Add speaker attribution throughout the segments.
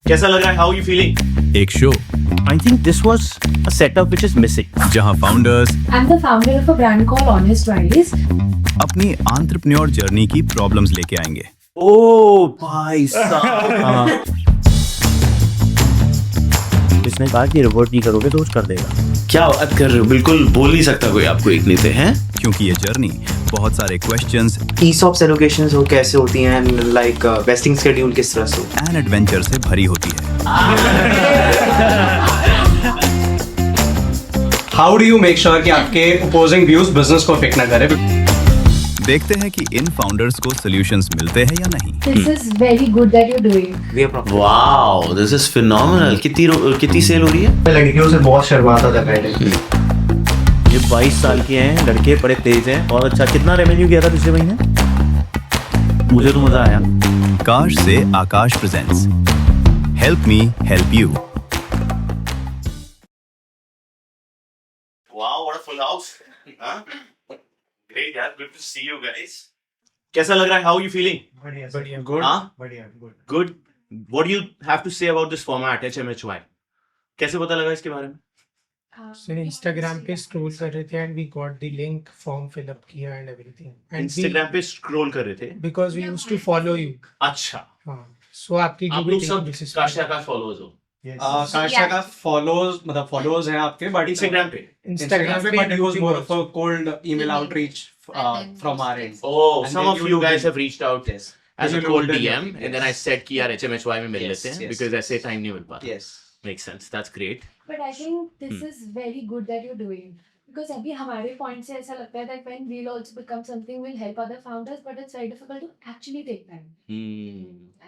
Speaker 1: कैसा लग रहा है? How are you feeling?
Speaker 2: एक show
Speaker 1: I think this was a setup which is missing.
Speaker 2: जहां founders
Speaker 3: I'm the founder of a brand called Honest Riley's.
Speaker 2: अपनी entrepreneur journey की problems लेके आएंगे।
Speaker 1: Oh भाई साहब। इसने कहा कि रिपोर्ट नहीं करोगे तो कुछ कर देगा। क्या बात कर रहे हो? बिल्कुल बोल नहीं सकता कोई आपको एक नीति हैं।
Speaker 2: क्योंकि ये जर्नी बहुत सारे क्वेश्चंस
Speaker 4: ESOPs allocations हो कैसे होती हैं, लाइक वेस्टिंग शेड्यूल किस तरह से हो।
Speaker 2: एंड एडवेंचर से भरी होती है।
Speaker 5: How do you make sure कि आपके अपोजिंग व्यूज बिजनेस को अफेक्ट ना करे?
Speaker 2: देखते हैं कि इन फाउंडर्स को सॉल्यूशंस मिलते हैं या नहीं।
Speaker 3: This is very good that you're doing.
Speaker 4: We are profitable.
Speaker 1: Wow, this is phenomenal. कितनी सेल हो रही है?
Speaker 5: लड़कियों से बहुत शर्माता था पहले।
Speaker 1: ये 22 साल के हैं, लड़के बड़े तेज हैं और अच्छा। कितना रेवेन्यू किया था पिछले महीने? मुझे तो मजा आया।
Speaker 2: काश से Aakash presents help me help you.
Speaker 1: Wow, what a full house. Huh? Great, yeah. Good to see you guys. कैसा लग रहा है? How are you feeling?
Speaker 5: बढ़िया
Speaker 1: गुड हाँ?
Speaker 5: बढ़िया good.
Speaker 1: Good. What do you have to say about this format, HMHY? कैसे पता लगा इसके बारे में?
Speaker 6: So इंस्टाग्राम पे स्क्रॉल कर रहे थे and we got the link, form fill up किया एंड एवरीथिंग एंड
Speaker 1: Instagram पे स्क्रॉल कर रहे थे।
Speaker 6: Because we used to follow you.
Speaker 1: अच्छा।
Speaker 6: हां, सो आपकी
Speaker 1: आप लोग सब काश आकाश फॉलोअर्स हो
Speaker 5: काशा का फॉलोअर्स मतलब फॉलोअर्स हैं आपके, बट
Speaker 1: Instagram पे।
Speaker 5: इंस्टाग्राम पे but use more of cold email outreach from our and.
Speaker 1: Oh,
Speaker 5: And
Speaker 1: some
Speaker 5: then
Speaker 1: of
Speaker 5: you
Speaker 1: you
Speaker 5: will
Speaker 1: guys
Speaker 5: be-
Speaker 1: have reached out
Speaker 5: Yes.
Speaker 1: as a
Speaker 5: You will
Speaker 1: cold
Speaker 5: be
Speaker 1: DM,
Speaker 5: looking,
Speaker 1: and then I
Speaker 5: yes.
Speaker 1: said कि यार HMHY में मिल
Speaker 5: Yes,
Speaker 1: लेते हैं
Speaker 5: yes.
Speaker 1: because ऐसे time नहीं मिल पाता।
Speaker 5: Yes.
Speaker 1: Makes sense. That's great.
Speaker 3: But I think this is very good that you're doing. Because अभी हमारे point से ऐसा लगता है that when we'll also become something, we'll help other founders, but it's very difficult to actually take time.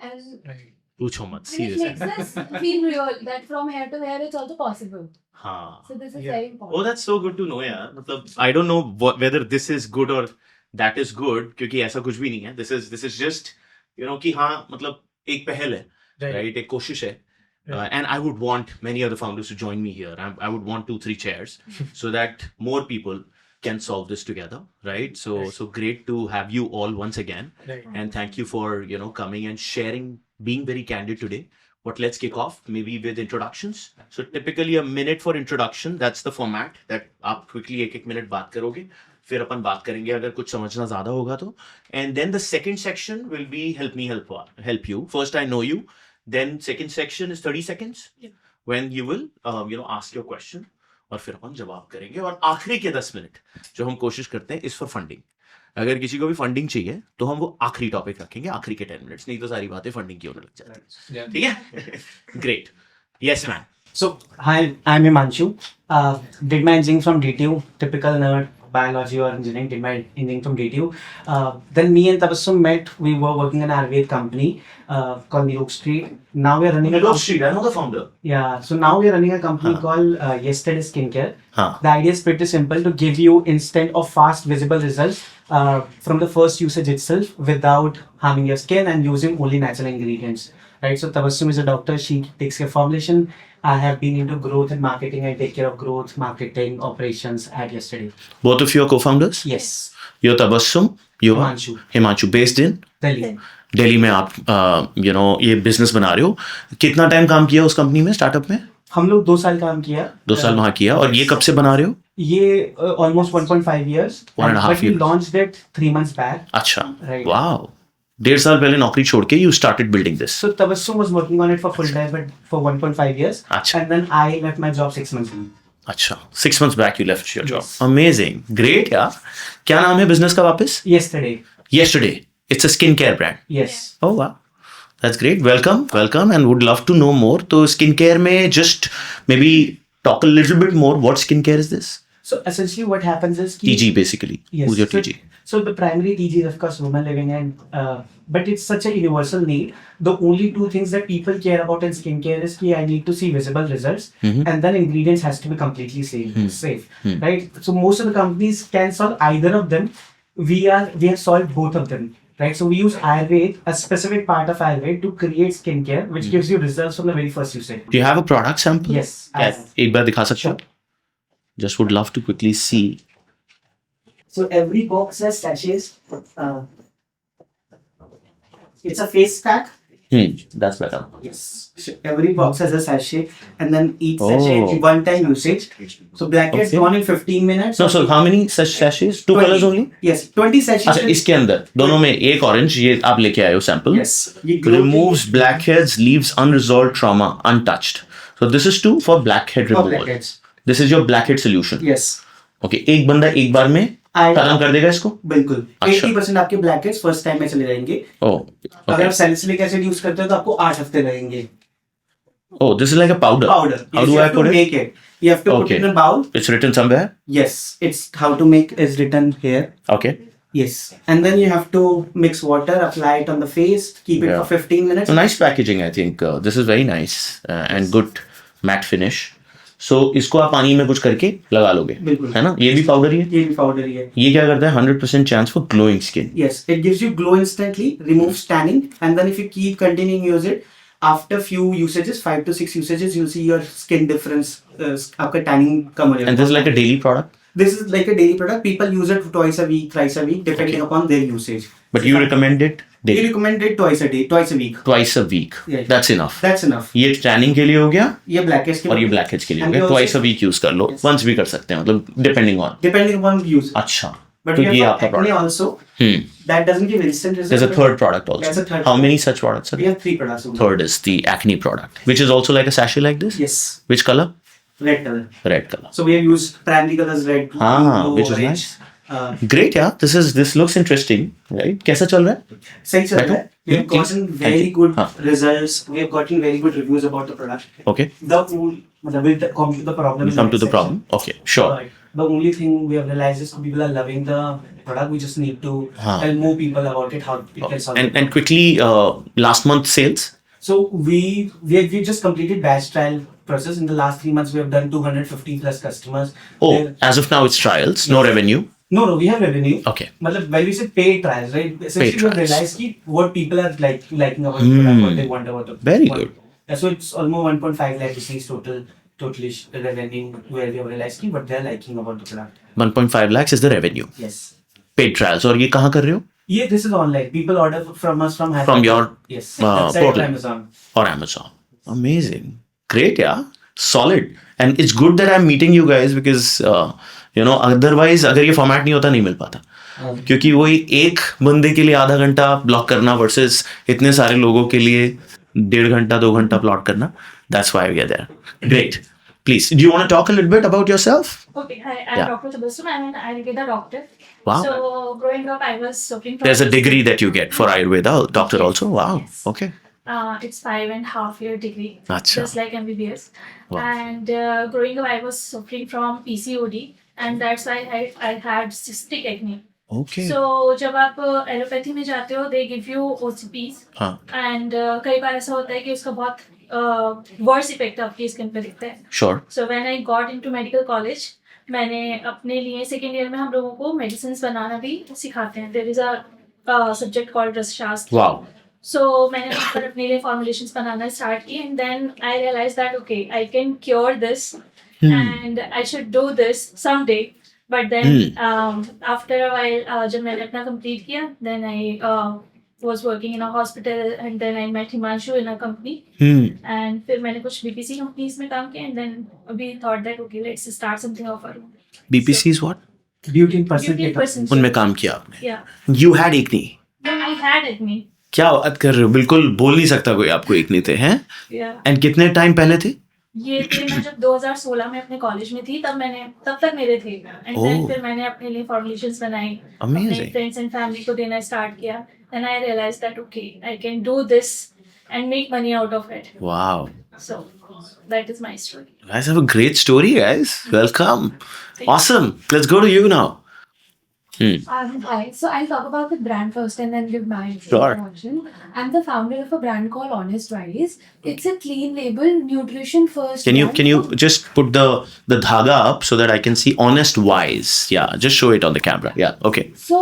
Speaker 3: And
Speaker 1: पूछो मत
Speaker 3: which
Speaker 1: seriously.
Speaker 3: makes us feel real that from here to here it's also possible.
Speaker 1: हाँ.
Speaker 3: So this is
Speaker 6: Yeah.
Speaker 3: very important.
Speaker 1: Oh, that's so good to know यार. मतलब I don't know whether this is good or that is good क्योंकि ऐसा कुछ भी नहीं है. This is just you know कि हाँ मतलब एक पहल है, right? एक कोशिश है. And I would want many other founders to join me here. I would want 2-3 chairs so that more people can solve this together, right? So great to have you all once again, and thank you for coming and sharing, being very candid today. But let's kick off maybe with introductions. So typically a minute for introduction. That's the format. That आप quickly एक minute बात करोगे, फिर अपन बात करेंगे अगर कुछ समझना ज़्यादा होगा तो. And then the second section will be help me help you. First I know you. Then second section is 30 seconds when you will ask your question और फिर अपन जवाब करेंगे और आखिरी के 10 मिनट जो हम कोशिश करते हैं इस फॉर फंडिंग। अगर किसी को भी फंडिंग चाहिए तो हम वो आखिरी टॉपिक रखेंगे, आखिरी के 10 मिनट्स, नहीं तो सारी बातें फंडिंग की होने लग जाती है। ठीक है? Great. Yes ma'am.
Speaker 4: So, hi, I'm Himanshu. Did my engineering from DTU, typical nerd, biology or engineering, did my engineering from DTU. Then me and Tabassum met, we were working in an Ayurved company called New York Street. Now we are running a
Speaker 1: Street, I know the founder.
Speaker 4: Yeah, so now we are running a company called Yesterday Skincare.
Speaker 1: Huh.
Speaker 4: The idea is pretty simple, to give you instant or fast visible results from the first usage itself without harming your skin and using only natural ingredients. Right, so Tabassum is a doctor, she takes care of formulation. I have been into growth and marketing. I take care of growth, marketing, operations at Yesterday.
Speaker 1: Both of you are co-founders?
Speaker 4: Yes.
Speaker 1: You're Tabassum, you are
Speaker 4: Himanshu.
Speaker 1: Himanshu, based in
Speaker 4: Delhi.
Speaker 1: Delhi में। आप ये business बना रहे हो, कितना time काम किया उस कंपनी में, स्टार्टअप में?
Speaker 4: हम लोग 2 साल काम किया।
Speaker 1: 2 साल वहाँ किया। और ये कब से बना रहे हो?
Speaker 4: ये almost 1.5 years.
Speaker 1: 1.5
Speaker 4: But we
Speaker 1: years.
Speaker 4: launched it 3 months back.
Speaker 1: अच्छा,
Speaker 4: Right.
Speaker 1: वाओ। 1.5 साल पहले नौकरी छोड़ के you started building this.
Speaker 4: So Tabassum was working on it for full time, but for 1.5 years.
Speaker 1: अच्छा।
Speaker 4: And then I left my job 6 months ago.
Speaker 1: अच्छा, 6 months back you left your job.
Speaker 4: Yes.
Speaker 1: Amazing, great यार। क्या नाम है business का वापस?
Speaker 4: Yesterday.
Speaker 1: Yesterday. It's a skincare brand.
Speaker 4: Yes.
Speaker 1: Oh wow. That's great. Welcome and would love to know more. तो skincare में just maybe talk a little bit more. What skincare is this?
Speaker 4: So essentially what happens is
Speaker 1: TG basically.
Speaker 4: Yes.
Speaker 1: Who's your TG?
Speaker 4: So the primary TG is of course women living and but it's such a universal need. The only 2 things that people care about in skincare is I need to see visible results and then ingredients has to be completely safe. Right? So most of the companies can solve either of them. We have solved both of them. Right, so we use Ayurved, a specific part of Ayurved, to create skincare, which gives you results from the very first usage.
Speaker 1: Do you have a product sample?
Speaker 4: Yes, I have.
Speaker 1: एक बार दिखा सकते हो?
Speaker 4: Sure.
Speaker 1: Just would love to quickly see.
Speaker 4: So every box has sachets. It's a face pack.
Speaker 1: That's better.
Speaker 4: Yes. So every box has a sachet, and then each sachet
Speaker 1: Oh.
Speaker 4: is one-time usage. So blackheads
Speaker 1: Okay.
Speaker 4: gone in 15 minutes.
Speaker 1: No, so how many such sachets? 2 colors only?
Speaker 4: Yes, 20 sachets.
Speaker 1: अच्छा इसके अंदर दोनों में एक orange ये आप लेके आए हो सैंपल
Speaker 4: Yes. ये glow
Speaker 1: removes
Speaker 4: के-
Speaker 1: blackheads leaves unresolved trauma untouched so this is for blackhead
Speaker 4: For
Speaker 1: removal
Speaker 4: blackheads.
Speaker 1: this is your blackhead solution
Speaker 4: Yes.
Speaker 1: okay एक बंदा एक बार में
Speaker 4: आएगा।
Speaker 1: खत्म कर देगा इसको
Speaker 4: बिल्कुल।
Speaker 1: अच्छा।
Speaker 4: 80% आपके blackheads first time में चले जाएंगे।
Speaker 1: oh
Speaker 4: अगर
Speaker 1: okay
Speaker 4: आप salicylic acid यूज करते हो तो आपको 8 हफ्ते लगेंगे।
Speaker 1: oh this is like a powder
Speaker 4: Powder.
Speaker 1: how
Speaker 4: Yes,
Speaker 1: do
Speaker 4: you
Speaker 1: I
Speaker 4: have to
Speaker 1: put it
Speaker 4: make it. You have to put
Speaker 1: Okay.
Speaker 4: it in a bowl.
Speaker 1: it's written somewhere
Speaker 4: Yes, it's how to make is written here.
Speaker 1: okay
Speaker 4: Yes, and then you have to mix water, apply it on the face, keep it
Speaker 1: Yeah.
Speaker 4: for 15 minutes.
Speaker 1: so nice packaging I think this is very nice and good matte finish so इसको आप पानी में कुछ करके लगा लोगे
Speaker 4: बिल्कुल।
Speaker 1: है ना ये भी पाउडर ही है
Speaker 4: ये भी powder ही है।
Speaker 1: ये क्या करता है 100% chance for glowing skin
Speaker 4: Yes, it gives you glow instantly, removes tanning, and then if you keep continuing use it, after few usages, 5 to 6 usages, you'll see your skin difference. आपका tanning कम हो जाएगा।
Speaker 1: and this is like a daily product
Speaker 4: This is like a daily product. People use it twice a week, thrice a week, depending upon their usage.
Speaker 1: but you recommend it
Speaker 4: We
Speaker 1: daily
Speaker 4: recommend it twice a day, twice a week.
Speaker 1: twice a week
Speaker 4: Yeah.
Speaker 1: that's enough
Speaker 4: That's enough.
Speaker 1: ये tanning के लिए हो गया
Speaker 4: ये blackheads के
Speaker 1: और ये
Speaker 4: लिए-
Speaker 1: ब्लैकहेड्स के लिए हो
Speaker 4: And
Speaker 1: गया
Speaker 4: we also-
Speaker 1: twice a week use कर लो
Speaker 4: Yes.
Speaker 1: वंस भी कर सकते हैं मतलब depending on
Speaker 4: Depending upon use.
Speaker 1: अच्छा
Speaker 4: But
Speaker 1: तो
Speaker 4: we
Speaker 1: ये
Speaker 4: have
Speaker 1: आपका
Speaker 4: acne
Speaker 1: product
Speaker 4: also. That doesn't give instant result.
Speaker 1: there's a third product
Speaker 4: That's a
Speaker 1: also
Speaker 4: third
Speaker 1: how
Speaker 4: product.
Speaker 1: many such products are
Speaker 4: We
Speaker 1: there?
Speaker 4: have 3 products. only.
Speaker 1: Third is the acne product which is also like a sachet like this
Speaker 4: Yes,
Speaker 1: which color
Speaker 4: red color.
Speaker 1: red color
Speaker 4: So we have used primary colors red, blue,
Speaker 1: हाँ, which is
Speaker 4: orange.
Speaker 1: nice.
Speaker 4: Uh,
Speaker 1: great yeah this looks interesting right कैसा चल रहा है
Speaker 4: सही चल रहा है. We have
Speaker 1: Please.
Speaker 4: gotten
Speaker 1: Thank
Speaker 4: very
Speaker 1: you.
Speaker 4: good
Speaker 1: हाँ.
Speaker 4: results. We have gotten very good reviews about the product.
Speaker 1: okay
Speaker 4: The with the come to the problem.
Speaker 1: we'll
Speaker 4: in
Speaker 1: come to
Speaker 4: next
Speaker 1: the problem okay sure
Speaker 4: section. The only thing we have realized is people are loving the product. We just need to
Speaker 1: हाँ.
Speaker 4: tell more people about it, how we can solve it.
Speaker 1: and quickly last month sales
Speaker 4: So we just completed batch trial process. In the last 3 months, we have done 250 plus customers.
Speaker 1: oh
Speaker 4: They're-
Speaker 1: as of now it's trials no revenue
Speaker 4: No, we have revenue.
Speaker 1: okay
Speaker 4: Matlab, when we say paid trials, right? Essentially, we have
Speaker 1: trials.
Speaker 4: realized ki what people are liking about the product, what they want about the
Speaker 1: Very
Speaker 4: product.
Speaker 1: good.
Speaker 4: Yeah, so it's almost 1.5 lakh rupees totally revenue where we have realized ki what they are liking about the product.
Speaker 1: 1.5 lakhs is the revenue
Speaker 4: Yes.
Speaker 1: paid trials और ये कहाँ कर रहे हो
Speaker 4: Yeah, this is online. People order from us from
Speaker 1: From your,
Speaker 4: yes
Speaker 1: portal.
Speaker 4: portal Amazon.
Speaker 1: or Amazon amazing great yeah solid and it's good that I'm meeting you guys because otherwise अगर ये format नहीं होता नहीं मिल पाता क्योंकि वही एक बंदे के लिए आधा घंटा ब्लॉक करना वर्सेस इतने सारे लोगों के लिए 1.5 घंटा 2 घंटा प्लॉट करना that's why we are there great please do you want to talk a little bit about yourself
Speaker 3: Okay, hi, I'm
Speaker 1: Yeah.
Speaker 3: Dr. Tabassum. I'm an Ayurveda doctor.
Speaker 1: wow
Speaker 3: So, growing up, I was suffering from.
Speaker 1: there's a degree that you get for Ayurveda doctor also wow
Speaker 3: Yes.
Speaker 1: okay
Speaker 3: It's 5.5 year degree,
Speaker 1: Acha.
Speaker 3: just like MBBS.
Speaker 1: Wow.
Speaker 3: And growing up, I was suffering from PCOD, and that's why I had cystic acne.
Speaker 1: okay
Speaker 3: So, जब आप allopathy में जाते हो, they give you OCPs,
Speaker 1: हाँ
Speaker 3: and कई बार ऐसा होता है कि उसका बहुत worse effect आपकी स्किन पे दिखता है.
Speaker 1: sure
Speaker 3: So when I got into medical college, मैंने अपने लिए सेकेंड ईयर में हम लोगों को मेडिसिन बनाना भी सिखाते हैं. There is a subject called रसशास्त्र.
Speaker 1: wow
Speaker 3: So मैंने वहाँ पर अपने लिए formulations बनाना स्टार्ट की, and then I realized that okay, I can cure this, and I should do this someday. But then after a while, जब मैंने अपना complete किया, then I was working in a hospital, and then I met Himanshu in a company. And फिर मैंने कुछ BPC companies में काम किया, and then we thought that okay, let's start something of our own.
Speaker 1: BPC is what
Speaker 4: Beauty in person.
Speaker 3: Beauty person.
Speaker 1: उनमें काम किया आपने
Speaker 3: Yeah.
Speaker 1: you had acne
Speaker 3: Then I had acne.
Speaker 1: क्या बात कर रहे हो बिल्कुल बोल नहीं सकता कोई आपको acne थे हैं
Speaker 3: Yeah.
Speaker 1: एंड कितने टाइम पहले थे
Speaker 3: ये थे मैं जब 2016 में अपने कॉलेज में थी तब तक मेरे थे एंड देन
Speaker 1: Oh.
Speaker 3: फिर मैंने अपने लिए फॉर्मुलेशंस बनाई
Speaker 1: Amazing.
Speaker 3: अपने फ्रेंड्स एंड फैमिली को देना स्टार्ट किया then I realise that okay I can do this and make money out of it
Speaker 1: wow
Speaker 3: so that is my story
Speaker 1: guys have a great story guys welcome awesome let's go to you now
Speaker 3: Hi. So I'll talk about the brand first and then give my
Speaker 1: Sure.
Speaker 3: introduction. I'm the founder of a brand called Honest Wise. It's a clean label, nutrition first.
Speaker 1: can you
Speaker 3: brand.
Speaker 1: can you just put the dhaga up so that I can see Honest Wise yeah just show it on the camera yeah okay
Speaker 3: So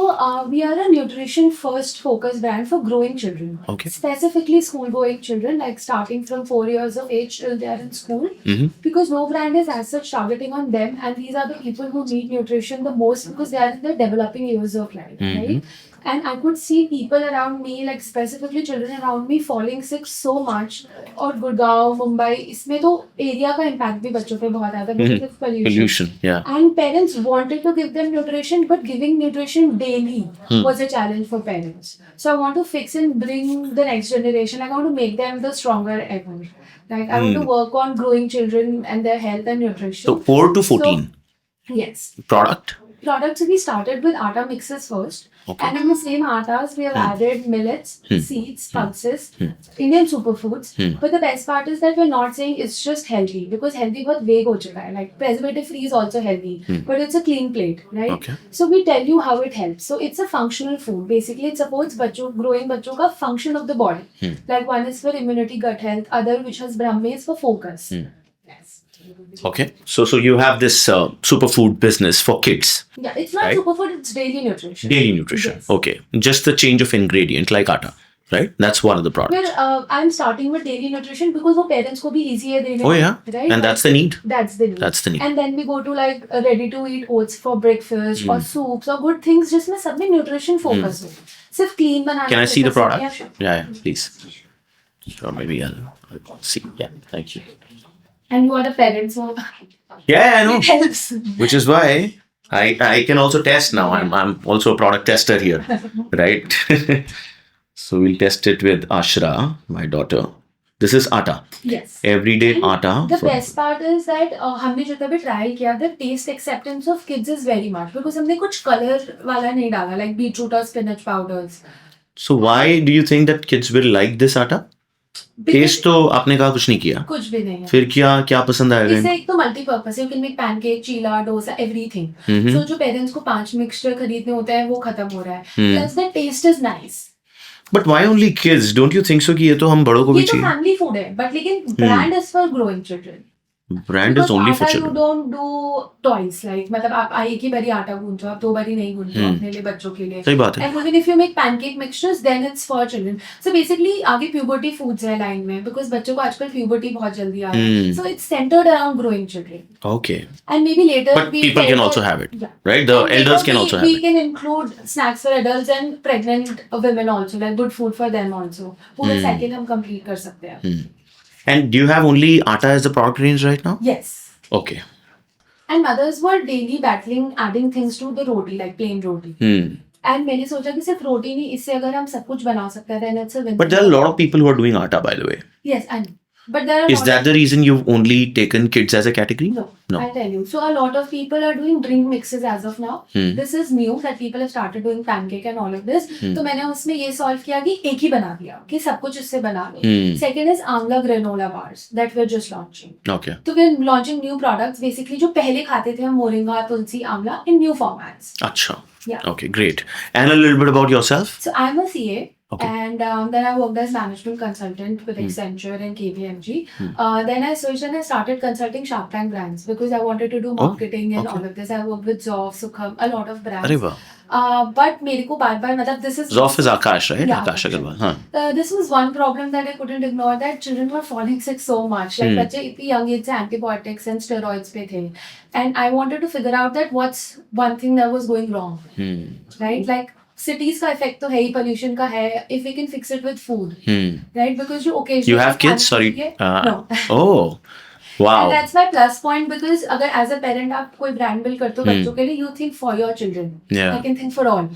Speaker 3: we are a nutrition first focused brand for growing children.
Speaker 1: Okay.
Speaker 3: Specifically school going children, like starting from 4 years of age till they are in school.
Speaker 1: Mhm.
Speaker 3: Because no brand is as such targeting on them, and these are the people who need nutrition the most because they are in the developing years of life,
Speaker 1: Mhm.
Speaker 3: right?
Speaker 7: and I could see people around me, like specifically children around me, falling sick so much. और गुड़गांव, मुंबई, इसमें तो area का impact भी बच्चों पे बहुत आता है because of pollution.
Speaker 1: Pollution, yeah.
Speaker 7: And parents wanted to give them nutrition, but giving nutrition daily was a challenge for parents. So I want to fix and bring the next generation. Like, I want to make them the stronger ever. Like, I want to work on growing children and their health and nutrition.
Speaker 1: So 4 to 14
Speaker 7: Yes.
Speaker 1: product.
Speaker 7: Products, we started with atta mixes first.
Speaker 1: Okay.
Speaker 7: And in the same attas, we have added millets, seeds, pulses, Indian superfoods. But the best part is that we're not saying it's just healthy, because healthy बहुत vague हो चुका है. Like, preservative free is also healthy, but it's a clean plate, right?
Speaker 1: Okay.
Speaker 7: So we tell you how it helps. So it's a functional food. Basically, it supports growing बच्चों का function of the body. Like, one is for immunity, gut health. Other, which has Brahmi, is for focus. Yes.
Speaker 1: Okay. So you have this superfood business for kids.
Speaker 7: Yeah, it's not
Speaker 1: Right.
Speaker 7: superfood, it's daily nutrition.
Speaker 1: Daily nutrition.
Speaker 7: Yes.
Speaker 1: Okay. Just the change of ingredient like atta, right? That's one of the products.
Speaker 7: Well, I'm starting with daily nutrition because वो parents को भी easy है देने
Speaker 1: Oh
Speaker 7: में,
Speaker 1: yeah.
Speaker 7: right?
Speaker 1: And that's the need.
Speaker 7: That's the need.
Speaker 1: That's the need.
Speaker 7: And then we go to like ready to eat oats for breakfast or soups or good things जिसमें सब में nutrition focus हो. सिर्फ clean banana.
Speaker 1: Can I see the
Speaker 7: focus हो.
Speaker 1: product?
Speaker 7: Yeah, sure.
Speaker 1: Yeah, please. Or maybe I'll see. Yeah. Thank you.
Speaker 7: And you are the parent, so
Speaker 1: Yeah, I know.
Speaker 7: it helps.
Speaker 1: Which is why I can also test now. I'm also a product tester here, right? So we'll test it with Ashra, my daughter. This is atta.
Speaker 7: Yes.
Speaker 1: Everyday
Speaker 7: And
Speaker 1: atta.
Speaker 7: The
Speaker 1: from-
Speaker 7: best part is that हमने जितना भी trial किया, the taste acceptance of kids is very much because हमने कुछ color वाला नहीं डाला, like beetroot or spinach powders.
Speaker 1: So why do you think that kids will like this atta? Taste तो आपने कहा कुछ नहीं किया,
Speaker 7: कुछ भी नहीं है.
Speaker 1: फिर क्या पसंद आएगा
Speaker 7: इससे
Speaker 1: इनको?
Speaker 7: एक तो मल्टीपर्पज है, you can make pancake, cheela, dosa, everything. So जो पेरेंट्स को 5 मिक्सचर खरीदने होते हैं वो खत्म हो रहा है. Plus the taste is nice.
Speaker 1: But why only kids? Don't you think so कि ये तो हम बड़ों को
Speaker 7: ये
Speaker 1: भी
Speaker 7: तो
Speaker 1: चाहिए?
Speaker 7: फैमिली फूड है, बट लेकिन brand is for growing children.
Speaker 1: Brand is only for
Speaker 7: You
Speaker 1: children.
Speaker 7: don't do toys, like मतलब आप एक ही बारी आटा गूंथो, आप 2 बारी नहीं गूंथो अपने लिए, बच्चों के लिए.
Speaker 1: सही बात है.
Speaker 7: And even if you make pancake mixtures, then it's for children. So basically आगे puberty foods है लाइन में, because बच्चों को आजकल puberty बहुत जल्दी आ रहा है. So it's centered around growing children.
Speaker 1: Okay.
Speaker 7: And maybe later
Speaker 1: But people can also have it, right? The
Speaker 7: And
Speaker 1: elders
Speaker 7: later
Speaker 1: can also have
Speaker 7: we
Speaker 1: it.
Speaker 7: can include snacks for adults and pregnant women also, like good food for them also. पूरा cycle हम complete कर सकते हैं.
Speaker 1: And do you have only atta as the product range right now?
Speaker 7: Yes.
Speaker 1: Okay.
Speaker 7: And mothers were daily battling adding things to the roti, like plain roti. And मैंने सोचा कि सिर्फ रोटी नहीं, इससे अगर हम सब कुछ बना सकते हैं, then it's a win.
Speaker 1: But there are a lot of people who are doing atta, by the way.
Speaker 7: Yes, I know. But there are
Speaker 1: Is that the reason you've only taken kids as a category?
Speaker 7: No,
Speaker 1: No.
Speaker 7: I'll tell you. So a lot of people are doing drink mixes as of now. This is new that people have started doing pancake and all of this. तो मैंने उसमें ये solve किया कि एक ही बना दिया, कि सब कुछ इससे बना लो. Second is Amla granola bars that we're just launching.
Speaker 1: Okay.
Speaker 7: So we're launching new products, basically जो पहले खाते थे हम मोरिंगा, तुलसी, आंवला in new formats.
Speaker 1: Acha.
Speaker 7: Yeah.
Speaker 1: Okay, great. And a little bit about yourself?
Speaker 7: So I'm a CA.
Speaker 1: Okay.
Speaker 7: And then I worked as management consultant with Accenture and KPMG. Then I switched and I started consulting Shark Tank brands because I wanted to do marketing and all of this. I worked with Zoff, Sukham, a lot of brands.
Speaker 1: अरे वाह.
Speaker 7: But मेरे को बार-बार मतलब this is
Speaker 1: Zoff is Akash, right?
Speaker 7: Yeah,
Speaker 1: Akash Agarwal. Huh.
Speaker 7: this was one problem that I couldn't ignore, that children were falling sick so much. Like बच्चे इतनी young age से antibiotics and steroids पे थे. And I wanted to figure out that what's one thing that was going wrong. Right? Like cities का effect तो है ही, pollution का है. If we can fix it with food. Right? Because जो occasionally
Speaker 1: You have kids? Sorry.
Speaker 7: No.
Speaker 1: Oh.
Speaker 7: And
Speaker 1: Wow.
Speaker 7: that's my plus point, because अगर as a parent आप कोई brand build करते हो बच्चों के लिए, you think for your children.
Speaker 1: Yeah.
Speaker 7: I can think for all.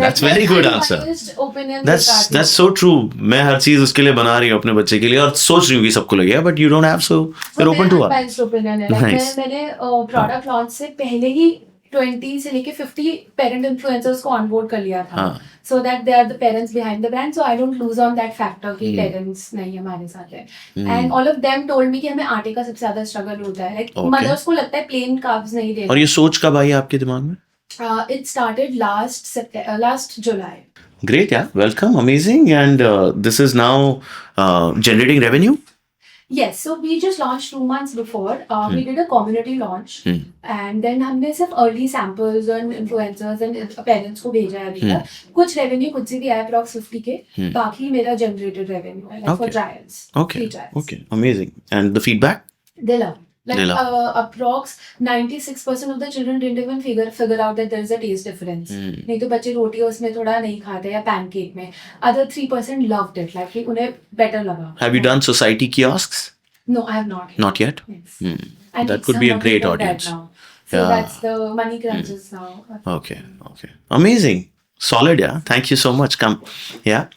Speaker 1: That's very good answer.
Speaker 7: Opinion
Speaker 1: That's so true. मैं हर चीज उसके लिए बना रही हूँ अपने बच्चे के लिए और सोच रही हूँ कि सबको लगेगा, but you don't have, so you're open to all.
Speaker 7: Unbiased opinion है. Like
Speaker 1: Nice.
Speaker 7: मैंने product launch से पहले ही 20 से लेके 50 parent influencers को onboard कर लिया था.
Speaker 1: हाँ.
Speaker 7: So that they are the parents behind the brand, so I don't lose on that factor कि parents नहीं हमारे साथ है. And all of them told me कि हमें आटे का सबसे ज्यादा struggle होता है. Like
Speaker 1: Okay.
Speaker 7: mothers को लगता है plain carbs नहीं देना.
Speaker 1: और ये सोच कब आई आपके दिमाग में?
Speaker 7: It started last July.
Speaker 1: Great, yeah. Welcome, amazing. And this is now generating revenue?
Speaker 7: Yes, so we just launched 2 months before. We did a community launch, and then हमने सिर्फ early samples and influencers and parents को भेजा है अभी तक. कुछ revenue खुद से भी आया, approx 50K. बाकी मेरा generated revenue है, like for
Speaker 1: Okay.
Speaker 7: trials.
Speaker 1: Okay.
Speaker 7: Free trials.
Speaker 1: Okay, amazing. And the feedback?
Speaker 7: They love it. Like
Speaker 8: Lila.
Speaker 7: approx 96% of the children didn't even figure out that there is a taste difference. नहीं तो बच्चे रोटी उसमें थोड़ा नहीं खाते या pancake में. Other 3% loved it. Like कि उन्हें better लगा.
Speaker 8: Have you done society kiosks?
Speaker 7: No, I have not.
Speaker 8: Not yet.
Speaker 7: Yes.
Speaker 8: That
Speaker 7: I need
Speaker 8: could be a
Speaker 7: someone
Speaker 8: great
Speaker 7: like that
Speaker 8: audience.
Speaker 7: now. So
Speaker 8: Yeah.
Speaker 7: that's the money crunches now.
Speaker 8: Okay. Amazing. Solid, yeah. Thank you so much. Come. Yeah.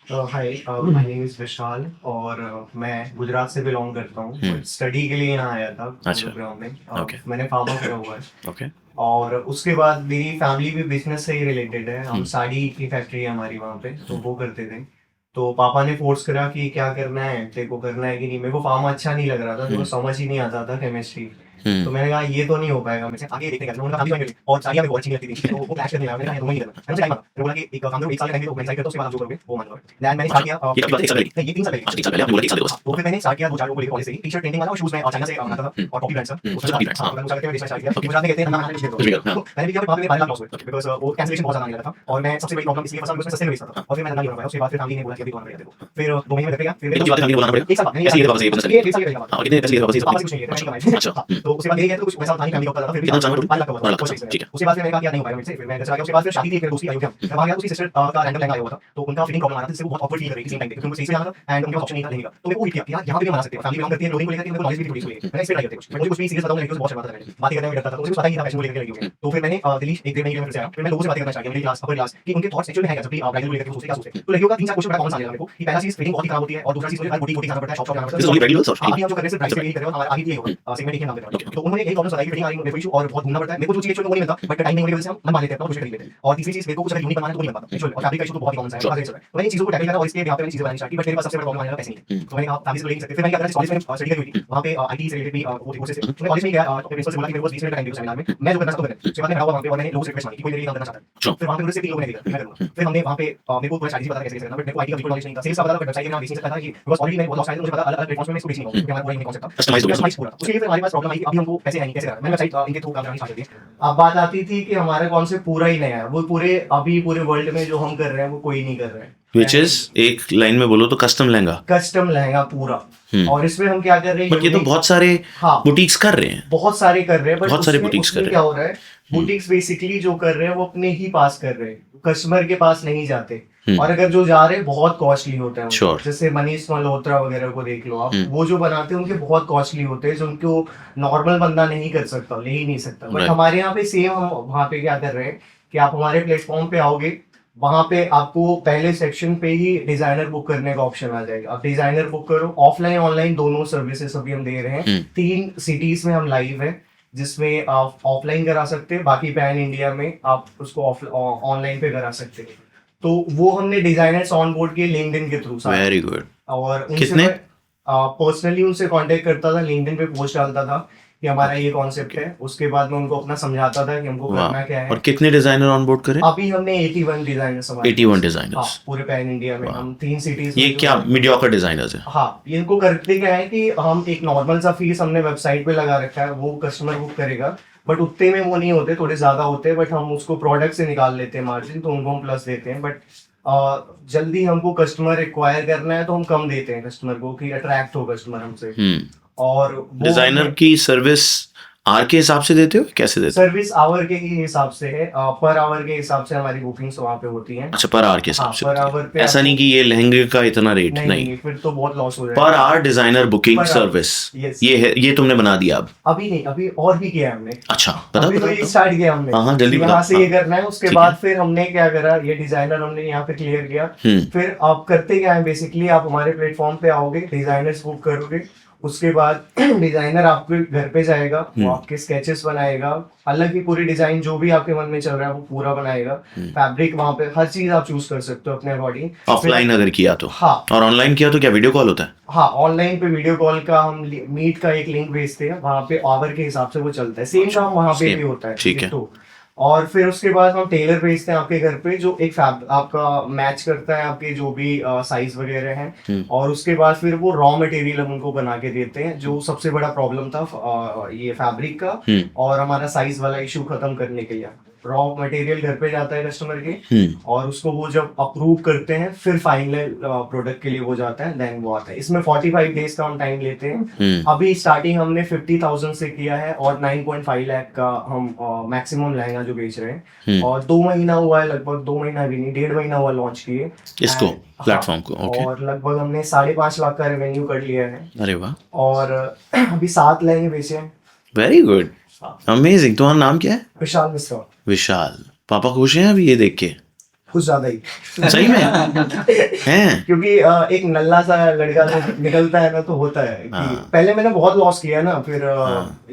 Speaker 9: Hi my name is Vishal और मैं गुजरात से belong करता हूँ. Study के लिए यहाँ आया था
Speaker 8: अच्छा.
Speaker 9: गुरुग्राम में.
Speaker 8: Okay.
Speaker 9: मैंने फार्मा करा हुआ है.
Speaker 8: Okay.
Speaker 9: और उसके बाद मेरी फैमिली भी बिजनेस से ही रिलेटेड है. हम साड़ी की फैक्ट्री है हमारी वहाँ पे, तो वो करते थे. तो पापा ने फोर्स करा कि क्या करना है, तेरे को करना है कि नहीं. मेरे को फार्मा अच्छा नहीं लग रहा था, मेरे को समझ ही नहीं आता था केमिस्ट्री. तो मैंने कहा ये तो नहीं हो पाएगा, मैं आगे देखने का. उनका फैमिली और साड़ियाँ मेरे को अच्छी लगती थी, तो वो क्लैश करने लगा. मैंने कहा नहीं करना. मैंने टाइम बोला कि एक काम करो, एक साल टाइम दो, मैं डिसाइड करता हूं उसके बाद आप जो करोगे वो मान लो. देन मैंने स्टार्ट किया.
Speaker 8: ये बात एक साल पहले.
Speaker 9: ये 3 साल पहले.
Speaker 8: एक साल पहले आपने बोला 1 साल
Speaker 9: तो फिर मैंने स्टार्ट किया 2-4 लोगों को लेकर कॉलेज से ही. टी-शर्ट प्रिंटिंग वाला और शूज में चाइना से मंगाता था और कॉपी ब्रांड से.
Speaker 8: copy brands, हाँ.
Speaker 9: मैंने उसका करते हुए स्टार्ट किया. गुजरात में कहते हैं ना मैंने
Speaker 8: कुछ भी करो, हाँ.
Speaker 9: मैंने भी किया. वहां पे मेरे 12 लाख लॉस हुए बिकॉज़ वो कैंसिलेशन बहुत ज्यादा आने लगा था. और मैं सबसे बड़ी प्रॉब्लम इसलिए फंसा बिकॉज़ मैं सस्ते में बेचता था. और फिर मैं धंधा नहीं कर पाया. उसके बाद फिर फैमिली ने बोला कि अभी कौन करेगा तेरे को. फिर 2 महीने में घर पे गया. फिर
Speaker 8: ये तो बात फैमिली को बताना पड़ेगा.
Speaker 9: एक साल
Speaker 8: ऐसे ही वापस ये business
Speaker 9: एक साल के बाद.
Speaker 8: हाँ, कितने पैसे लिए वापस
Speaker 9: पापा से कुछ नहीं है, मैंने कमाया.
Speaker 8: अच्छा.
Speaker 9: तो उसके बाद ये गया तो कुछ वैसा था नहीं, फैमिली का होता था. फिर भी
Speaker 8: कितना सामान
Speaker 9: 5 लाख का हुआ.
Speaker 8: 5 लाख का, ठीक है.
Speaker 9: उसके बाद फिर मैंने कहा क्या नहीं हो पाएगा मुझसे. फिर मैं घर चला गया. उसके बाद फिर शादी थी, फिर दूसरी अयोध्या. मैं वहां गया, उसकी सिस्टर का रैंडम लहंगा आया हुआ था, तो उनका फिटिंग प्रॉब्लम आ रहा था, जिससे वो बहुत ऑकवर्ड फील कर रही थी सेम टाइम पे, क्योंकि उनको सही से आना था एंड उनके ऑप्शन नहीं था लेने का. तो मेरे को हिट किया कि यार यहाँ पे भी बना सकते हैं. फैमिली बिलोंग करती है, क्लोथिंग को लेकर के मेरे को नॉलेज भी थोड़ी सी है. मैंने इस पे ट्राई किया कुछ. मुझे कुछ भी सीरियस बताऊं नहीं, बहुत शर्माता था. मैंने बातें करने में डरता था, मुझे कुछ पता ही नहीं था फैशन को लेकर के लगी हुई. तो फिर मैंने दिल्ली एक डेढ़ महीने में फिर से आया. फिर मैं लोगों से बातें करना स्टार्ट किया, मेरी क्लास अपर क्लास की उनके थॉट्स एक्चुअली है क्या, जब भी ब्राइडल को लेकर के सोचते क्या सोचते. तो लड़कियों का 3-4 क्वेश्चन बड़ा कॉमन सा लगा मेरे को कि पहला चीज फिटिंग बहुत ही खराब होती है और दूसरा चीज मुझे हर बुटीक जाना पड़ता है, शॉप जाना पड़ता
Speaker 8: This is only bridal or
Speaker 9: अभी हम जो कर रहे हैं सिर्फ प्राइस पे ही कर रहे हो. हमारा आगे ये होगा सेगमेंट के नाम पे. तो उन्होंने यही प्रॉब्लम बताई कि फिटिंग आ रही है, मेरे को इशू और बहुत घूमना पड़ता है. मेरे को जो चीज एक्चुअली वो नहीं मिलता, बट टाइम नहीं होने की वजह से हम मान लेते हैं, अपना कुछ कर लेते हैं. और तीसरी चीज मेरे को कुछ अगर यूनिक बनाना है तो नहीं बन पाता एक्चुअली. और फैब्रिक का इशू तो बहुत ही कॉमन सा है. तो मैंने चीजों को टैकल करा और इसके यहाँ पे मैंने चीजें बनानी स्टार्ट की. बट मेरे पास सबसे बड़ा प्रॉब्लम आने लगा पैसे नहीं. तो मैंने कहा फैमिली से ले नहीं सकते. फिर मैंने क्या करा, कॉलेज में स्टडी करी हुई थी, वहां पे आईटी से रिलेटेड भी वो कोर्सेज थे. मैं कॉलेज में गया, अपने प्रिंसिपल से बोला कि मेरे को 20 मिनट का टाइम दो सेमिनार में, मैं जो करना चाहता हूं. उसके बाद मैं खड़ा हुआ वहां पे और मैंने लोगों से रिक्वेस्ट मांगी कि कोई मेरे लिए काम करना चाहता है. फिर वहां पे मुझसे 3 लोगों ने दिया, मैं करूंगा. फिर हमने वहां पे मेरे को पूरा स्ट्रेटजी पता था कैसे करना, बट मेरे को आईटी का बिल्कुल नॉलेज नहीं था. सेल्स का पता था, बट वेबसाइट में मैं बेच नहीं सकता था कि बिकॉज़ ऑलरेडी मैंने बहुत लॉस आया था. मुझे पता अलग-अलग प्लेटफॉर्म्स में मैं इसको बेच नहीं पाऊंगा, क्योंकि हमारा पूरा यूनिक कॉन्सेप्ट था.
Speaker 8: कस्टमाइज
Speaker 9: पूरा. उसके लिए फिर हमारे पास प्रॉब्लम आई कि अभी हमको पैसे नहीं, कैसे करना. मैंने वेबसाइट इनके थ्रू काम करना स्टार्ट कर दिया. अब बात आती थी कि हमारा कॉन्सेप्ट पूरा ही नया है. वो पूरे वर्ल्ड में जो हम कर रहे हैं वो कोई नहीं कर रहे हैं.
Speaker 8: Which is एक लाइन में बोलो तो कस्टम लहंगा.
Speaker 9: कस्टम लहंगा पूरा. और इसमें हम क्या कर रहे हैं,
Speaker 8: बट ये तो बहुत सारे
Speaker 9: हाँ,
Speaker 8: बुटीक्स कर रहे हैं.
Speaker 9: बहुत सारे कर रहे हैं. बट
Speaker 8: बहुत सारे
Speaker 9: उसमें
Speaker 8: boutiques कर रहे
Speaker 9: क्या हो रहा है, बुटीक्स बेसिकली जो कर रहे हैं वो अपने ही पास कर रहे हैं, कस्टमर के पास नहीं जाते. और अगर जो जा रहे हैं बहुत कॉस्टली होता है.
Speaker 8: Sure.
Speaker 9: जैसे मनीष मल्होत्रा वगैरह को देख लो आप, वो जो बनाते हैं उनके बहुत कॉस्टली होते हैं, जो उनको नॉर्मल बंदा नहीं कर सकता, ले ही नहीं सकता. But
Speaker 8: Right.
Speaker 9: हमारे यहाँ पे सेम हम वहाँ पे क्या कर रहे हैं कि आप हमारे प्लेटफॉर्म पे आओगे, वहां पे आपको पहले सेक्शन पे ही डिजाइनर बुक करने का ऑप्शन आ जाएगा. आप डिजाइनर बुक करो. ऑफलाइन ऑनलाइन दोनों सर्विसेज अभी हम दे रहे हैं. 3 सिटीज में हम लाइव है, जिसमें आप ऑफलाइन करा सकते हैं, बाकी पैन इंडिया में आप उसको ऑनलाइन पे करा सकते हैं. तो वो हमने डिजाइनर्स ऑन बोर्ड के लिंक्डइन के थ्रू.
Speaker 8: Very good.
Speaker 9: और
Speaker 8: कितने?
Speaker 9: पर्सनली उनसे कांटेक्ट करता था, लिंक्डइन पे पोस्ट डालता था कि हमारा ये कॉन्सेप्ट है. उसके बाद मैं उनको अपना समझाता था कि हमको करना क्या है.
Speaker 8: और कितने डिजाइनर ऑन बोर्ड करें?
Speaker 9: अभी हमने 81 डिजाइनर्स.
Speaker 8: 81 डिजाइनर्स
Speaker 9: पूरे पैन इंडिया में. हम 3 सिटीज.
Speaker 8: ये क्या मीडियोकर डिजाइनर्स है?
Speaker 9: हाँ, इनको करते क्या है कि हम एक नॉर्मल सा फीस हमने वेबसाइट पे लगा रखा है, वो कस्टमर बुक करेगा. बट उतने में वो नहीं होते, थोड़े ज्यादा होते हैं. बट हम उसको प्रोडक्ट से निकाल लेते हैं मार्जिन, तो उनको हम प्लस देते हैं. बट जल्दी हमको कस्टमर एक्वायर करना है तो हम कम देते हैं कस्टमर को, कि अट्रैक्ट हो कस्टमर हमसे. और
Speaker 8: डिजाइनर की सर्विस आवर के हिसाब से देते हो, कैसे देते हो?
Speaker 9: सर्विस आवर के ही हिसाब से है. पर आवर के हिसाब से हमारी बुकिंग्स वहाँ पे होती हैं.
Speaker 8: अच्छा, पर आवर के हिसाब से
Speaker 9: पर
Speaker 8: होती है.
Speaker 9: आवर पे
Speaker 8: ऐसा नहीं कि ये लहंगे का इतना रेट.
Speaker 9: नहीं, फिर तो बहुत लॉस हो जाएगा.
Speaker 8: Per hour designer booking
Speaker 9: Per hour,
Speaker 8: service
Speaker 9: yes.
Speaker 8: ये है, ये तुमने बना दिया अब?
Speaker 9: अभी नहीं, अभी और भी किया हमने.
Speaker 8: अच्छा, बताओ
Speaker 9: अभी तो ये
Speaker 8: बताओ.
Speaker 9: स्टार्ट किया हमने.
Speaker 8: हाँ, जल्दी
Speaker 9: यहाँ
Speaker 8: बताओ.
Speaker 9: से ये करना है. उसके
Speaker 8: ठीक
Speaker 9: बाद
Speaker 8: है.
Speaker 9: फिर हमने क्या करा, ये डिजाइनर हमने यहाँ पे क्लियर किया. फिर आप करते क्या है, बेसिकली आप हमारे प्लेटफॉर्म पे आओगे, डिजाइनर्स बुक करोगे. उसके बाद डिजाइनर आपके घर पे जाएगा, वो आपके स्केचेस बनाएगा, अलग ही पूरी डिजाइन जो भी आपके मन में चल रहा है वो पूरा बनाएगा. फैब्रिक वहाँ पे हर चीज आप चूज कर सकते हो अपने अकॉर्डिंग.
Speaker 8: ऑफलाइन अगर किया तो.
Speaker 9: हाँ.
Speaker 8: और ऑनलाइन किया तो क्या वीडियो कॉल होता है?
Speaker 9: हाँ, ऑनलाइन पे वीडियो कॉल का हम मीट का एक लिंक भेजते हैं, वहाँ पे आवर के हिसाब से वो चलता है. सेम काम वहाँ पे भी होता है.
Speaker 8: ठीक है.
Speaker 9: तो और फिर उसके बाद हम टेलर भेजते हैं आपके घर पे, जो एक आपका मैच करता है आपके जो भी साइज वगैरह हैं. और उसके बाद फिर वो रॉ मटेरियल हम उनको बना के देते हैं, जो सबसे बड़ा प्रॉब्लम था ये फैब्रिक का. और हमारा साइज वाला इशू खत्म करने के लिए रॉ मटेरियल घर पे जाता है कस्टमर के, और उसको वो जब अप्रूव करते हैं फिर फाइनल प्रोडक्ट के लिए वो जाता है, देन वो आता है। इसमें 45 डेज का हम टाइम लेते हैं। अभी स्टार्टिंग हमने 50,000 से किया है और 9.5 लाख का हम मैक्सिमम लहंगा जो बेच रहे हैं, और 2 महीना हुआ है, लगभग 2 महीना भी नहीं, 1.5 महीना हुआ लॉन्च किए
Speaker 8: इसको
Speaker 9: And-
Speaker 8: प्लेटफॉर्म को।
Speaker 9: हाँ,
Speaker 8: ओके,
Speaker 9: और लगभग हमने 5.5 लाख का रेवेन्यू कर लिया है,
Speaker 8: अरे वाह,
Speaker 9: और अभी 7 लहंगे बेचे हैं।
Speaker 8: Very good, amazing. तुम्हारा नाम क्या है?
Speaker 9: विशाल मिश्रा।
Speaker 8: विशाल। पापा खुश हैं अभी ये देख के?
Speaker 9: कुछ ज्यादा ही,
Speaker 8: सही में हैं?
Speaker 9: क्योंकि एक नल्ला सा लड़का तो निकलता है ना, तो होता है कि
Speaker 8: हाँ।
Speaker 9: पहले मैंने बहुत लॉस किया ना, फिर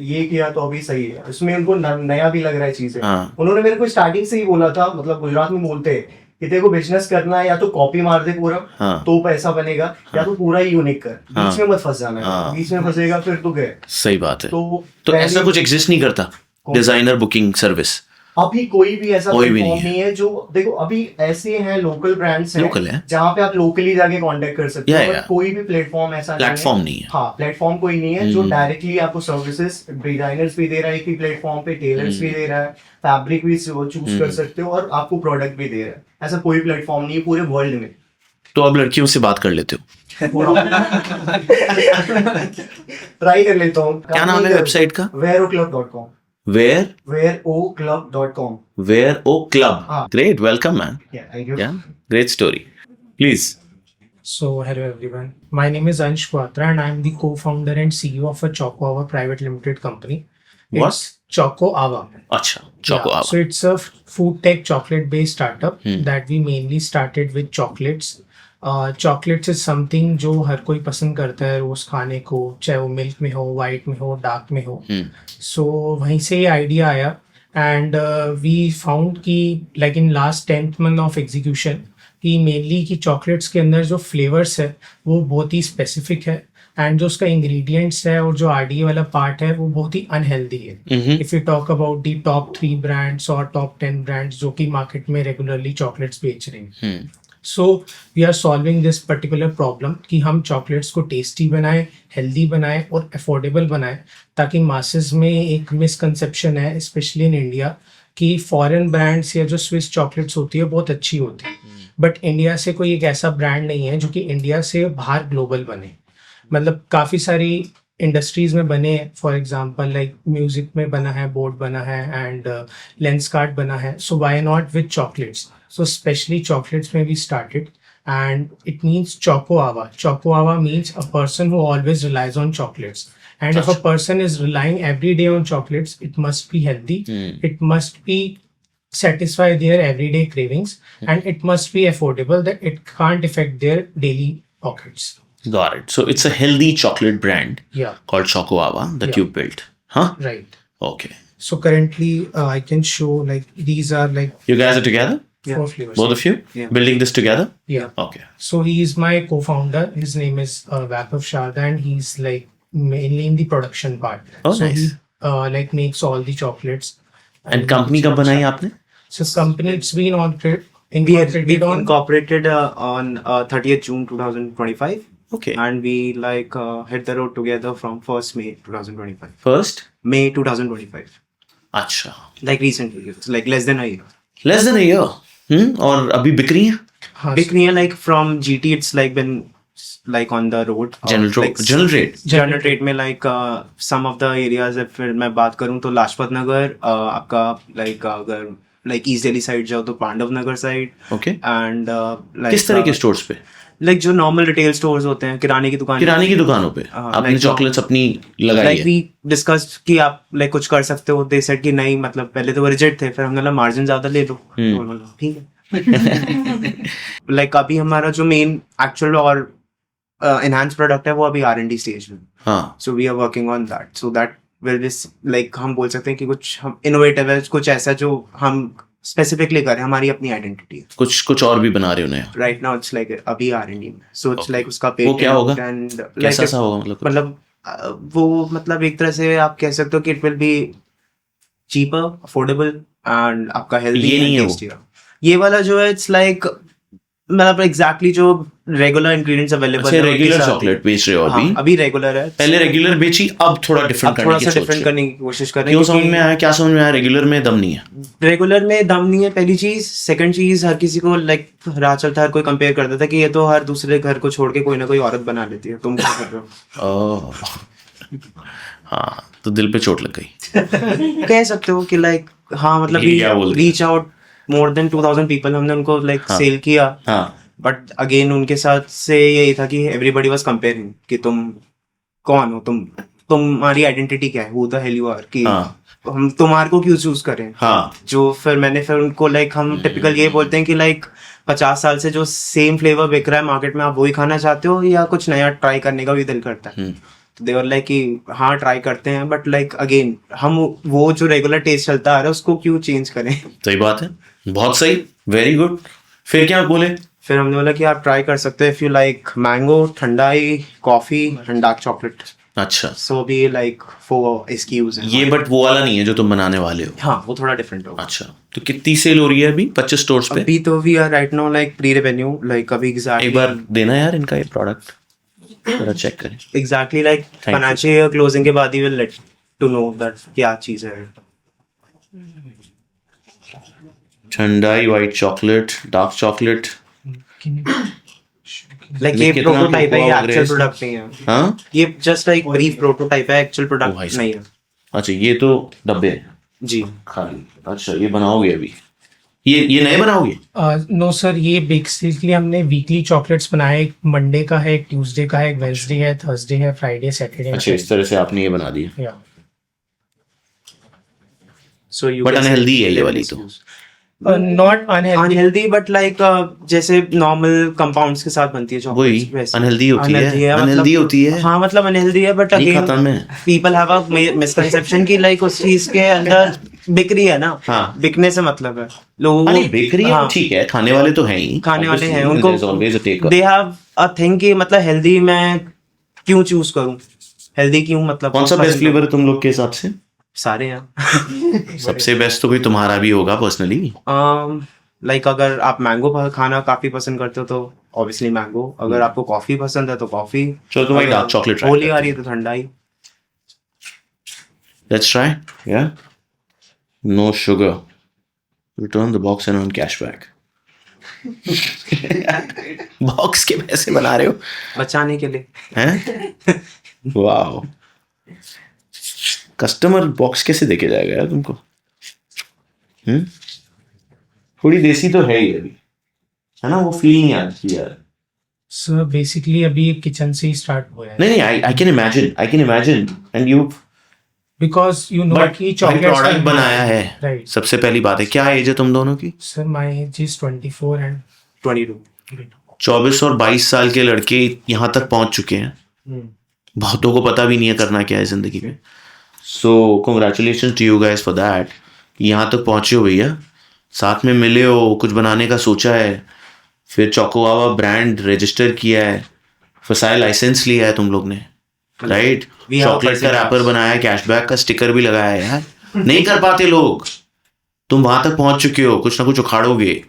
Speaker 9: ये किया तो अभी सही है। उसमें उनको नया भी लग रहा है चीजें।
Speaker 8: हाँ।
Speaker 9: उन्होंने मेरे को स्टार्टिंग से ही बोला था, मतलब गुजरात में बोलते हैं कि तेरे को बिजनेस करना है, या तो कॉपी मार दे पूरा
Speaker 8: हाँ।
Speaker 9: तो पैसा बनेगा, या तो पूरा ही यूनिक कर,
Speaker 8: हाँ।
Speaker 9: बीच में मत फंस जाना है।
Speaker 8: हाँ।
Speaker 9: बीच में फंसेगा फिर तो गए।
Speaker 8: सही बात है।
Speaker 9: तो
Speaker 8: ऐसा कुछ एग्जिस्ट नहीं करता, डिजाइनर बुकिंग सर्विस?
Speaker 9: अभी कोई भी ऐसा
Speaker 8: कोई भी
Speaker 9: प्लेटफॉर्म
Speaker 8: नहीं
Speaker 9: नहीं है जो, देखो अभी ऐसे हैं लोकल ब्रांड्स हैं
Speaker 8: Local है।
Speaker 9: जहाँ पे आप लोकली जाके कांटेक्ट कर सकते हो,
Speaker 8: Yeah,
Speaker 9: but
Speaker 8: yeah।
Speaker 9: कोई भी प्लेटफॉर्म ऐसा
Speaker 8: प्लेटफॉर्म नहीं है।
Speaker 9: हाँ, प्लेटफॉर्म कोई नहीं है जो डायरेक्टली आपको सर्विसेज डिजाइनर्स भी दे रहा है कि प्लेटफॉर्म पे, टेलर्स भी दे रहा है, फैब्रिक भी चूज कर सकते हो, और आपको प्रोडक्ट भी दे रहा है। ऐसा कोई प्लेटफॉर्म नहीं है पूरे वर्ल्ड में।
Speaker 8: तो अब लड़कियों से बात कर लेते हो?
Speaker 9: ट्राई कर लेता हूँ।
Speaker 8: क्या नाम है वेबसाइट का?
Speaker 9: wearoclub.com।
Speaker 8: Wear
Speaker 9: wearoclub.com।
Speaker 8: Wear o club.
Speaker 9: हाँ।
Speaker 8: Great, welcome man.
Speaker 9: Yeah, thank you।
Speaker 8: या great story, please.
Speaker 6: So, hello everyone. My name is Ansh Quatra and I am the co-founder and CEO of a Choco Ava Private Limited company.
Speaker 8: What?
Speaker 6: It's Choco Ava.
Speaker 8: अच्छा, choco
Speaker 6: Yeah,
Speaker 8: आवा।
Speaker 6: so it's a food tech chocolate based startup that we mainly started with chocolates. Chocolates is something जो हर कोई पसंद करता है रोज खाने को, चाहे वो मिल्क में हो, वाइट में हो, डार्क में हो। So वहीं से ये आइडिया आया and we found कि like in last 10th month of execution कि मेनली कि चॉकलेट्स के अंदर जो फ्लेवर्स है वो बहुत ही स्पेसिफिक है, एंड जो उसका इंग्रेडिएंट्स है और जो आरडीए वाला पार्ट है वो बहुत ही अनहेल्दी है। If you talk about the top 3 brands और टॉप 10 ब्रांड्स जो कि मार्केट में रेगुलरली चॉकलेट्स बेच रहे हैं, so we are solving this particular problem कि हम चॉकलेट्स को टेस्टी बनाएं, हेल्दी बनाएं और अफोर्डेबल बनाएं, ताकि मासेस में एक मिसकंसेप्शन है स्पेशली इन इंडिया कि फॉरेन ब्रांड्स या जो स्विस चॉकलेट्स होती है बहुत अच्छी होती है, बट इंडिया से कोई एक ऐसा ब्रांड नहीं है जो कि इंडिया से बाहर ग्लोबल बने। मतलब काफ़ी सारी इंडस्ट्रीज में बने हैं, फॉर एग्जांपल लाइक म्यूजिक में बना है, बोर्ड बना है एंड लेंस कार्ड बना है, so why not with chocolates? So specially chocolates में we started and it means Choco Ava. Choco Ava means a person who always relies on chocolates. And if a person is relying every day on chocolates, it must be healthy. It must be satisfy their everyday cravings, and it must be affordable that it can't affect their daily pockets.
Speaker 8: Got it. So it's a healthy chocolate brand
Speaker 6: Yeah,
Speaker 8: called Choco Ava that
Speaker 6: Yeah.
Speaker 8: you built, huh?
Speaker 6: right.
Speaker 8: Okay.
Speaker 6: So currently, I can show like these are like
Speaker 8: You guys are together,
Speaker 6: 4 flavors.
Speaker 8: both of you, building this together.
Speaker 6: Yeah.
Speaker 8: Okay.
Speaker 6: So he is my co-founder. His name is Vaibhav Sharda, and he's like mainly in the production part.
Speaker 8: Oh,
Speaker 6: so
Speaker 8: nice.
Speaker 6: he like makes all the chocolates.
Speaker 8: And company कब बनाई आपने?
Speaker 6: So company it's been on
Speaker 10: We
Speaker 6: incorporated on
Speaker 10: incorporated on 30th June 2025,
Speaker 8: Okay.
Speaker 10: and we like hit the road together from 1st May 2025.
Speaker 8: First.
Speaker 10: May 2025.
Speaker 8: अच्छा.
Speaker 10: Like recently, it's like less than a year.
Speaker 8: Less than a year. और अभी बिक रही है?
Speaker 6: हाँ,
Speaker 10: Big near like from GT, it's like been like on the road. Like,
Speaker 8: General rate.
Speaker 10: General trade में like some of the areas, फिर मैं बात करूँ तो लाजपत नगर, आपका like अगर like ईस्ट दिल्ली साइड जाओ तो पांडव नगर साइड,
Speaker 8: Okay.
Speaker 10: एंड
Speaker 8: किस तरह के स्टोर्स पे?
Speaker 10: लाइक जो नॉर्मल रिटेल स्टोर्स होते हैं, किराने की दुकान,
Speaker 8: किराने की दुकानों पे
Speaker 10: हाँ,
Speaker 8: आपने
Speaker 10: like
Speaker 8: चॉकलेट्स अपनी लगाई
Speaker 10: लाइक
Speaker 8: है?
Speaker 10: वी डिस्कस कि आप लाइक कुछ कर सकते हो, दे सेड कि नहीं, मतलब पहले तो वो रिजेक्ट थे, फिर हमने बोला मार्जिन ज्यादा ले लो, तो बोला, ठीक है। लाइक अभी हमारा जो मेन एक्चुअल और एनहांस प्रोडक्ट है वो अभी R&D स्टेज में,
Speaker 8: हाँ.
Speaker 10: So we are working on that, so that will be like हम बोल सकते हैं कि कुछ हम इनोवेटिव है, कुछ ऐसा जो हम स्पेसिफिकली करें, हमारी अपनी आइडेंटिटी है।
Speaker 8: कुछ और भी बना रहे हो नया?
Speaker 10: राइट नाउ इट्स लाइक अभी R&D में, सो इट्स
Speaker 8: Okay.
Speaker 10: लाइक उसका
Speaker 8: वो क्या होगा?
Speaker 10: एंड
Speaker 8: कैसा सा होगा मतलब?
Speaker 10: मतलब वो मतलब एक तरह से आप कह सकते हो कि it will be cheaper, affordable and आपका हेल्दी
Speaker 8: ये नहीं है वो?
Speaker 10: टेस्टी। ये वाला जो है इट्स लाइक मतलब एग्जैक्टली जो रेगुलर इंग्रेडिएंट्स अवेलेबल
Speaker 8: अच्छा रेगुलर चॉकलेट बेच रहे हो अभी?
Speaker 10: अभी रेगुलर है,
Speaker 8: पहले रेगुलर बेची, अब थोड़ा डिफरेंट
Speaker 10: थोड़ा
Speaker 8: करने की
Speaker 10: सा
Speaker 8: सोच
Speaker 10: डिफरेंट
Speaker 8: रहे हो।
Speaker 10: करने की कोशिश कर रहे
Speaker 8: क्यों
Speaker 10: हैं,
Speaker 8: समझ में आया, क्या समझ में आया? रेगुलर में दम नहीं है।
Speaker 10: रेगुलर में दम नहीं है पहली चीज, सेकंड चीज हर किसी को लाइक राह चलता हर कोई कंपेयर करता था कि ये तो हर दूसरे घर को छोड़ के कोई ना कोई औरत बना लेती है, तुम क्या कर रहे हो?
Speaker 8: ओह, हाँ तो दिल पे चोट लग गई।
Speaker 10: कह सकते हो कि लाइक हाँ मतलब
Speaker 8: ये क्या बोल रहे
Speaker 10: reach out more than 2000 people हमने उनको लाइक
Speaker 8: हाँ।
Speaker 10: सेल किया,
Speaker 8: हाँ
Speaker 10: बट अगेन उनके साथ से यही था कि एवरीबॉडी वाज कंपेयरिंग कि तुम कौन हो, तुम्हारी आइडेंटिटी क्या है, who the hell you are, कि
Speaker 8: हाँ
Speaker 10: हम तुम्हारे को क्यों चूज करें।
Speaker 8: हाँ
Speaker 10: जो फिर उनको लाइक हम टिपिकल ये बोलते हैं कि लाइक 50 साल से जो सेम फ्लेवर बिक रहा है मार्केट में, आप वही खाना चाहते हो या कुछ नया ट्राई करने का भी दिल करता है? तो देवर लाइक कि हाँ ट्राई करते हैं, बट लाइक अगेन हम वो जो रेगुलर टेस्ट चलता आ रहा है उसको क्यों चेंज करें।
Speaker 8: सही बात है, बहुत सही, वेरी गुड। फिर क्या बोले?
Speaker 10: फिर हमने बोला कि आप ट्राई कर सकते हो if you like mango, thandai, coffee and dark chocolate.
Speaker 8: अच्छा
Speaker 10: सो भी लाइक 4 SKUs हैं।
Speaker 8: ये बट वो वाला नहीं है जो तुम बनाने वाले हो?
Speaker 10: हाँ वो थोड़ा डिफरेंट होगा।
Speaker 8: अच्छा तो कितनी सेल हो रही है अभी 25 स्टोर्स पे?
Speaker 10: अभी तो we are right now like pre revenue, like अभी
Speaker 8: एक बार देना यार इनका ये प्रोडक्ट जरा चेक करें।
Speaker 10: Exactly like
Speaker 8: you.
Speaker 10: Financial year closing के बाद ही will let to know that क्या चीज है।
Speaker 8: Thandai, white chocolate, dark chocolate.
Speaker 10: Like ये
Speaker 8: कितना
Speaker 10: प्रोटोटाइप है, ये
Speaker 8: कोकोआ
Speaker 10: एक्चुअल
Speaker 8: वगैरह
Speaker 10: प्रोडक्ट नहीं है।
Speaker 8: हाँ
Speaker 10: ये जस्ट लाइक ब्रीफ प्रोटोटाइप है, एक्चुअल
Speaker 8: भाई
Speaker 10: प्रोडक्ट
Speaker 8: साहब।
Speaker 10: नहीं है।
Speaker 8: अच्छा ये तो डब्बे हैं
Speaker 10: जी
Speaker 8: खाली। अच्छा ये बनाओगे अभी? ये नए बनाओगे?
Speaker 6: नो सर, ये बेसिकली हमने वीकली चॉकलेट्स बनाए, एक मंडे का है, एक ट्यूसडे का है, एक वेंसडे है, थर्सडे है, फ्राइडे, सैटरडे।
Speaker 8: अच्छा इस तरह से आपने ये बना दिया।
Speaker 6: या
Speaker 10: सो यू
Speaker 8: बट अनहेल्दी है ये वाली तो।
Speaker 6: Not unhealthy,
Speaker 10: unhealthy but like जैसे नॉर्मल कंपाउंड्स के साथ बनती है
Speaker 8: वही
Speaker 10: चॉकलेट।
Speaker 8: अनहेल्दी होती है, अनहेल्दी होती है।
Speaker 10: हाँ मतलब अनहेल्दी है, बट
Speaker 8: नहीं
Speaker 10: अगेन
Speaker 8: खाता मैं।
Speaker 10: पीपल हैव अ मिसकंसेप्शन कि लाइक उस चीज के अंदर बिक्री है ना।
Speaker 8: हाँ।
Speaker 10: बिकने से मतलब है लोगों
Speaker 8: अरे बेकरी है
Speaker 10: हाँ,
Speaker 8: ठीक है, खाने वाले तो हैं ही,
Speaker 10: खाने वाले हैं,
Speaker 8: Obviously,
Speaker 10: उनको
Speaker 8: there's always a taker.
Speaker 10: They have a thing कि मतलब हेल्दी मैं क्यों चूज करूं, हेल्दी क्यों मतलब
Speaker 8: कौन सा बेस्ट फ्लेवर है तुम लोग के हिसाब से?
Speaker 10: सारे हैं।
Speaker 8: सबसे बेस्ट तो कोई तुम्हारा भी होगा पर्सनली।
Speaker 10: लाइक अगर आप मैंगो खाना काफी पसंद करते हो तो ऑब्वियसली मैंगो, अगर आपको कॉफी पसंद है तो कॉफी।
Speaker 8: चलो तुम्हारी डार्क चॉकलेट ट्राई
Speaker 10: होली आ रही है तो ठंडाई।
Speaker 8: Let's try. या no sugar, return the box and earn cashback. Box के पैसे बना रहे हो
Speaker 10: बचाने के लिए।
Speaker 8: हैं? वाओ, कस्टमर बॉक्स कैसे देके जाएगा यार तुमको? थोड़ी देसी तो है ही अभी, है ना? वो फील नहीं आती यार।
Speaker 6: सर बेसिकली अभी किचन से ही स्टार्ट हुआ है,
Speaker 8: नहीं I can imagine and you
Speaker 6: because you know
Speaker 8: but
Speaker 6: कि
Speaker 8: प्रोडक्ट
Speaker 6: चॉकलेट्स
Speaker 8: बनाया है।
Speaker 6: राइट।
Speaker 8: सबसे पहली बात है, क्या एज है तुम दोनों की?
Speaker 6: Sir my age is 24 and
Speaker 10: 22।
Speaker 8: 24 और 22 साल के लड़के यहाँ तक पहुंच चुके हैं। बहुतों को पता भी नहीं है करना क्या है जिंदगी में। So congratulation to you guys for that, यहाँ तक पहुंचे हो भैया, साथ में मिले हो, कुछ बनाने का सोचा है, फिर चोकोआवा ब्रांड रजिस्टर किया है, फसाई लाइसेंस लिया है तुम लोग ने, राइट? चॉकलेट का रैपर बनाया, कैशबैक का स्टिकर भी लगाया है यार। नहीं कर पाते लोग, तुम वहां तक पहुंच चुके हो, कुछ ना कुछ उखाड़ोगे।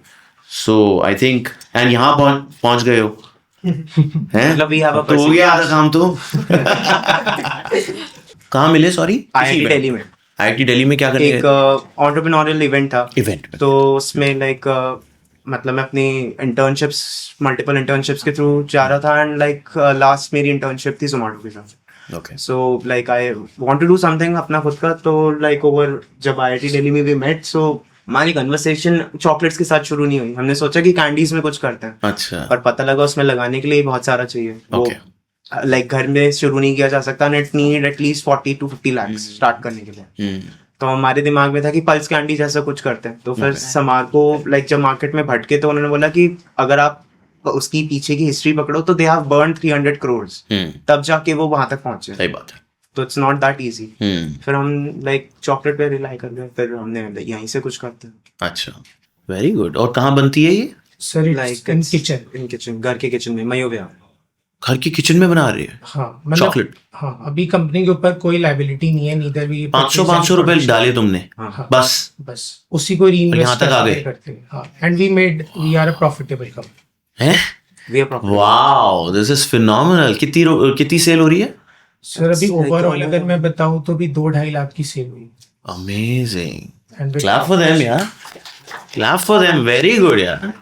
Speaker 8: सो आई थिंक एंड यहाँ पहुंच गए हो हैं?
Speaker 10: मतलब we have a
Speaker 8: तो हो गया आधा काम तो। कहाँ मिले? सॉरी,
Speaker 10: IIT दिल्ली में।
Speaker 8: IIT दिल्ली में क्या करने?
Speaker 10: एक एंटरप्रेन्योरियल इवेंट था।
Speaker 8: इवेंट
Speaker 10: तो उसमें लाइक मतलब मैं अपनी इंटर्नशिप्स, मल्टीपल इंटर्नशिप्स के थ्रू जा रहा था एंड लाइक लास्ट मेरी इंटर्नशिप थी जोमेटो के साथ।
Speaker 8: Okay.
Speaker 10: So like I want to do something अपना खुद का। तो लाइक ओवर जब IIT दिल्ली में भी मेट, सो हमारी कन्वर्सेशन चॉकलेट्स के साथ शुरू नहीं हुई। हमने सोचा कि कैंडीज में कुछ करते हैं,
Speaker 8: अच्छा।
Speaker 10: और पता लगा उसमें लगाने के लिए बहुत सारा चाहिए। वो
Speaker 8: Okay.
Speaker 10: लाइक घर में शुरू नहीं किया जा सकता, net need at least 40 to 50 lakhs start करने के लिए। तो हमारे दिमाग में था कि पल्स कैंडी जैसा कुछ करते हैं। तो फिर समार को लाइक जब मार्केट में भटके तो उन्होंने बोला कि अगर आप उसकी पीछे की हिस्ट्री पकड़ो तो दे हैव बर्न 300 crores, तब जाके वो वहां तक पहुंचे।
Speaker 8: सही बात है।
Speaker 10: तो इट्स नॉट दैट इजी। फिर हम लाइक चॉकलेट पे रिलाई कर गए, फिर हमने यहीं से कुछ करते हैं।
Speaker 8: अच्छा, वेरी गुड। और कहाँ बनती है ये?
Speaker 6: Sir
Speaker 10: like
Speaker 6: in kitchen.
Speaker 10: In kitchen, घर के किचन में, मयोविया।
Speaker 8: घर के किचन में बना रही है?
Speaker 6: हाँ मतलब
Speaker 8: चॉकलेट?
Speaker 6: हाँ, अभी कंपनी के ऊपर कोई लायबिलिटी नहीं है, नीदर भी
Speaker 8: 500 रुपए डाले तुमने?
Speaker 10: हाँ।
Speaker 8: बस
Speaker 6: बस उसी को रीइन्वेस्ट
Speaker 8: यहाँ तक आ गए?
Speaker 6: करते हैं। हाँ, and we are a profitable company.
Speaker 8: हैं?
Speaker 10: We are profitable.
Speaker 8: Wow, this is phenomenal. कितनी सेल हो रही है?
Speaker 6: सर अभी ओवरऑल अगर मैं बताऊं तो भी 2-2.5 लाख की सेल हुई।
Speaker 8: Amazing,
Speaker 6: And with-
Speaker 8: clap for them यार, clap for them, very good यार।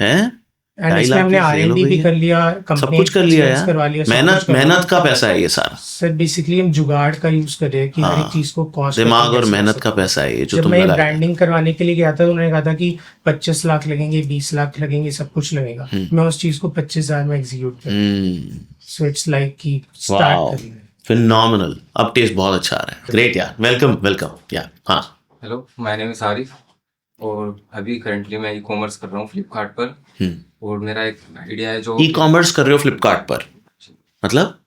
Speaker 8: हैं?
Speaker 6: And
Speaker 8: 2.5
Speaker 6: इसमें
Speaker 8: लाख
Speaker 6: हमने
Speaker 8: की sale हो
Speaker 6: R&D
Speaker 8: गई
Speaker 6: भी
Speaker 8: है।
Speaker 6: कर लिया,
Speaker 8: सब
Speaker 6: कंपनी
Speaker 8: कुछ कर लिया यार,
Speaker 6: करवा लिया, सब
Speaker 8: मेहनत
Speaker 6: कुछ करवा लिया।
Speaker 8: मेहनत का पैसा है ये सारा।
Speaker 6: सर बेसिकली हम जुगाड़ का यूज कर रहे हैं कि हर
Speaker 8: हाँ,
Speaker 6: एक चीज को कॉस्ट
Speaker 8: दिमाग और मेहनत का पैसा है ये जो
Speaker 6: जब
Speaker 8: तुम
Speaker 6: मैं
Speaker 8: लगाए।
Speaker 6: ब्रांडिंग करवाने के लिए गया था तो उन्होंने कहा था कि 25 लाख लगेंगे, 20 लाख लगेंगे, सब कुछ लगेगा। मैं उस चीज को 25,000 में एग्जीक्यूट कर, सो इट्स लाइक कि स्टार्ट
Speaker 8: वाओ,
Speaker 6: कर रहे हैं।
Speaker 8: फिनोमिनल। अब टेस्ट बहुत अच्छा आ रहा है। ग्रेट यार, वेलकम वेलकम। या हाँ,
Speaker 11: hello, my name is Arif और अभी करंटली मैं ई कॉमर्स कर रहा हूँ फ्लिपकार्ट पर। और मेरा एक आइडिया है जो
Speaker 8: ई कॉमर्स कर रहे हो फ्लिपकार्ट पर, मतलब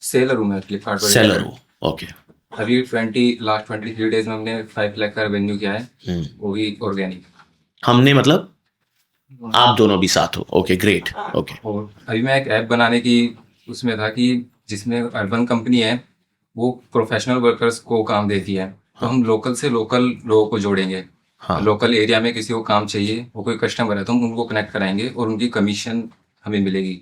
Speaker 11: सेलर हूँ मैं फ्लिपकार्ट पर।
Speaker 8: सेलर हो, ओके।
Speaker 11: अभी लास्ट 23 डेज में हमने 5 लाख का रेवेन्यू किया है, वो भी ऑर्गेनिक।
Speaker 8: हमने मतलब आप दोनों भी साथ हो, ओके ग्रेट, ओके।
Speaker 11: और अभी मैं एक ऐप बनाने की उसमें था कि जिसमें अर्बन कंपनी है वो प्रोफेशनल वर्कर्स को काम देती है, तो हम लोकल से लोकल लोगों को जोड़ेंगे।
Speaker 8: हाँ।
Speaker 11: लोकल एरिया में किसी को काम चाहिए, वो कोई कस्टमर है तो हम उनको कनेक्ट कराएंगे और उनकी कमीशन हमें मिलेगी।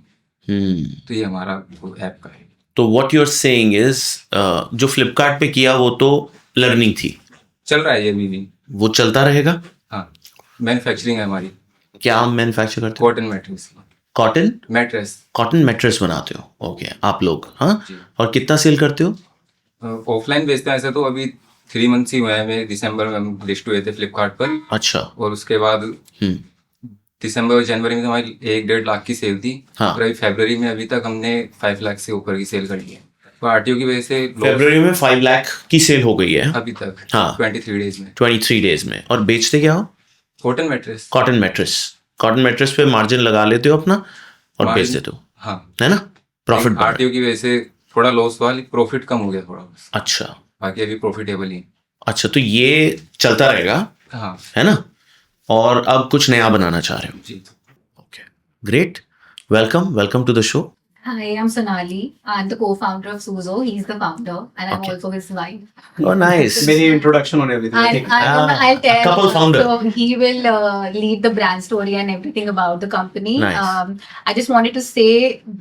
Speaker 11: तो ये हमारा ऐप का है।
Speaker 8: तो what you are saying is जो फ्लिपकार्ट पे किया वो तो लर्निंग थी,
Speaker 11: चल रहा है ये अभी भी।
Speaker 8: वो चलता रहेगा।
Speaker 11: हाँ, मैन्युफैक्चरिंग है हमारी।
Speaker 8: क्या हम मैन्युफैक्चर करते हो?
Speaker 11: Cotton mattress.
Speaker 8: Cotton
Speaker 11: mattress.
Speaker 8: Cotton mattress बनाते हो, ओके आप लोग। हाँ,
Speaker 11: जी।
Speaker 8: और कितना सेल करते हो?
Speaker 11: ऑफलाइन बेचते हैं ऐसे तो अभी 3 मंथ्स ही हुए हैं। मैं दिसंबर में हम लिस्ट हुए थे फ्लिपकार्ट पर,
Speaker 8: अच्छा।
Speaker 11: और उसके बाद दिसंबर और जनवरी में हमारी 1-1.5 लाख की सेल थी।
Speaker 8: हाँ।
Speaker 11: और अभी फरवरी में अभी तक हमने 5 लाख से ऊपर की सेल करी है। तो आरटीओ की वजह से
Speaker 8: फरवरी में 5 लाख की सेल हो गई है
Speaker 11: अभी तक।
Speaker 8: हाँ।
Speaker 11: 23 डेज में।
Speaker 8: 23 डेज में। और बेचते क्या हो?
Speaker 11: Cotton mattress.
Speaker 8: Cotton mattress. Cotton mattress पे मार्जिन लगा लेते हो अपना और बेच देते हो,
Speaker 11: हाँ,
Speaker 8: है ना? प्रॉफिट।
Speaker 11: आरटीओ की वजह से थोड़ा लॉस हुआ, प्रॉफिट कम हो गया थोड़ा बस।
Speaker 8: अच्छा
Speaker 11: बाकी अभी प्रॉफिटेबल ही।
Speaker 8: अच्छा, तो ये चलता रहेगा,
Speaker 11: हाँ
Speaker 8: है ना? और अब कुछ नया बनाना चाह रहे हो?
Speaker 11: जी।
Speaker 8: Okay great, welcome welcome to the show.
Speaker 12: Hi, I'm Sonali. I'm the co-founder of Suzo. He's the founder, and I'm
Speaker 8: Okay.
Speaker 12: also his wife.
Speaker 8: Oh nice.
Speaker 5: मेरी इंट्रोडक्शन होने वाली थी।
Speaker 12: I'll tell.
Speaker 8: couple founder.
Speaker 12: So he will lead the brand story and everything about the company.
Speaker 8: Nice.
Speaker 12: I just wanted to say,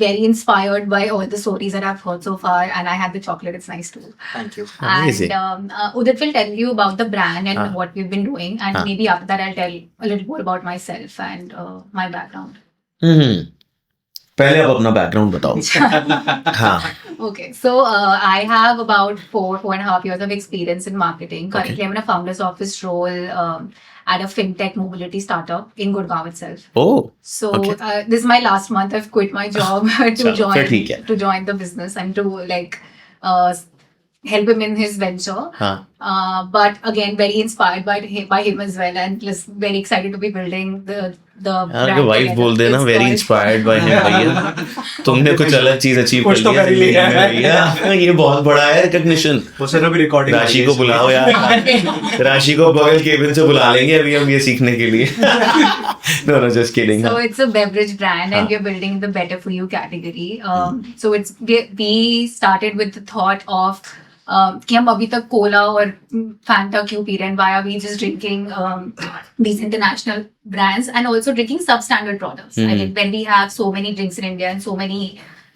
Speaker 12: very inspired by all the stories that I've heard so far, and I had the chocolate. It's nice too.
Speaker 5: Thank you.
Speaker 8: Amazing.
Speaker 12: And Udit will tell you about the brand and what we've been doing, and maybe after that I'll tell a little more about myself and my background.
Speaker 8: पहले आप अपना background बताओ। हाँ।
Speaker 12: Okay, so I have about 4.5 years of experience in marketing. Currently, I'm in a founder's office role at a fintech mobility startup in Gurgaon itself.
Speaker 8: Oh.
Speaker 12: So
Speaker 8: Okay.
Speaker 12: this is my last month. I've quit my job
Speaker 8: चलो, फिर ठीक है।
Speaker 12: to join the business and to like help him in his venture.
Speaker 8: हाँ।
Speaker 12: But again, very inspired by him as well, and just very excited to be building the
Speaker 8: यार wife बोल देना very inspired by him. भैया तुमने कुछ अलग चीज achieve
Speaker 5: कुछ तो कर ही लिया है।
Speaker 8: भैया, ये बहुत बड़ा है रिकॉग्निशन।
Speaker 5: वो सर अभी रिकॉर्डिंग
Speaker 8: राशि को बुलाओ यार, राशि को बगल केबिन से बुला लेंगे अभी हम ये सीखने के लिए। No, just kidding.
Speaker 12: So it's a beverage brand, and we're building the better for you category. So we started with the thought of कि हम अभी तक कोला और फैंटा क्यों पी रहे हैं, why are we just drinking these international brands and also drinking substandard products? I mean, when we have so many drinks in India and so many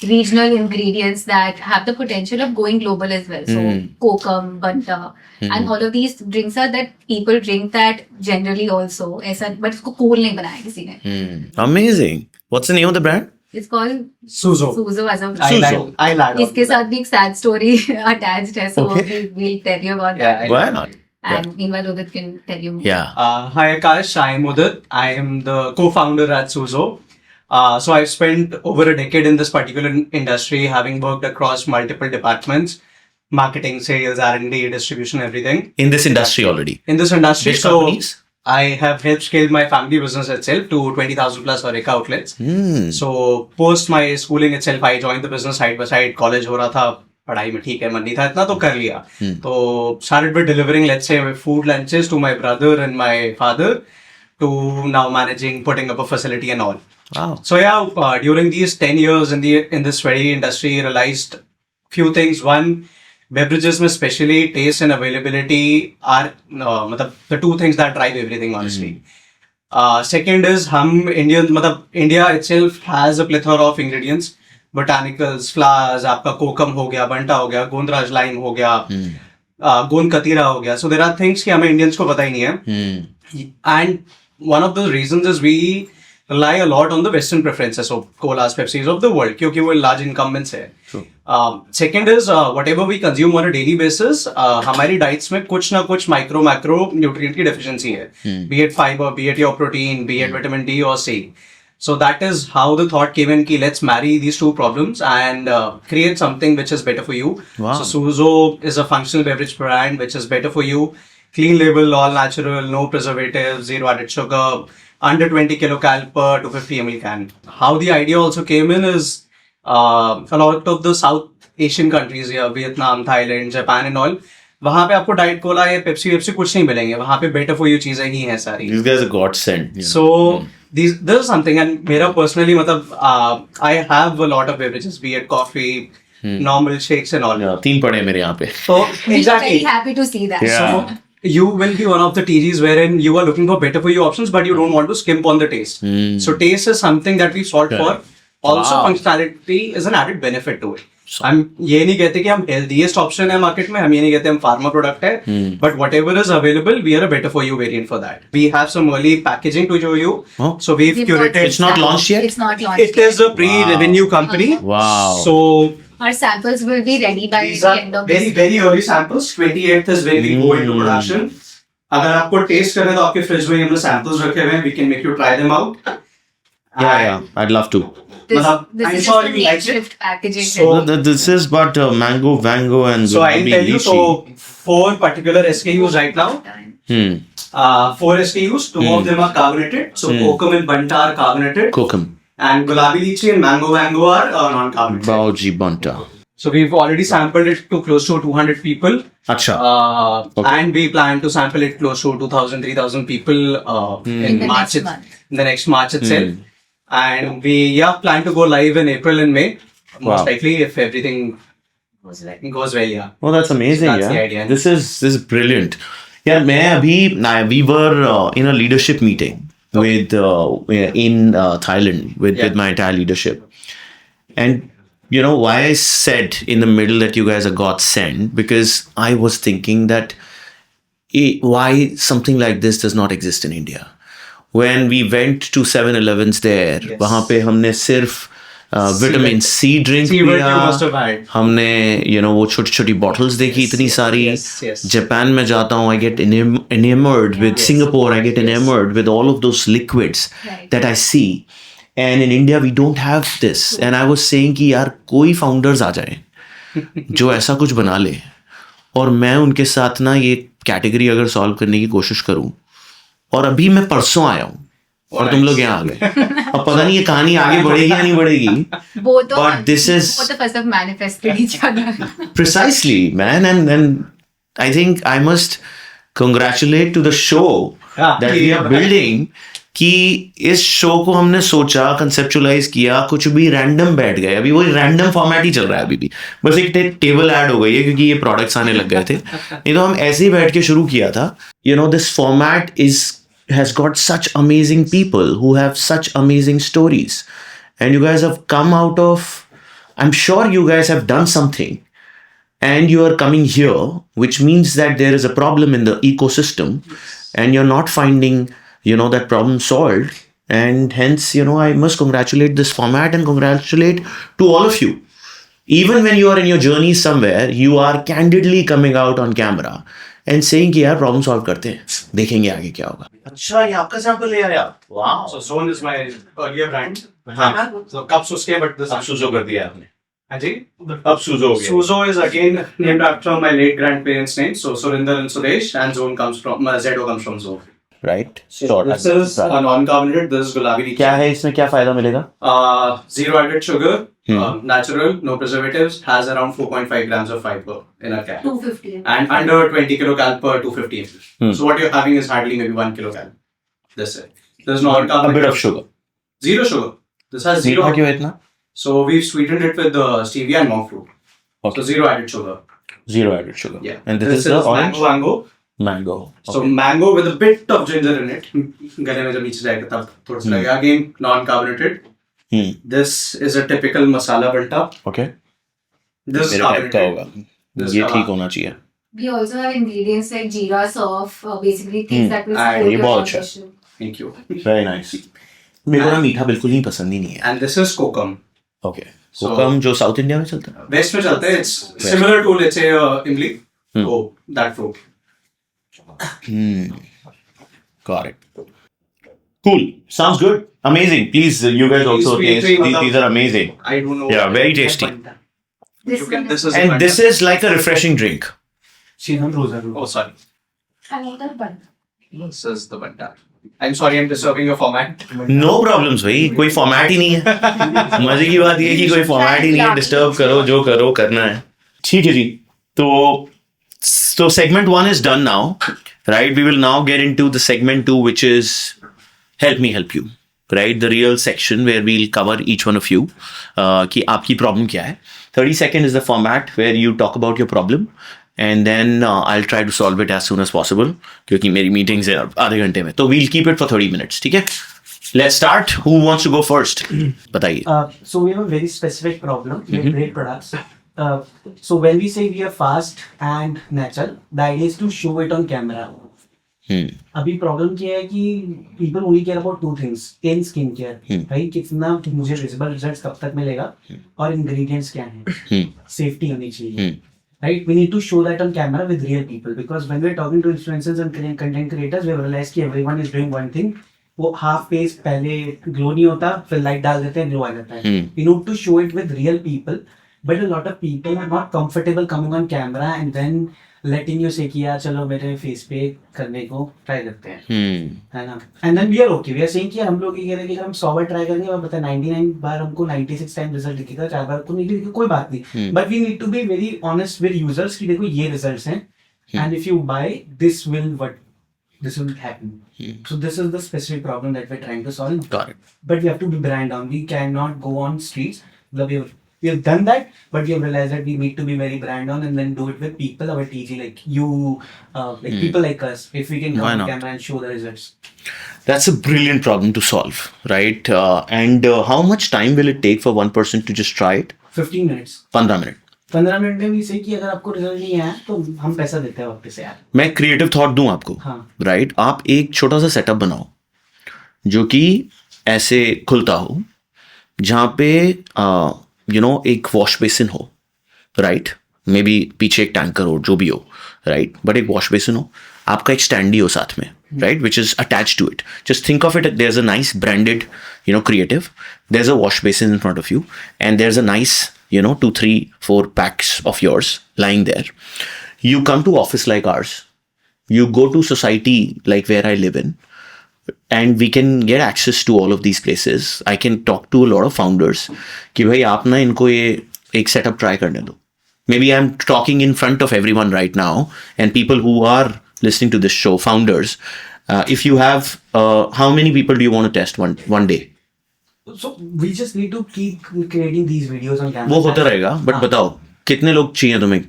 Speaker 12: regional ingredients that have the potential of going global as well. So Kokum, Banta, and all of these drinks are that people drink that generally also. ऐसा, but इसको cool नहीं बनाया किसी ने.
Speaker 8: Amazing. What's the name of the brand?
Speaker 12: It's called
Speaker 5: Suzo.
Speaker 12: Suzo as a
Speaker 8: Suzo.
Speaker 5: I lied.
Speaker 12: इसके साथ भी एक sad story attached है, so
Speaker 8: Okay.
Speaker 12: we'll tell you about
Speaker 5: Yeah,
Speaker 12: that.
Speaker 8: Why not?
Speaker 12: And meanwhile, Udit can tell you more.
Speaker 8: Yeah.
Speaker 5: Hi Akash, I am Udit. I am the co-founder at Suzo. So I've spent over a decade in this particular industry, having worked across multiple departments: marketing, sales, R&D, distribution, everything.
Speaker 8: In this industry already.
Speaker 5: In this industry,
Speaker 8: Which
Speaker 5: so
Speaker 8: companies?
Speaker 5: I have helped scale my family business itself to 20,000 plus Horeca outlets. So post my schooling itself, I joined the business side by side. College हो रहा था, पढ़ाई में ठीक है मन नहीं था इतना, तो कर लिया. तो started with delivering, let's say, food lunches to my brother and my father, to now managing, putting up a facility and all.
Speaker 8: Wow.
Speaker 5: So yeah, during these 10 years in this very industry, realized few things. One, beverages में especially taste and availability are मतलब the two things that drive everything honestly. Second is हम Indian मतलब India itself has a plethora of ingredients, botanicals, flowers, आपका कोकम हो गया, बंटा हो गया, गोंदराज lime हो गया, गोंद कतीरा हो गया. So there are things कि हमें Indians को पता ही नहीं है. And one of the reasons is we rely a lot on the Western preferences of colas, Pepsis of the world क्योंकि वो large incumbents है. Second is whatever we consume on a daily basis, हमारी diets में कुछ ना कुछ micro macro nutrient की deficiency है. Be it fiber, be it your protein, be it vitamin D or C. So that is how the thought came in कि let's marry these two problems and create something which is better for you.
Speaker 8: Wow.
Speaker 5: So Suzo is a functional beverage brand which is better for you. Clean label, all natural, no preservatives, zero added sugar, under 20 kilocal per 250 ml can. How the idea also came in is a lot of the South Asian countries, Vietnam, Thailand, Japan and all, वहाँ पे आपको diet Cola या Pepsi वेप्सी कुछ नहीं मिलेंगे. वहाँ पे better for you चीजें ही हैं सारी.
Speaker 8: These guys are godsend.
Speaker 5: So this is something, and मेरा personally मतलब I have a lot of beverages, be it coffee, normal shakes and all.
Speaker 8: Yeah, 3 पड़े मेरे यहाँ पे.
Speaker 5: So
Speaker 12: We're
Speaker 5: exactly.
Speaker 12: very happy to see that.
Speaker 8: Yeah.
Speaker 5: So you will be one of the TGs wherein you are looking for better for you options, but you don't want to skimp on the taste. So taste is something that we sought for. Also,
Speaker 8: Wow.
Speaker 5: functionality is an added benefit to it. हम ये नहीं कहते कि हम healthiest option है market में, हम ये नहीं कहते हम pharma product है, but whatever is available, we are a better for you variant for that. We have some early packaging to show you.
Speaker 8: Oh.
Speaker 5: So we've curated.
Speaker 8: It's not launched yet?
Speaker 12: It's not launched.
Speaker 5: It is a pre-revenue company.
Speaker 8: Wow.
Speaker 5: So
Speaker 12: Our samples will be ready by
Speaker 5: these
Speaker 12: the
Speaker 5: are
Speaker 12: end of
Speaker 5: very
Speaker 12: this.
Speaker 5: very early samples. 28th is when we go into production. अगर आपको test करना है तो आपके fridge में हमने samples रखे हुए हैं. We can make you try them out.
Speaker 8: Yeah, I'd love to.
Speaker 12: This,
Speaker 5: मतलब,
Speaker 12: this
Speaker 5: I'm
Speaker 12: is
Speaker 5: sure
Speaker 12: just
Speaker 5: you
Speaker 12: the
Speaker 5: like it.
Speaker 12: makeshift packaging.
Speaker 5: So-
Speaker 8: This is but mango, vango and
Speaker 5: So I'll
Speaker 8: gulabi
Speaker 5: tell you.
Speaker 8: lychee.
Speaker 5: So 4 particular SKUs right now. 4 SKUs. 2 of them are carbonated. So kokum and banta are carbonated,
Speaker 8: Kokum.
Speaker 5: and gulabi lychee and mango vango are non-carbonated.
Speaker 8: Baoji Banta.
Speaker 5: So we've already sampled it to close to 200 people.
Speaker 8: Acha.
Speaker 5: Okay. And we plan to sample it close to 2,000, 3,000 people in
Speaker 12: the
Speaker 5: March.
Speaker 12: next month.
Speaker 5: In the next March itself. And we plan to go live in April and May. Most
Speaker 8: Wow.
Speaker 5: likely, if everything goes well, yeah.
Speaker 8: Oh, that's amazing.
Speaker 5: So that's the
Speaker 8: Yeah.
Speaker 5: idea.
Speaker 8: This is brilliant. Yeah, we were in a leadership meeting with in Thailand with my entire leadership, and you know why I said in the middle that you guys are godsend, because I was thinking that why something like this does not exist in India. When we went to 7-Elevens there,
Speaker 5: Yes.
Speaker 8: वहाँ पे हमने सिर्फ vitamin C drink
Speaker 5: See what you must
Speaker 8: पिया.
Speaker 5: have had.
Speaker 8: हमने वो छोटी छोटी bottles देखी इतनी सारी.
Speaker 5: Yes.
Speaker 8: जापान में जाता हूँ, I get enamored with Singapore, I get enamored with all of those liquids
Speaker 12: Right.
Speaker 8: that I see. And in India we don't have this. And I was saying कि यार कोई founders आ जाए जो ऐसा कुछ बना ले और मैं उनके साथ ना ये कैटेगरी अगर सॉल्व करने की कोशिश करूँ. और अभी मैं परसों आया हूँ और तुम लोग यहाँ आ गए. अब पता नहीं ये कहानी आगे बढ़ेगी या नहीं बढ़ेगी.
Speaker 12: Both
Speaker 8: But this is-
Speaker 12: both of us have manifested each other.
Speaker 8: Precisely, man. And I think I must congratulate to the show that we are building कि इस शो को हमने सोचा, कंसेप्चुलाइज किया, कुछ भी रैंडम बैठ गए. अभी वही रैंडम फॉर्मेट ही चल रहा है अभी भी. बस एक टेबल ऐड हो गई है क्योंकि ये प्रोडक्ट्स आने लग गए थे. नहीं तो हम ऐसे ही बैठ के शुरू किया था. This format has got such amazing people who have such amazing stories, and you guys have come out of, I'm sure you guys have done something, and you are coming here, which means that there is a problem in the ecosystem, and you're not finding that problem solved. And hence, I must congratulate this format and congratulate to all of you. Even when you are in your journey somewhere, you are candidly coming out on camera and saying कि यार problem solve करते हैं, देखेंगे आगे क्या होगा. अच्छा, ये आपका सैंपल ले आया. वाह.
Speaker 5: So Zone is my earlier brand.
Speaker 8: हाँ.
Speaker 5: So cups उसके, but this
Speaker 8: अब सुजो कर दिया आपने.
Speaker 5: हाँ जी.
Speaker 8: अब सुजो हो गया.
Speaker 5: Suzo is again named after my late grandparents' name. So Surinder and Suresh, and Zone comes from Zedo comes from Zone.
Speaker 8: Right.
Speaker 5: This is a non-carbonated. This is gulabi lychee.
Speaker 8: क्या है इसमें, क्या फायदा मिलेगा?
Speaker 5: Zero added sugar, natural, no preservatives, has around 4.5 grams of fiber in a can.
Speaker 7: 250.
Speaker 5: And under 20 kilocal per 250 ml. So what you're having is hardly maybe 1 kilocal. That's it. There's no
Speaker 8: A bit of sugar.
Speaker 5: Zero sugar. This has zero.
Speaker 8: मीठा क्यों इतना?
Speaker 5: So we've sweetened it with stevia and monk fruit.
Speaker 8: Okay.
Speaker 5: So zero added sugar.
Speaker 8: Zero added sugar.
Speaker 5: Yeah.
Speaker 8: And this is the orange.
Speaker 5: mango.
Speaker 8: Mango.
Speaker 5: So mango with a bit of ginger in it. गले में जब नीचे जाएगा तब थोड़ा सा लगेगा. Again, non-carbonated. This is a typical masala banta.
Speaker 8: Okay.
Speaker 5: This is
Speaker 8: मेरे टाइप का
Speaker 5: carbonated.
Speaker 8: होगा. ये ठीक होना चाहिए.
Speaker 12: We also have ingredients like jeera, surf, basically things that will support
Speaker 8: ये
Speaker 12: your
Speaker 8: बहुत अच्छा है.
Speaker 12: digestion.
Speaker 5: Thank you.
Speaker 8: Very nice. मेरे को ना मीठा बिल्कुल ही पसंद ही नहीं है.
Speaker 5: And this is kokum.
Speaker 8: Okay. कोकम जो साउथ इंडिया में चलता है.
Speaker 5: West में चलता है. It's similar to let's say imli. Oh, that fruit.
Speaker 8: Got it. Cool. Sounds good. Amazing. Please, you guys also taste. These are amazing.
Speaker 5: I don't know.
Speaker 8: Yeah, very tasty.
Speaker 12: This
Speaker 5: This is
Speaker 8: And this is like a refreshing drink.
Speaker 4: Shinam Rosa.
Speaker 5: Oh, sorry.
Speaker 7: Another bun.
Speaker 5: This is the banta. I'm sorry, I'm disturbing your format.
Speaker 8: No problems भाई. कोई format ही नहीं है. मजे की बात ये है कि कोई फॉर्मेट ही नहीं है. डिस्टर्ब करो जो करो करना है. ठीक है जी. So segment 1 is done now, right? We will now get into the segment 2, which is help me help you, right? The real section where we'll cover each one of you. कि आपकी problem क्या है? 30 seconds is the format where you talk about your problem, and then I'll try to solve it as soon as possible. क्योंकि मेरी meetings है आधे घंटे में. तो we'll keep it for 30 minutes. ठीक है? Let's start. Who wants to go first? बताइए.
Speaker 4: So we have a very specific problem. We have great products. So when we say we are fast and natural, the idea is to show it on camera. अभी problem क्या है कि people only care about two things in skin care. भाई कितना मुझे visible results कब तक मिलेगा और ingredients क्या हैं. Safety होनी चाहिए. Right? We need to show that on camera with real people, because when we're talking to influencers and content creators, we realize कि everyone is doing one thing. वो half face पहले glow नहीं होता, फिर light डाल देते हैं, glow आ जाता है. We need to show it with real people. But a lot of people are not comfortable coming on camera and then letting you say कि यार चलो मेरे फेस पे करने को ट्राई करते हैं, है ना. And then we are okay. We are saying कि हम लोग ये कह रहे हैं कि हम 100 बार ट्राई करेंगे और पता 99 बार हमको 96 टाइम रिजल्ट दिखेगा, 4 बार को नहीं दिखेगा, कोई बात नहीं. But we need to be very honest with users कि देखो ये रिजल्ट्स हैं, and if you buy this will happen. So this is the specific problem that we're trying to solve.
Speaker 8: Got it.
Speaker 4: But we have to be brand on. We cannot go on streets. We have done that, but we have realized that we need to be very brand on and then do it with people, our TG, like you, like people like us. If we can come on camera and show the results.
Speaker 8: That's a brilliant problem to solve, right? And how much time will it take for one person to just try it?
Speaker 4: 15 minutes.
Speaker 8: 15 minute.
Speaker 4: 15 minute में भी से कि अगर आपको result नहीं आया तो हम पैसा देते हैं वापस यार.
Speaker 8: मैं क्रिएटिव थॉट दूं आपको, राइट? आप एक छोटा सा सेटअप बनाओ जो कि ऐसे खुलता हो, जहाँ पे एक वॉश बेसिन हो, राइट? मे बी पीछे एक टैंकर हो, जो भी हो, राइट? बट एक वॉश बेसिन हो, आपका एक स्टैंडी हो साथ में, right, which is attached to it. Just think of it, there's a nice branded, creative, there's a wash basin in front of you, and there's a nice, 2, 3, 4 packs of yours lying there. You come to office like ours, you go to society like where I live in, and we can get access to all of these places. I can talk to a lot of founders कि भाई आप ना इनको ये एक setup try करने दो. Maybe I'm talking in front of everyone right now, and people who are listening to this show, founders, if you have, how many people do you want to test one day?
Speaker 4: So we just need to keep creating these videos on camera.
Speaker 8: वो होता रहेगा, but बताओ कितने लोग चाहिए तुम्हें?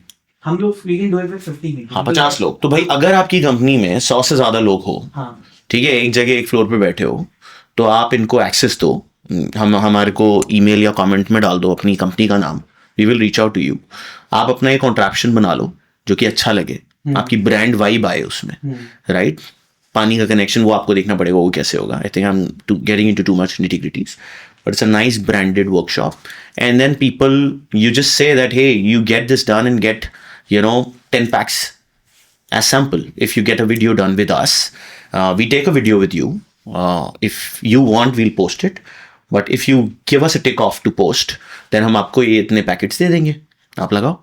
Speaker 4: हम लोग we can do it with 50 people.
Speaker 8: हाँ, 50 लोग. तो भाई अगर आपकी कंपनी में 100 से ज्यादा लोग हो, ठीक है, एक जगह एक फ्लोर पे बैठे हो, तो आप इनको एक्सेस दो. हमारे को ईमेल या कमेंट में डाल दो अपनी कंपनी का नाम. We will reach out to you. आप अपना एक कॉन्ट्रैप्शन बना लो जो कि अच्छा लगे, आपकी ब्रांड वाइब आए उसमें, राइट? पानी का कनेक्शन वो आपको देखना पड़ेगा वो कैसे होगा. I think I am getting into too much nitty-gritties, but it's a nice branded workshop, and then people, you just say that hey, you get this done and get 10 packs as sample. If you get a video done with us, we take a video with you. If you want, we'll post it, but if you give us a tick off to post, then हम आपको ये इतने packets दे देंगे, आप लगाओ.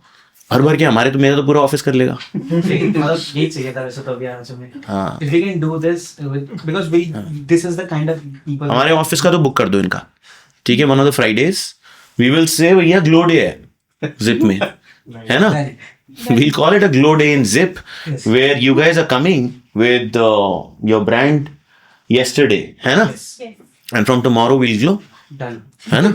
Speaker 8: हर बार क्या हमारे तो मेरा तो पूरा ऑफिस कर लेगा.
Speaker 4: मतलब यही चाहिए था वैसे तो अभी आज में. If we can do this because this is the kind of people.
Speaker 8: हमारे ऑफिस का तो बुक कर दो इनका, ठीक है? One of the Fridays we will say भैया ग्लो डे है जिप में, है ना? We'll call it a glow day in Zip, where you guys are coming with your brand yesterday, है ना? And from tomorrow we'll glow.
Speaker 4: Done.
Speaker 8: है ना?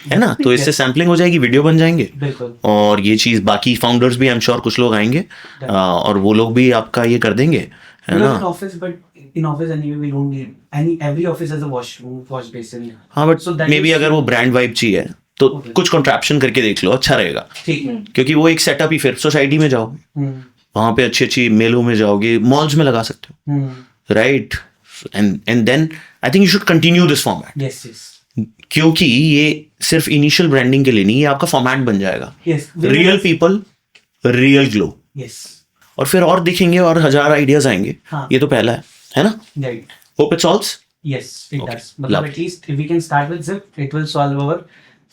Speaker 8: है ना, तो इससे सैम्पलिंग हो जाएगी, वीडियो बन जाएंगे,
Speaker 4: बिल्कुल
Speaker 8: और ये चीज बाकी फाउंडर्स भी आई एम श्योर कुछ लोग आएंगे और वो लोग भी आपका ये कर देंगे, है ना।
Speaker 4: Office, but in office anyway we don't need every office has a washroom, wash basin.
Speaker 8: हाँ, but
Speaker 4: So that
Speaker 8: may be
Speaker 4: is-
Speaker 8: अगर वो ब्रांड वाइब चाहिए तो
Speaker 4: Okay.
Speaker 8: कुछ कॉन्ट्रैप्शन करके देख लो, अच्छा रहेगा,
Speaker 4: ठीक है।
Speaker 8: क्योंकि वो एक सेटअप ही, फिर सोसाइटी में जाओ, वहां पे अच्छी अच्छी मेलों में जाओगे, मॉल्स में लगा सकते हो, right, and then I think you should continue this format,
Speaker 4: Yes, yes.
Speaker 8: क्योंकि ये सिर्फ इनिशियल ब्रांडिंग के लिए नहीं, ये आपका फॉर्मेट बन जाएगा,
Speaker 4: Yes.
Speaker 8: Real people, real glow,
Speaker 4: Yes.
Speaker 8: और फिर और दिखेंगे और 1000 आइडियाज आएंगे,
Speaker 4: हाँ.
Speaker 8: ये तो पहला है ना।
Speaker 4: Right.
Speaker 8: Hope it solves.
Speaker 4: Yes, it
Speaker 8: Okay.
Speaker 4: does. But
Speaker 8: Lovely.
Speaker 4: at least if we can start with Zip, it will solve our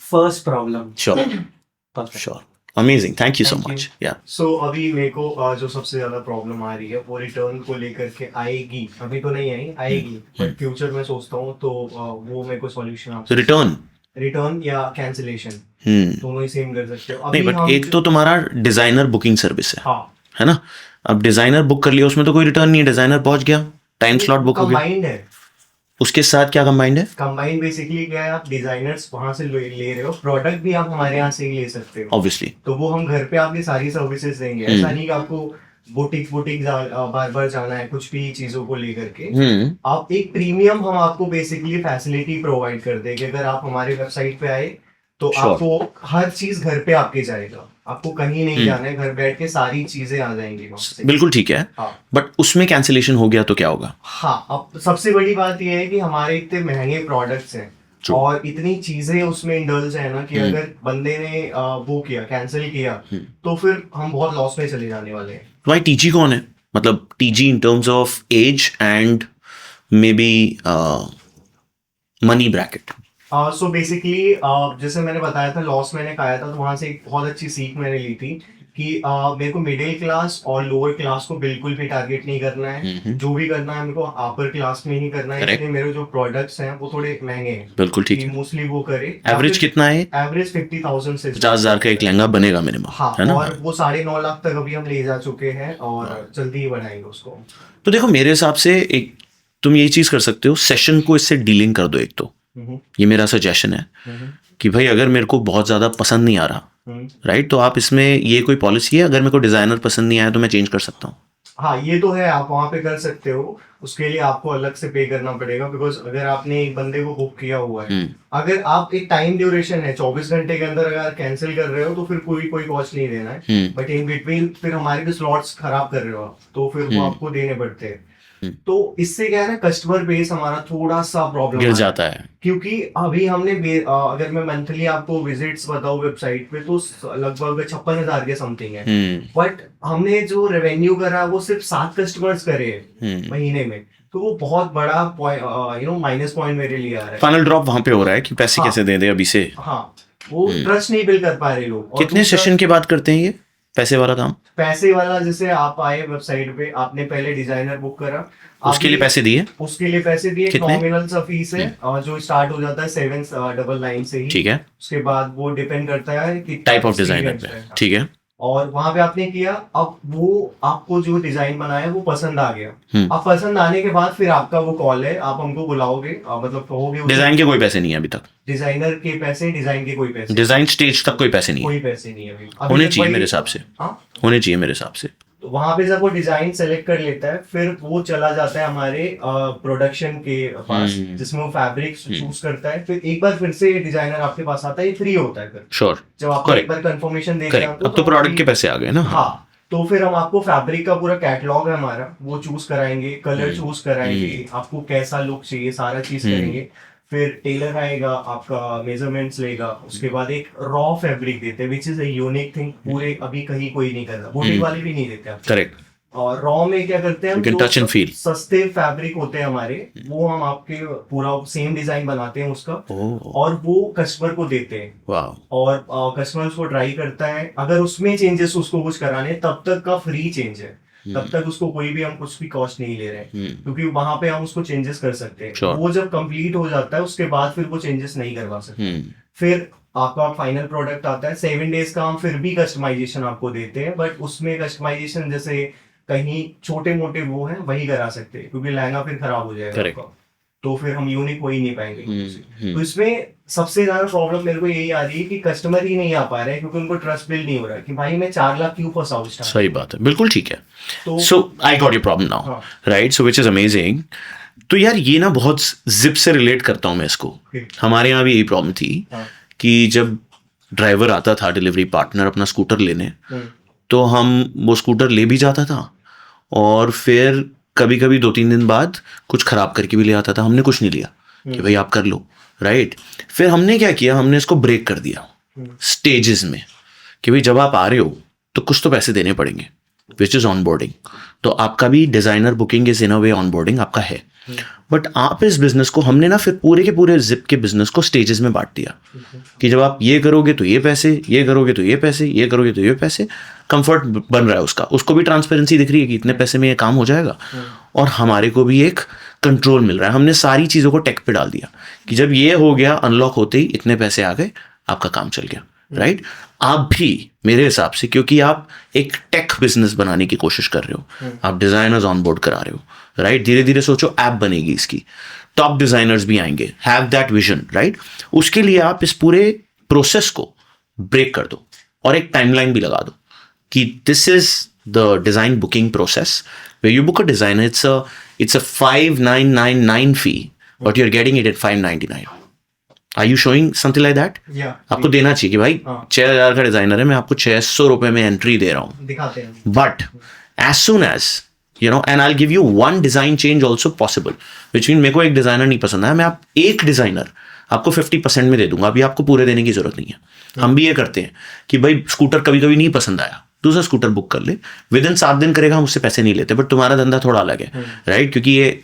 Speaker 4: first problem.
Speaker 8: Sure
Speaker 4: Perfect.
Speaker 8: Sure, amazing, thank you so
Speaker 4: Thank you.
Speaker 8: Much. या
Speaker 9: सो अभी मेरे को जो सबसे ज्यादा problem आ रही है वो रिटर्न को लेकर के आएगी, अभी तो नहीं आई, आएगी, बट फ्यूचर में सोचता हूँ तो वो मेरे को सॉल्यूशन आप रिटर्न या कैंसिलेशन दोनों ही सेम कर सकते हो।
Speaker 8: नहीं, बट एक तो तुम्हारा डिजाइनर बुकिंग सर्विस
Speaker 9: हाँ
Speaker 8: है ना, अब डिजाइनर बुक कर लिया, उसमें तो कोई रिटर्न नहीं है, डिजाइनर पहुंच गया, टाइम स्लॉट बुक हो गया,
Speaker 9: कंबाइंड है,
Speaker 8: उसके साथ क्या कंबाइंड है,
Speaker 9: कंबाइंड बेसिकली क्या है, आप डिजाइनर्स वहां से ले रहे हो, प्रोडक्ट भी आप हमारे यहाँ से ही ले सकते हो,
Speaker 8: ऑब्वियसली,
Speaker 9: तो वो हम घर पे आपकी सारी सर्विसेज देंगे, ऐसा नहीं कि आपको बुटीक बार बार जाना है कुछ भी चीजों को लेकर के। आप एक प्रीमियम हम आपको बेसिकली फैसिलिटी प्रोवाइड कर देंगे, अगर आप हमारे वेबसाइट पे आए तो
Speaker 8: Sure.
Speaker 9: आपको हर चीज घर पे आपके जाएगा, आपको कहीं नहीं जाना है, घर बैठ के सारी चीजें आ जाएंगी वहाँ से।
Speaker 8: बिल्कुल ठीक है,
Speaker 9: हाँ
Speaker 8: बट उसमें कैंसिलेशन हो गया तो क्या होगा।
Speaker 9: हाँ, अब सबसे बड़ी बात यह है कि हमारे इतने महंगे प्रोडक्ट्स हैं
Speaker 8: True.
Speaker 9: और इतनी चीजें उसमें इंडल्ज है ना कि अगर बंदे ने वो किया, कैंसिल किया, तो फिर हम बहुत लॉस में चले जाने वाले हैं।
Speaker 8: भाई टीजी कौन है, मतलब TG in terms of age and maybe money bracket.
Speaker 9: So basically जैसे मैंने बताया था, लॉस मैंने खाया था, तो वहां से एक बहुत अच्छी सीख मैंने ली थी कि मेरे को मिडिल क्लास और लोअर क्लास को बिल्कुल भी टारगेट नहीं करना है, जो भी करना है मेरे को अपर क्लास में ही करना है,
Speaker 8: Correct.
Speaker 9: इसलिए मेरे जो प्रोडक्ट्स हैं वो थोड़े महंगे हैं,
Speaker 8: बिल्कुल ठीक है।
Speaker 9: मोस्टली वो करे।
Speaker 8: एवरेज कितना है,
Speaker 9: एवरेज 50,000 से
Speaker 8: 50,000 का एक लहंगा बनेगा मिनिमम,
Speaker 9: हाँ,
Speaker 8: है ना।
Speaker 9: और वो 9.5 लाख तक अभी हम ले जा चुके हैं और जल्दी ही बढ़ाएंगे उसको।
Speaker 8: तो देखो मेरे हिसाब से एक तुम यही चीज कर सकते हो, सेशन को इससे डीलिंग कर दो एक तो, ये मेरा सजेशन है कि भाई अगर मेरे को बहुत ज्यादा पसंद नहीं आ रहा, राइट, तो आप इसमें ये कोई पॉलिसी है, अगर मेरे को डिजाइनर पसंद नहीं आया तो मैं चेंज कर सकता हूँ।
Speaker 9: हाँ, ये तो है, आप वहाँ पे कर सकते हो, उसके लिए आपको अलग से पे करना पड़ेगा, बिकॉज अगर आपने एक बंदे को बुक किया हुआ है, अगर आप एक टाइम ड्यूरेशन है 24 घंटे के अंदर अगर कैंसिल कर रहे हो तो फिर कोई कॉस्ट नहीं देना है, बट इन बिटवीन फिर हमारे भी स्लॉट्स खराब कर रहे हो आप, तो फिर वो आपको देने पड़ते हैं। तो इससे क्या है ना, कस्टमर बेस हमारा थोड़ा सा प्रॉब्लम
Speaker 8: गिर जाता है,
Speaker 9: क्योंकि अभी हमने अगर मैं मंथली आपको विजिट्स बताऊं वेबसाइट पे तो लगभग 56,000 के समथिंग है, बट हमने जो रेवेन्यू करा वो सिर्फ 7 कस्टमर्स करे महीने में, तो वो बहुत बड़ा माइनस पॉइंट मेरे लिए आ रहा है।
Speaker 8: फाइनल ड्रॉप वहां पे हो रहा है कि पैसे
Speaker 9: हाँ,
Speaker 8: कैसे दे दे अभी से।
Speaker 9: हाँ, वो ट्रस्ट नहीं बिल्ड कर पा रहे लोग। और
Speaker 8: कितने सेशन के बाद करते हैं ये पैसे वाला काम?
Speaker 9: पैसे वाला जैसे आप आए वेबसाइट पे, आपने पहले डिजाइनर बुक करा,
Speaker 8: उसके लिए पैसे दिए,
Speaker 9: उसके लिए पैसे दिए,
Speaker 8: कितने?
Speaker 9: नॉमिनल सा फीस है जो स्टार्ट हो जाता है 799 से ही,
Speaker 8: ठीक है,
Speaker 9: उसके बाद वो डिपेंड करता है कि
Speaker 8: टाइप ऑफ डिजाइनर पे, ठीक है,
Speaker 9: और वहां पे आपने किया, अब वो आपको जो डिजाइन बनाया वो पसंद आ गया, अब पसंद आने के बाद फिर आपका वो कॉल है, आप हमको बुलाओगे, मतलब कहोगे
Speaker 8: डिजाइन के कोई पैसे नहीं है अभी तक,
Speaker 9: डिजाइनर के पैसे, डिजाइन के कोई पैसे,
Speaker 8: डिजाइन स्टेज तक कोई पैसे नहीं है,
Speaker 9: कोई पैसे नहीं है अभी
Speaker 8: होने
Speaker 9: तक
Speaker 8: चाहिए
Speaker 9: वही-
Speaker 8: मेरे हिसाब से,
Speaker 9: हाँ,
Speaker 8: होने चाहिए मेरे हिसाब से।
Speaker 9: तो वहां पे जब वो डिजाइन सेलेक्ट कर लेता है फिर वो चला जाता है हमारे प्रोडक्शन के पास, जिसमें वो फैब्रिक चूज करता है, फिर एक बार फिर से डिजाइनर आपके पास आता है, ये फ्री होता है फिर,
Speaker 8: श्योर,
Speaker 9: जब आप एक बार कंफर्मेशन देंगे
Speaker 8: करेक्ट, अब तो प्रोडक्ट के पैसे आ गए ना।
Speaker 9: हाँ, तो फिर हम आपको फैब्रिक का पूरा कैटलॉग है हमारा, वो चूज कराएंगे, कलर चूज कराएंगे, आपको कैसा लुक चाहिए सारा चीज करेंगे, फिर टेलर आएगा, आपका मेजरमेंट्स लेगा, उसके बाद एक रॉ फैब्रिक देते हैं, which is a unique thing, पूरे अभी कहीं कोई नहीं कर रहा, बुटीक वाले भी नहीं देते आप।
Speaker 8: करेक्ट,
Speaker 9: और रॉ में क्या करते हैं,
Speaker 8: You can
Speaker 9: जो
Speaker 8: touch and feel.
Speaker 9: सस्ते फैब्रिक होते हैं हमारे, वो हम आपके पूरा सेम डिजाइन बनाते हैं उसका, और वो कस्टमर को देते हैं,
Speaker 8: वाह,
Speaker 9: और कस्टमर उसको ट्राई करता है, अगर उसमें चेंजेस उसको कुछ कराने तब तक का फ्री चेंज है, तब तक उसको कोई भी हम कुछ भी कॉस्ट नहीं ले रहे हैं, क्योंकि वहां पे हम उसको चेंजेस कर सकते हैं।
Speaker 8: Sure.
Speaker 9: वो जब कंप्लीट हो जाता है उसके बाद फिर वो चेंजेस नहीं करवा सकते, फिर आपका फाइनल प्रोडक्ट आता है, 7 डेज का हम फिर भी कस्टमाइजेशन आपको देते हैं, बट उसमें कस्टमाइजेशन जैसे कहीं छोटे मोटे वो हैं वही करा सकते हैं, क्योंकि लहंगा फिर खराब हो जाएगा
Speaker 8: Correct.
Speaker 9: आपका। तो फिर हम यूनिक हो ही नहीं पाएंगे। तो इसमें सबसे ज्यादा प्रॉब्लम मेरे को यही आ रही है कि कस्टमर ही नहीं आ पा रहे हैं क्योंकि उनको ट्रस्ट बिल्ड नहीं हो रहा है कि भाई मैं 4 लाख क्यों फंसाऊं।
Speaker 8: सही बात है, बिल्कुल ठीक है।
Speaker 9: तो
Speaker 8: so I got your problem now, right, so which is amazing. तो यार ये ना बहुत जिप से रिलेट करता हूँ मैं इसको। हमारे यहाँ भी यही प्रॉब्लम थी कि जब ड्राइवर आता था डिलीवरी पार्टनर अपना स्कूटर लेने, तो हम वो स्कूटर ले भी जाता था और फिर कभी कभी 2-3 दिन बाद कुछ खराब करके भी ले आता था। हमने कुछ नहीं लिया कि भाई आप कर लो, राइट। फिर हमने क्या किया, हमने इसको ब्रेक कर दिया स्टेजेस में कि भाई जब आप आ रहे हो तो कुछ तो पैसे देने पड़ेंगे, विच इज ऑनबोर्डिंग। तो आपका भी designer booking is in a way onboarding आपका है, बट आप इस बिजनेस को, हमने ना फिर पूरे के पूरे जिप के बिजनेस को स्टेजेस में बांट दिया कि जब आप ये करोगे तो ये पैसे, ये करोगे तो ये पैसे, ये करोगे तो ये पैसे। कंफर्ट बन रहा है उसका, उसको भी ट्रांसपेरेंसी दिख रही है कि इतने पैसे में ये काम हो जाएगा, और हमारे को भी एक कंट्रोल मिल रहा है। हमने सारी चीज़ों को टेक पे डाल दिया कि जब ये हो गया, अनलॉक होते ही इतने पैसे आ गए, आपका काम चल गया, राइट। आप भी मेरे हिसाब से, क्योंकि आप एक टेक बिजनेस बनाने की कोशिश कर रहे हो, आप डिजाइनर्स ऑन बोर्ड करा रहे हो, राइट। धीरे धीरे सोचो ऐप बनेगी इसकी, टॉप डिजाइनर्स भी आएंगे, हैव दैट विजन, राइट। उसके लिए आप इस पूरे प्रोसेस को ब्रेक कर दो और एक टाइमलाइन भी लगा दो कि this is the design booking process where you book a designer, it's a 5,999 fee, but you're getting it at 599. Are you showing something like that?
Speaker 9: Yeah.
Speaker 8: आपको देना चाहिए कि भाई 6,000 का डिजाइनर है, मैं आपको 600 रुपए में एंट्री दे रहा हूँ,
Speaker 9: दिखाते हैं।
Speaker 8: But as soon as you know, and I'll give you one design change also possible, which means मेरे को एक डिजाइनर नहीं पसंद आया, मैं आप एक डिजाइनर आपको 50% में दे दूंगा, अभी आपको पूरे देने की जरूरत नहीं है। हम भी ये करते हैं कि भाई स्कूटर कभी कभी नहीं पसंद आया, दूसरा स्कूटर बुक कर ले, विद इन 7 दिन करेगा, हम उससे पैसे नहीं लेते, बट तुम्हारा धंधा थोड़ा अलग है, राइट, क्योंकि ये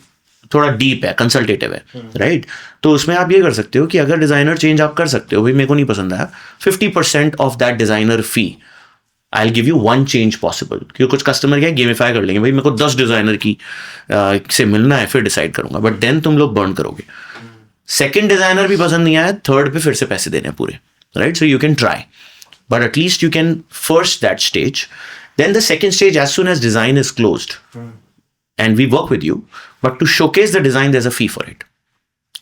Speaker 8: थोड़ा डीप है, कंसल्टेटिव है, राइट। तो उसमें आप ये कर सकते हो कि अगर डिजाइनर चेंज आप कर सकते हो, भाई मेरे को नहीं पसंद आया, 50% of that designer fee I will give you one change possible. क्योंकि कुछ कस्टमर क्या गेमिफाई कर लेंगे, भाई मेरे को 10 डिजाइनर की से मिलना है, फिर डिसाइड करूंगा, बट देन तुम लोग बर्न करोगे। सेकेंड डिजाइनर भी पसंद नहीं आया, थर्ड पे फिर से पैसे देने हैं पूरे, right. So you can try, but at least you can first that stage. Then the second stage, as soon as design is closed, and we work with you, but to showcase the design, there's a fee for it.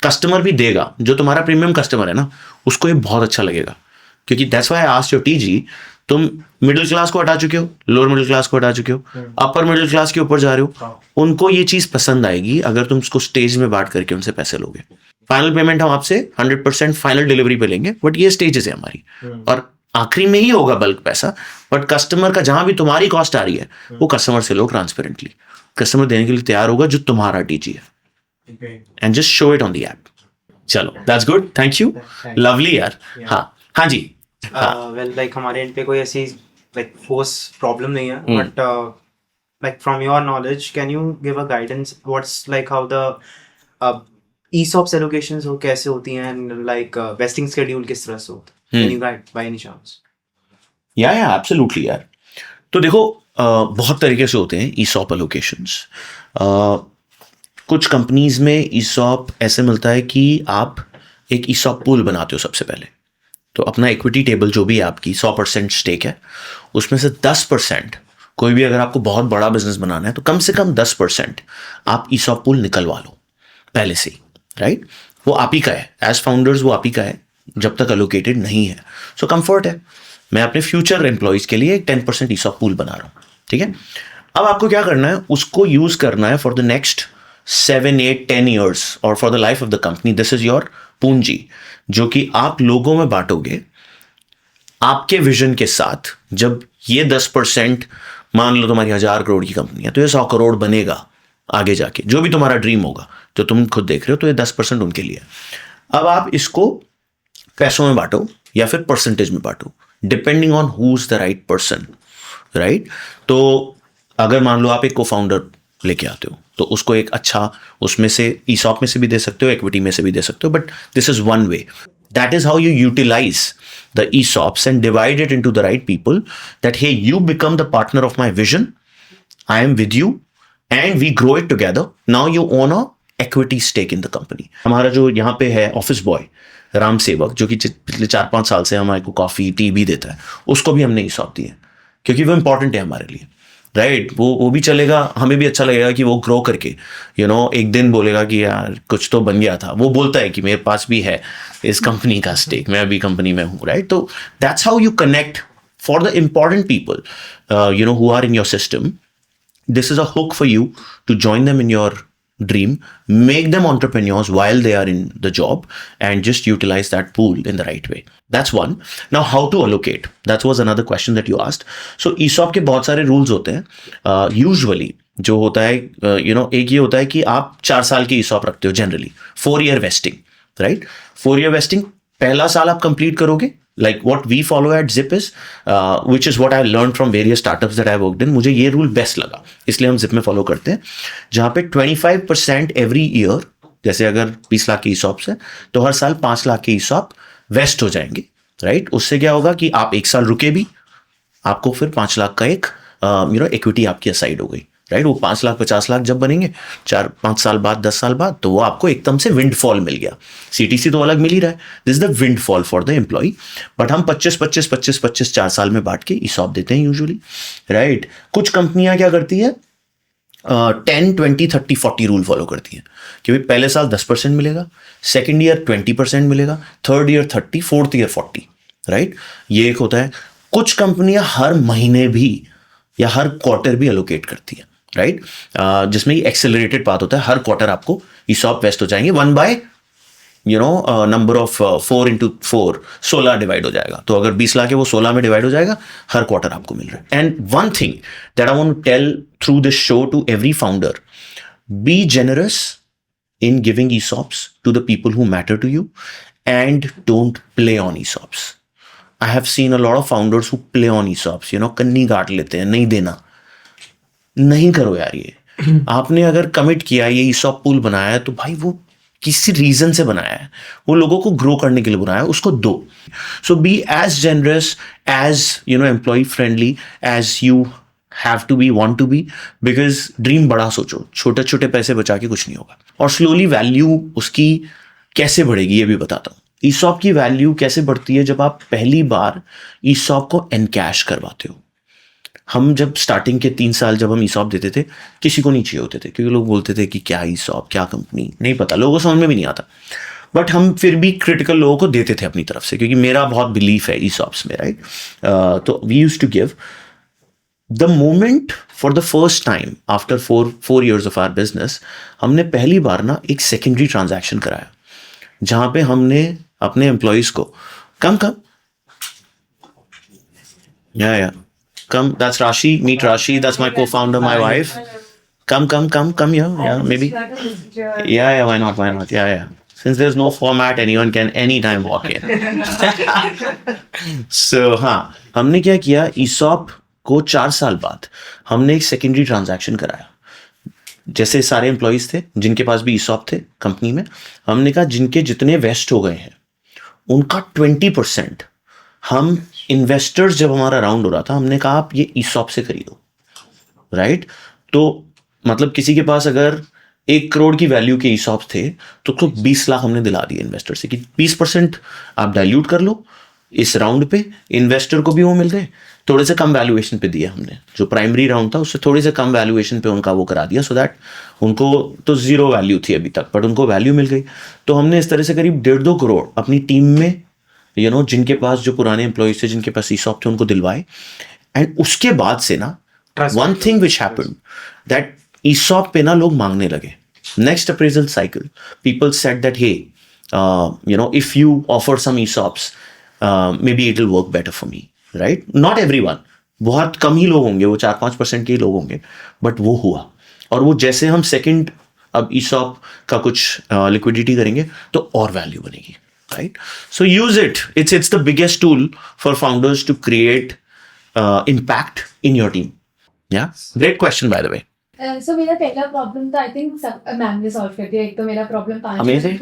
Speaker 8: Customer भी देगा, जो तुम्हारा premium customer है ना, उसको ये बहुत अच्छा लगेगा, क्योंकि that's why I asked your TG, तुम मिडिल क्लास को हटा चुके हो, लोअर मिडिल क्लास को हटा चुके हो, अपर मिडिल क्लास के ऊपर जा रहे हो, उनको ये चीज पसंद आएगी अगर तुम उसको स्टेज में बांट करके उनसे पैसे लोगे। फाइनल पेमेंट हम आपसे 100% फाइनल डिलीवरी पे लेंगे, बट ये स्टेजेस है हमारी, और आखिरी में ही होगा बल्क पैसा, बट कस्टमर का जहां भी तुम्हारी कॉस्ट आ रही है वो कस्टमर से लो ट्रांसपेरेंटली, कस्टमर देने के लिए तैयार होगा जो तुम्हारा टीजी है, and just show it on the app. चलो that's good, thank you, lovely यार। हाँ जी।
Speaker 10: वेल लाइक हमारे एंड पे कोई ऐसी लाइक फोर्स प्रॉब्लम नहीं है, but like from your knowledge can you give a guidance what's like how the ESOPs allocations हो कैसे होती हैं, एंड लाइक वेस्टिंग शेड्यूल किस तरह से होता है? Can you guide by any chance?
Speaker 8: या एब्सोल्युटली यार। तो देखो बहुत तरीके से होते हैं ESOP allocations। कुछ कंपनीज में ESOP ऐसे मिलता है कि आप एक ESOP पूल बनाते हो सबसे पहले, तो अपना इक्विटी टेबल जो भी आपकी 100% स्टेक है, उसमें से 10%, कोई भी अगर आपको बहुत बड़ा बिजनेस बनाना है तो कम से कम 10% आप ESOP पूल निकलवा लो पहले से ही, राइट। वो आप ही का है, एज फाउंडर्स वो आप ही का है जब तक एलोकेटेड नहीं है। सो कंफर्ट है, मैं अपने फ्यूचर एम्प्लॉयज के लिए एक 10% ESOP पूल बना रहा हूँ, ठीक है। अब आपको क्या करना है, उसको यूज करना है फॉर द नेक्स्ट 7, 8, 10 ईयर्स और for the life of the company. This is your पूंजी, जो कि आप लोगों में बांटोगे आपके विजन के साथ। जब ये 10%, मान लो तुम्हारी 1000 करोड़ की कंपनी है, तो ये 100 करोड़ बनेगा आगे जाके, जो भी तुम्हारा ड्रीम होगा, जो तुम खुद देख रहे हो, तो ये 10% उनके लिए। अब आप इसको पैसों में बांटो या फिर परसेंटेज में बांटो, depending on who is the right person, right. तो अगर मान लो आप एक को फाउंडर लेके आते हो, तो उसको एक अच्छा, उसमें से ESOP में से भी दे सकते हो, इक्विटी में से भी दे सकते हो, but this is one way. That is how you utilize the ESOPs and divide it into the right people, that hey, you become the partner of my vision, I am with you and we grow it together. Now you own a equity stake in the company. हमारा जो यहाँ पे है office boy Ram सेवक, जो कि पिछले 4-5 साल से हमारे को कॉफी टी भी देता है, उसको भी हमने ESOP दिए क्योंकि वो इंपॉर्टेंट है हमारे लिए। राइट वो भी चलेगा, हमें भी अच्छा लगेगा कि वो ग्रो करके एक दिन बोलेगा कि यार कुछ तो बन गया था, वो बोलता है कि मेरे पास भी है इस कंपनी का स्टेक, मैं अभी कंपनी में हूँ, राइट? तो that's how you connect for the important people who are in your system. This is a hook for you to join them in your dream, make them entrepreneurs while they are in the job, and just utilize that pool in the right way. That's one. Now, how to allocate? That was another question that you asked. So, ESOP के बहुत सारे rules होते हैं. Usually, जो होता है, एक ये होता है कि आप 4 साल की ESOP रखते हो generally. 4-year vesting, right? 4-year vesting, पहला साल आप complete करोगे. Like what we follow at Zip is, which is what I learned from various startups that I worked in. मुझे ये rule best लगा, इसलिए हम Zip में follow करते हैं, जहाँ पे 25% every year, जैसे अगर 20 लाख की ESOP है तो हर साल 5 लाख की ESOP वेस्ट हो जाएंगे, राइट? उससे क्या होगा कि आप 1 साल रुके भी, आपको फिर 5 लाख का एक इक्विटी आपकी असाइड हो गई, राइट? वो 5 लाख 50 लाख जब बनेंगे 4-5 साल बाद 10 साल बाद, तो वो आपको एकदम से विंडफॉल मिल गया. CTC तो अलग मिल ही रहा है, this is the windfall for the employee. But हम 25 4 साल में बांट के ESOP देते हैं यूजुअली, राइट? कुछ कंपनियां क्या करती है, 10, 20, 30, 40 रूल फॉलो करती है कि भाई पहले साल 10% मिलेगा, सेकेंड ईयर 20% मिलेगा, third year 30, fourth year 40, right? ये एक होता है. कुछ कंपनियां हर महीने भी या हर क्वार्टर भी एलोकेट करती है, राइट? जिसमें एक्सेलरेटेड पाथ होता है, हर क्वार्टर आपको ESOP वेस्ट हो जाएंगे 1 by number of 4 into 4, 16 divide हो जाएगा. तो अगर 20 लाख है वो 16 में डिवाइड हो जाएगा, हर क्वार्टर आपको मिल रहा है. And one thing that I want to tell through this show to every founder, be generous in giving ESOPs to the people who matter to you, and don't play on ESOPs. I have seen a lot of founders who play on ESOPs, कन्नी काट लेते हैं, नहीं देना. नहीं करो यार ये. आपने अगर कमिट किया, ये ESOP पूल बनाया है, तो भाई वो किसी रीजन से बनाया है, वो लोगों को ग्रो करने के लिए बनाया है, उसको दो. So be as generous, as employ friendly as you have to be, want to be, because dream बड़ा सोचो, छोटे छोटे पैसे बचा के कुछ नहीं होगा. और स्लोली वैल्यू उसकी कैसे बढ़ेगी ये भी बताता हूँ. ESOP की वैल्यू कैसे बढ़ती है, जब आप पहली बार ESOP को एनकैश करवाते हो. हम जब स्टार्टिंग के 3 साल जब हम ESOP देते थे, किसी को नहीं चाहिए होते थे, क्योंकि लोग बोलते थे कि क्या ESOP, क्या कंपनी, नहीं पता, लोगों को समझ में भी नहीं आता. बट हम फिर भी क्रिटिकल लोगों को देते थे अपनी तरफ से, क्योंकि मेरा बहुत बिलीफ है ESOPs में, राइट? तो we used to give. The moment for the first time after 4 years of our business, हमने पहली बार ना एक सेकेंडरी ट्रांजैक्शन कराया, जहां पे हमने अपने एम्प्लॉइज को come that's Rashi, meet Rashi, that's my co-founder, my wife. Come yeah, maybe yeah, why not yeah, since there's no format, anyone can anytime walk in. So हमने क्या किया, ESOP को 4 साल बाद हमने एक सेकेंडरी ट्रांजैक्शन कराया. जैसे सारे एम्प्लॉइज थे जिनके पास भी ESOP थे कंपनी में, हमने कहा जिनके जितने वेस्ट हो गए हैं उनका 20% हम इन्वेस्टर्स, जब हमारा राउंड हो रहा था, हमने कहा आप ये ESOP से खरीदो, राइट? तो मतलब किसी के पास अगर 1 करोड़ की वैल्यू के ESOP थे, तो 20 लाख हमने दिला दिए इन्वेस्टर से कि 20% आप डाइल्यूट कर लो इस राउंड पे. इन्वेस्टर को भी वो मिल गए, थोड़े से कम वैल्यूएशन पे दिया हमने. जो प्राइमरी राउंड था उससे थोड़े से कम वैल्यूएशन पे उनका वो करा दिया, सो दैट उनको तो 0 वैल्यू थी अभी तक, बट उनको वैल्यू मिल गई. तो हमने इस तरह से करीब 1.5-2 करोड़ अपनी टीम में जिनके पास, जो पुराने एम्प्लॉइज थे जिनके पास ESOP थे, उनको दिलवाए. एंड उसके बाद से ना one thing which happened, that ESOP पे ना लोग मांगने लगे. Next appraisal cycle, people said that hey if you offer some ESOPs, maybe it will work better for me, right? Not everyone, बहुत कम ही लोग होंगे, वो 4-5% के ही लोग होंगे, बट वो हुआ. और वो जैसे हम सेकंड अब ESOP का कुछ लिक्विडिटी करेंगे तो और वैल्यू बनेगी, right? So use it. It's the biggest tool for founders to create impact in your team. Yeah, great question by the way.
Speaker 7: So मेरा पहला प्रॉब्लम था, आई थिंक मैम ने सॉल्व कर दिया. एक तो मेरा problem 5.
Speaker 8: Amazing.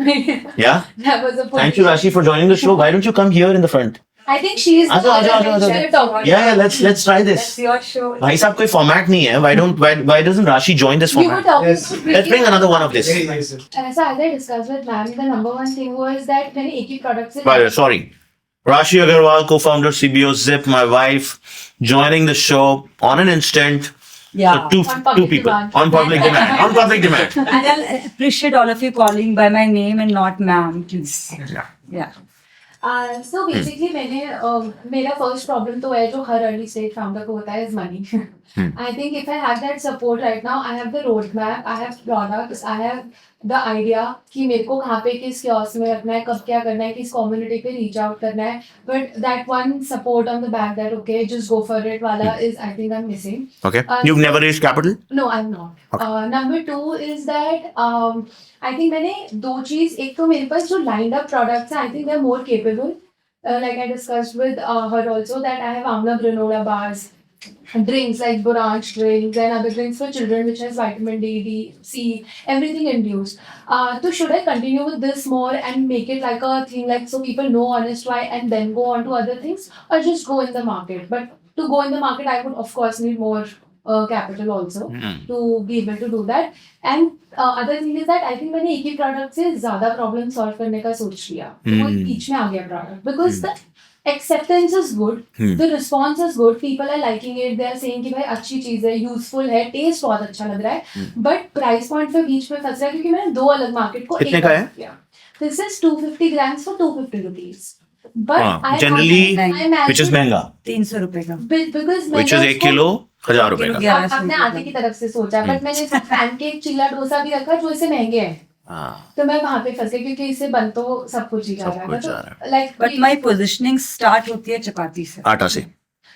Speaker 8: Yeah.
Speaker 7: That was a point.
Speaker 8: Thank you, Rashi, for joining the show. Why don't you come here in the front?
Speaker 7: I think she is
Speaker 8: आजा. Yeah, let's try this.
Speaker 7: That's your show.
Speaker 8: भाई साहब कोई format नहीं है. Why doesn't Rashi join this
Speaker 7: You were
Speaker 8: format?
Speaker 7: talking
Speaker 6: Yes.
Speaker 7: about
Speaker 8: Let's bring another one of this.
Speaker 7: So as I discussed with ma'am, the number one thing was that मैंने एक ही product से
Speaker 8: By the way, sorry. Rashi Agarwal, co-founder CBO Zip, my wife, joining the show on an instant.
Speaker 13: Yeah.
Speaker 8: So two
Speaker 7: public
Speaker 8: people
Speaker 7: demand.
Speaker 8: on public demand. On public demand.
Speaker 13: And I'll appreciate all of you calling by my name and not ma'am, please. Yeah.
Speaker 7: So basically मेरा first problem तो है जो हर early stage founder को होता है is money. I think if I have that support right now, I have the roadmap, I have products, I have the idea कि मेरे को कहाँ पे किस kiosk में रखना है, कब क्या करना है, किस community पे reach out करना है. But that one support on the back that okay, just go for it वाला is I think I'm missing.
Speaker 8: Okay. You've never raised capital?
Speaker 7: No, I'm not. Number two is that I think मैंने दो चीज एक तो मेरे पास जो lined up products हैं I think they're more capable. Like I discussed with her also that I have Amla granola bars, drinks like Branch drinks and other drinks for children which has vitamin D, D, C, everything induced. So should I continue with this more and make it like a thing like so people know Honest Why and then go on to other things or just go in the market? But to go in the market I would of course need more capital also to be able to do that. And other thing is that I think मैंने एक ही product से ज़्यादा problem solve करने का सोच लिया तो वो बीच में आ गया product because the acceptance is good, the response is good, people are liking it, they are saying कि भाई अच्छी चीज़ है, useful है, taste बहुत अच्छा लग रहा है, but price point पे बीच में फंस रहा है क्योंकि मैंने दो अलग market को
Speaker 8: कितने
Speaker 7: एक
Speaker 8: का है?
Speaker 7: किया. This is 250 grams for 250 rupees. But I
Speaker 8: generally,
Speaker 7: imagine
Speaker 8: which is महंगा,
Speaker 13: 300 रुपए का.
Speaker 7: because
Speaker 8: which is
Speaker 7: मैंने
Speaker 8: 1 किलो 1000 रुपए का.
Speaker 7: उसको अपने आटे की तरफ से सोचा बट मैंने पैनकेक चिल्ला डोसा भी रखा जो इससे महंगे हैं तो मैं वहां पे फंस गई क्योंकि इससे बन तो सब कुछ ही जा रहा है like
Speaker 13: But my positioning start होती है चपाती से.
Speaker 8: आटा से.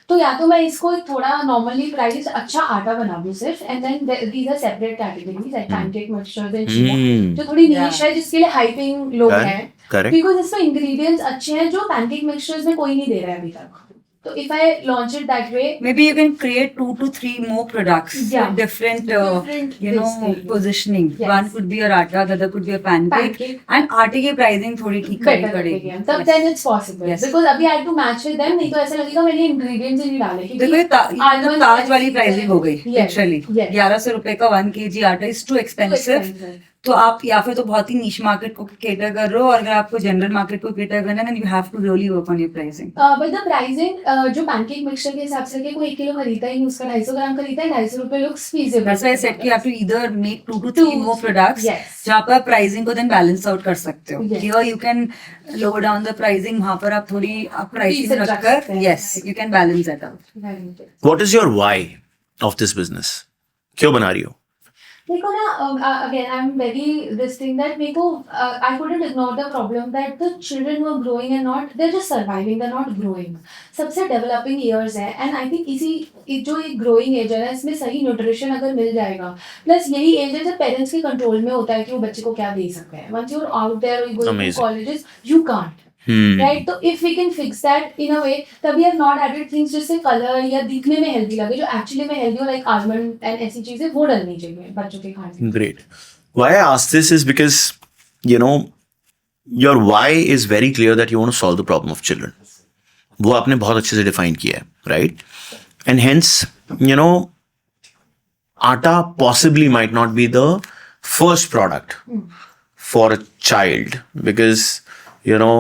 Speaker 7: तो या तो मैं इसको थोड़ा नॉर्मली प्राइस अच्छा आटा बना दूं सिर्फ and then these are separate categories like pancake mixtures and chilla जो थोड़ी नीश है जिसके लिए हाइपिंग लोग हैं बिकॉज इसमें इंग्रेडिएंट्स अच्छे हैं जो पैनकेक मिक्सचर्स में कोई नहीं दे रहा है अभी तक. So if I launch it that way,
Speaker 13: maybe you can create 2 to 3 more products with different positioning.
Speaker 7: Yes.
Speaker 13: One could be your atta, the other could be a pancake. And aate की pricing थोड़ी ठीक करनी पड़ेगी.
Speaker 7: तब then it's possible.
Speaker 13: Yes.
Speaker 7: Because अभी I have to match with them नहीं तो ऐसा लगेगा मैंने ingredients ही नहीं डाले.
Speaker 13: देखो ये ताज वाली प्राइसिंग हो गई literally.
Speaker 7: Yes.
Speaker 13: 1100 रुपए का 1 kg आटा is too expensive. तो आप या फिर तो बहुत ही नीश मार्केट को केटर कर रहे हो और अगर आपको जनरल मार्केट को केटर करना है then you have to really work on your pricing.
Speaker 7: But the pricing जो पैनकेक मिक्सचर के हिसाब से कोई 1 किलो खरीदता ही नहीं उसका 250 ग्राम खरीदता है 250 रुपए looks feasible.
Speaker 13: That's why I said कि you have to either make 2 to 3 more products.
Speaker 7: Yes.
Speaker 13: जहाँ पर आप pricing को then balance out कर सकते हो.
Speaker 7: Yes.
Speaker 13: Here you can lower down the pricing. वहाँ पर आप थोड़ी pricing
Speaker 7: Please
Speaker 13: रखकर
Speaker 7: adjust it.
Speaker 13: yes you can balance that out.
Speaker 8: What is your why of this business? क्यों बना रही हो?
Speaker 7: देखो ना again I'm very this thing that मेरे को I couldn't ignore the problem that the children were growing and not they're just surviving they're not growing. सबसे developing years है and I think इसी जो एक growing age है इसमें सही nutrition अगर मिल जाएगा plus यही age है जब parents के control में होता है कि वो बच्चे को क्या दे सकते हैं. Once you're out there or you go to colleges you can't. Right? तो if we can fix that in a way तभी have not added things जिससे color या दिखने में healthy लगे जो actually में healthy हो like almond and ऐसी चीजें वो डलनी चाहिए बच्चों के खाने में.
Speaker 8: Great. Why I ask this is because you know your why is very clear that you want to solve the problem of children. वो आपने बहुत अच्छे से define किया है, right? And hence you know आटा possibly might not be the first product for a child because you know.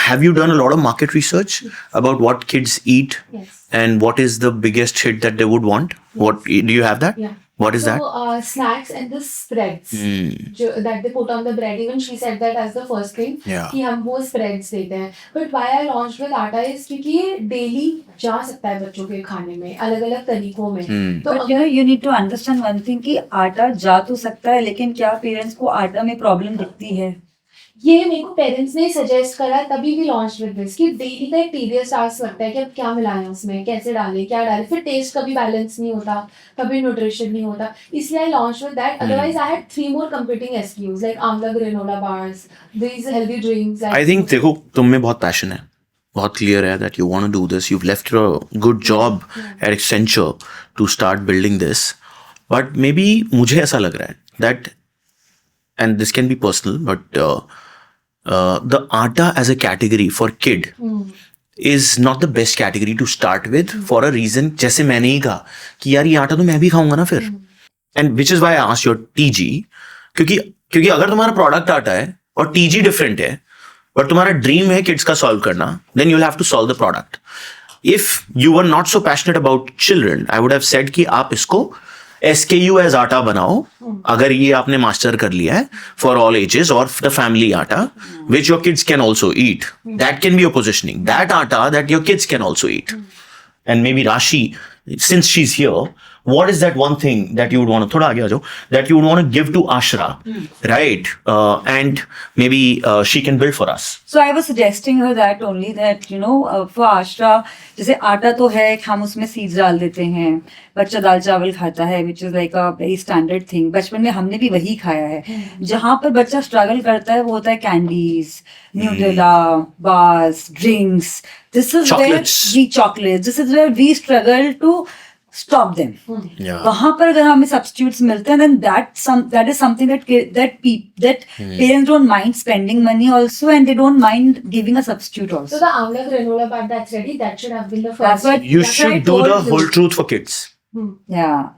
Speaker 8: Have you done a lot of market research about what kids eat
Speaker 7: Yes.
Speaker 8: and what is the biggest hit that they would want? What do you have that?
Speaker 7: Yeah.
Speaker 8: What is
Speaker 7: so,
Speaker 8: that?
Speaker 7: Snacks and the spreads that they put on the bread. Even she said that as the first thing.
Speaker 8: Yeah.
Speaker 7: कि हम वो spreads देते हैं. But why I launched with आटा is क्योंकि ये daily जा सकता है बच्चों के खाने में अलग-अलग तरीकों में. तो
Speaker 13: But you need to understand one thing कि आटा जा तो सकता है लेकिन क्या पेरेंट्स को आटा में प्रॉब्लम दिखती है?
Speaker 7: ये मेरे को पेरेंट्स ने सजेस्ट करा तभी भी लॉन्च विद दिस कि डेली का एक टीडियस टास्क लगता है कि अब क्या मिलाएं उसमें कैसे डालें क्या डालें फिर टेस्ट कभी बैलेंस नहीं होता कभी न्यूट्रिशन नहीं होता इसलिए I launch with that otherwise I had 3 more competing SKUs like Amla granola bars these healthy drinks.
Speaker 8: I think देखो तुम में बहुत पैशन है बहुत क्लियर है that you want to do this. You've left your good job at Accenture to start building this. But maybe मुझे ऐसा लग रहा है that and this can be personal but the atta as a category for kid is not the best category to start with for a reason जैसे मैंने ही कहा कि यार ये आटा तो मैं भी खाऊंगा ना फिर and which is why I asked your TG क्योंकि अगर तुम्हारा प्रोडक्ट आटा है और TG डिफरेंट है और तुम्हारा ड्रीम है किड्स का सॉल्व करना then you'll have to solve the product. if you were not so passionate about children, I would have said कि आप इसको SKU as आटा बनाओ, अगर ये आपने मास्टर कर लिया है, for all ages or the family आटा, which your kids can also eat. That can be your positioning. That आटा that your kids can also eat. And maybe Rashi, since she's here, what is that one thing that you would want to, थोड़ा आगे आ जाओ, that you would want to give to Ashra, right? And maybe she can build for us.
Speaker 13: So I was suggesting her that only that for Ashra, जैसे आटा तो है, हम उसमें seeds डाल देते हैं, बच्चा दाल चावल खाता है, which is like a very standard thing. बचपन में हमने भी वही खाया है. जहाँ पर बच्चा स्ट्रगल करता है वो होता है candies, Nutella, bars, drinks. This is where we struggle to stop them. वहाँ पर अगर हमें substitutes मिलते हैं, then that is something that parents don't mind spending money also, and they don't mind giving a substitute also.
Speaker 7: So the Amla granola bar that's ready, that should have been the first.
Speaker 8: You should do the whole truth for kids.
Speaker 13: Yeah.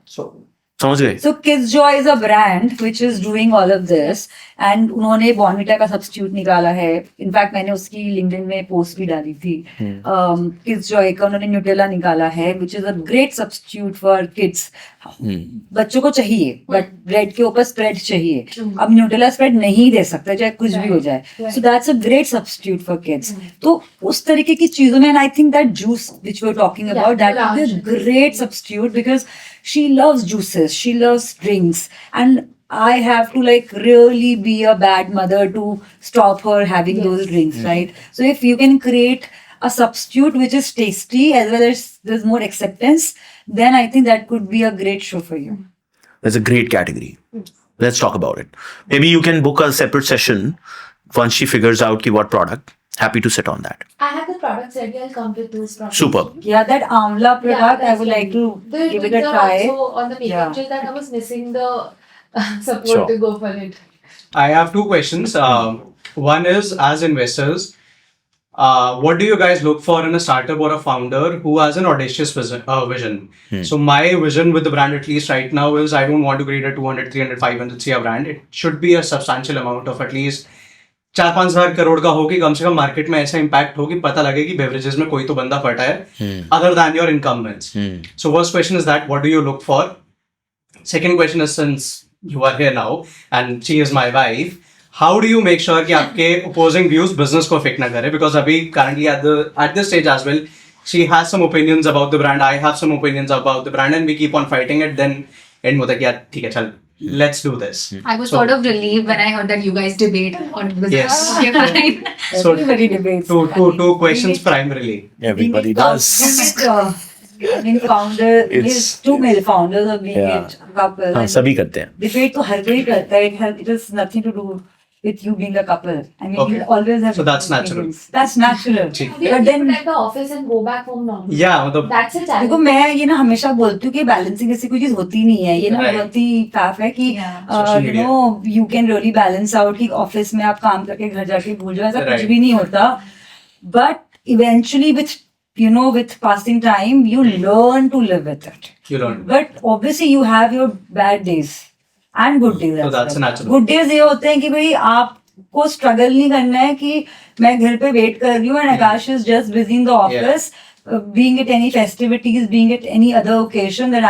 Speaker 8: समझ गए?
Speaker 13: So Kids Joy is a brand which is doing all of this, and उन्होंने Bournvita का substitute निकाला है. In fact मैंने उसकी LinkedIn में post भी डाली थी. Kids Joy का उन्होंने न्यूटेला निकाला है, which is a great substitute for kids. बच्चों को चाहिए, बट ब्रेड के ऊपर स्प्रेड चाहिए. अब न्यूटेला स्प्रेड नहीं दे सकता, चाहे कुछ भी हो जाए. So that's a great substitute for kids. तो उस तरीके की चीजों में, and I think that juice which we're talking about, that would be a great substitute, because she loves juices, she loves drinks, and I have to like really be a bad mother to stop her having those drinks, right? So if you can create a substitute which is tasty as well as there's more acceptance, then I think that could be a great show for you.
Speaker 8: That's a great category. Let's talk about it. Maybe you can book a separate session once she figures out what product. Happy to sit on that.
Speaker 7: I have the products ready. I'll come with those products.
Speaker 8: Super.
Speaker 13: Yeah, that Amla product, I would like to give it a try.
Speaker 7: Also on the makeup gel that I was missing the support to go for it.
Speaker 5: I have two questions. One is, as investors, what do you guys look for in a startup or a founder who has an audacious vision? So my vision with the brand, at least right now, is I don't want to create a 200, 300, 500 CR brand. It should be a substantial amount of at least 4-5 हज़ार करोड़ का हो कि कम से कम market में ऐसा impact हो कि पता लगे कि बेवरेजेस में कोई तो बंदा फटा है, other than your incumbents. So first question is that, what do you look for? Second question is, since you are here now and she is my wife, how do you make sure कि आपके opposing views business को affect ना करे? Because अभी currently at this stage as well, she has some opinions about the brand, I have some opinions about the brand, and we keep on fighting it. Then end होता है कि यार ठीक है, चल let's do this.
Speaker 12: I was sort of relieved when I heard that you guys debate on business.
Speaker 8: Yes.
Speaker 5: So
Speaker 13: Everybody debates.
Speaker 5: two questions primarily.
Speaker 8: Everybody does.
Speaker 13: I mean, founder, there's two male founders of being it couple.
Speaker 8: हाँ, सभी करते हैं.
Speaker 13: Debate तो हर कोई करता है. It has nothing to do with you being a couple. I mean, you always have.
Speaker 5: So that's natural.
Speaker 13: opinions. That's natural.
Speaker 7: But then like the office and go back home now.
Speaker 5: Yeah, मतलब
Speaker 7: That's a challenge.
Speaker 13: देखो मैं ये ना हमेशा बोलती हूँ कि balancing ऐसी कोई चीज होती नहीं है. ये ना बहुत ही टफ है कि you can really balance out कि ऑफिस में आप काम करके घर जाके भूल जाओ, ऐसा कुछ भी नहीं होता. But eventually with passing time, you learn to live with it.
Speaker 5: you learn.
Speaker 13: But obviously you have your bad days and good days.
Speaker 5: So that's natural.
Speaker 13: Good days ये होते हैं कि भाई आपको स्ट्रगल नहीं करना है कि मैं घर पे वेट कर रही हूँ and Akash is just busy in the office, being at any festivities, being at any other occasion that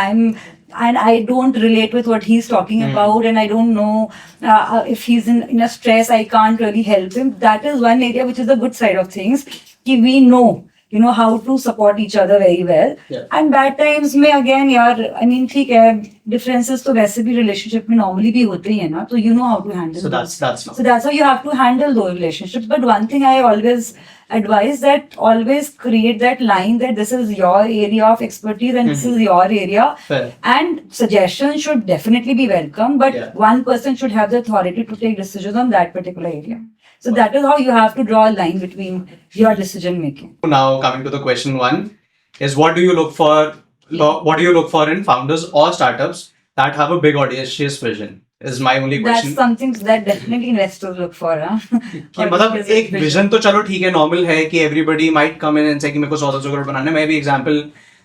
Speaker 13: and I don't relate with what he's talking about, and I don't know if he's in a stress, I can't really help him. That is one area which is the good side of things, कि we know how to support each other very well. And bad times में again यार, I mean ठीक है, differences तो वैसे भी relationship में normally भी होते ही है ना, तो you know how to handle
Speaker 5: So
Speaker 13: those.
Speaker 5: that's
Speaker 13: how you have to handle those relationships. But one thing I always advise, that always create that line that this is your area of expertise and this is your area.
Speaker 5: Fair.
Speaker 13: And suggestions should definitely be welcome, but one person should have the authority to take decisions on that particular area. So that is how you have to draw a line between your decision making.
Speaker 5: Now coming to the question one is, what do you look for in founders or startups that have a big audacious vision? Is my only question.
Speaker 13: That's something that definitely investors look for.
Speaker 5: कि मतलब एक vision तो चलो ठीक है, normal है कि everybody might come in and say कि मेरे को 100 करोड़ बनाना है. मैं भी एग्जांपल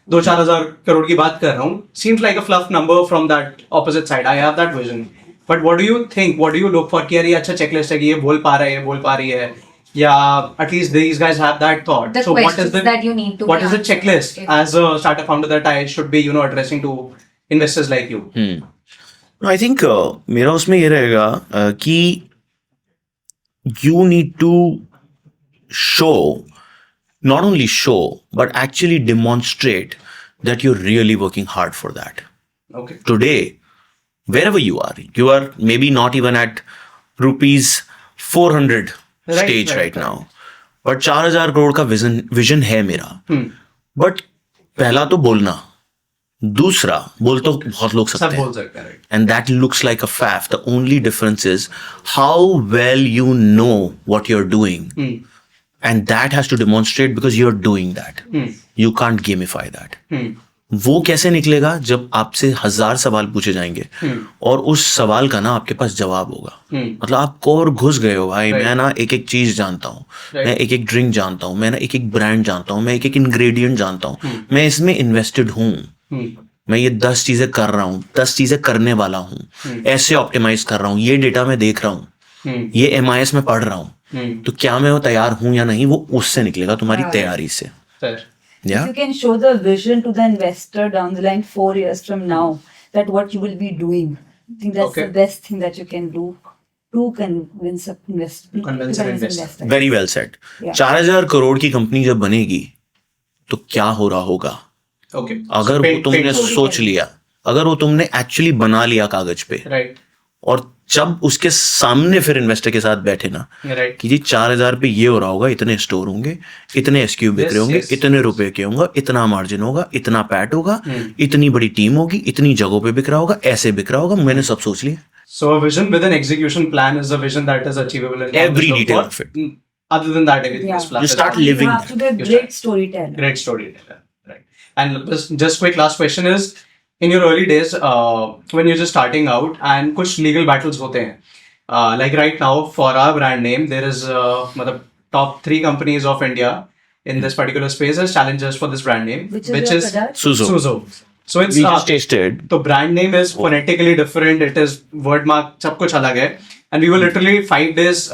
Speaker 5: 2-4 हज़ार करोड़ की बात कर रहा हूँ. Seems like a fluff number from that opposite side. I have that vision. But what do you think? What do you look for? कि यार ये अच्छा चेकलिस्ट है कि ये बोल पा रहा है, ये बोल पा रही है. Yeah, at least these guys have that thought.
Speaker 12: The
Speaker 5: So what is
Speaker 12: questions
Speaker 5: the
Speaker 12: that you need to
Speaker 5: what
Speaker 12: be
Speaker 5: is the
Speaker 12: answered.
Speaker 5: checklist as a startup founder that I should be, addressing to investors like you?
Speaker 8: I think मेरा उसमें ये रहेगा कि you need to show, not only show but actually demonstrate that you're really working hard for that.
Speaker 5: Okay.
Speaker 8: Today, wherever you are maybe not even at rupees 400 stage right now, but 4,000 crore का vision है मेरा. But पहला तो बोलना, दूसरा बोल तो बहुत लोग सकते
Speaker 5: सब बोल
Speaker 8: हैं,
Speaker 5: सकते हैं, right?
Speaker 8: and that looks like a faff. The only difference is how well you know what you're doing, and that has to demonstrate because you're doing that. You can't gamify that. वो कैसे निकलेगा जब आपसे 1000 सवाल पूछे जाएंगे और उस सवाल का ना आपके पास जवाब होगा. मतलब आप कोर घुस गए हो भाई. मैं ना एक एक चीज जानता हूँ, मैं एक एक ड्रिंक जानता हूँ, मैं ना एक एक ब्रांड जानता हूँ, मैं एक एक इंग्रेडिएंट जानता हूँ, मैं इसमें इन्वेस्टेड हूँ, मैं ये 10 चीजें कर रहा हूँ, 10 चीजें करने वाला हूँ, ऐसे ऑप्टिमाइज कर रहा हूँ, ये डेटा मैं देख रहा हूँ, ये MIS में पढ़ रहा हूँ, तो क्या मैं वो तैयार हूँ या नहीं, वो उससे निकलेगा, तुम्हारी तैयारी से.
Speaker 13: If you can show the vision to the investor down the line 4 years from now, that what you will be doing, I think that's the best thing that you can do to convince an investor.
Speaker 8: Very well said.
Speaker 13: Yeah.
Speaker 8: 4,000 crore की company जब बनेगी तो क्या हो रहा होगा?
Speaker 5: Okay.
Speaker 8: अगर वो तुमने सोच लिया, अगर वो तुमने एक्चुअली बना लिया कागज पे,
Speaker 5: Right.
Speaker 8: और जब उसके सामने फिर इन्वेस्टर के साथ बैठे ना
Speaker 5: Right.
Speaker 8: कि जी 4,000 पे ये हो रहा होगा, इतने स्टोर होंगे, इतने SKU बिक रहे होंगे, इतने रुपए के होंगे, इतना मार्जिन होगा, इतना पैट होगा, इतनी बड़ी टीम होगी, इतनी जगहों पे बिक रहा होगा, ऐसे बिक रहा होगा, मैंने सब सोच लिया.
Speaker 5: So a vision with an execution plan is a vision that is achievable in
Speaker 8: Every
Speaker 5: one
Speaker 8: detail
Speaker 5: shot.
Speaker 8: of it.
Speaker 5: Other than that, everything is flat.
Speaker 8: You start living
Speaker 13: You have to be a
Speaker 5: You
Speaker 13: great storyteller.
Speaker 5: Great storyteller, right? And just quick last question is, in your early days, when you're just starting out, and कुछ legal battles होते हैं. Like right now, for our brand name, there is मतलब top 3 companies of India in this particular space as challengers for this brand name,
Speaker 13: Which is your product?
Speaker 8: Suzo.
Speaker 5: So it's
Speaker 8: We just tasted.
Speaker 5: the brand name is phonetically different. It is word mark, सब कुछ अलग है. And we were literally 5 days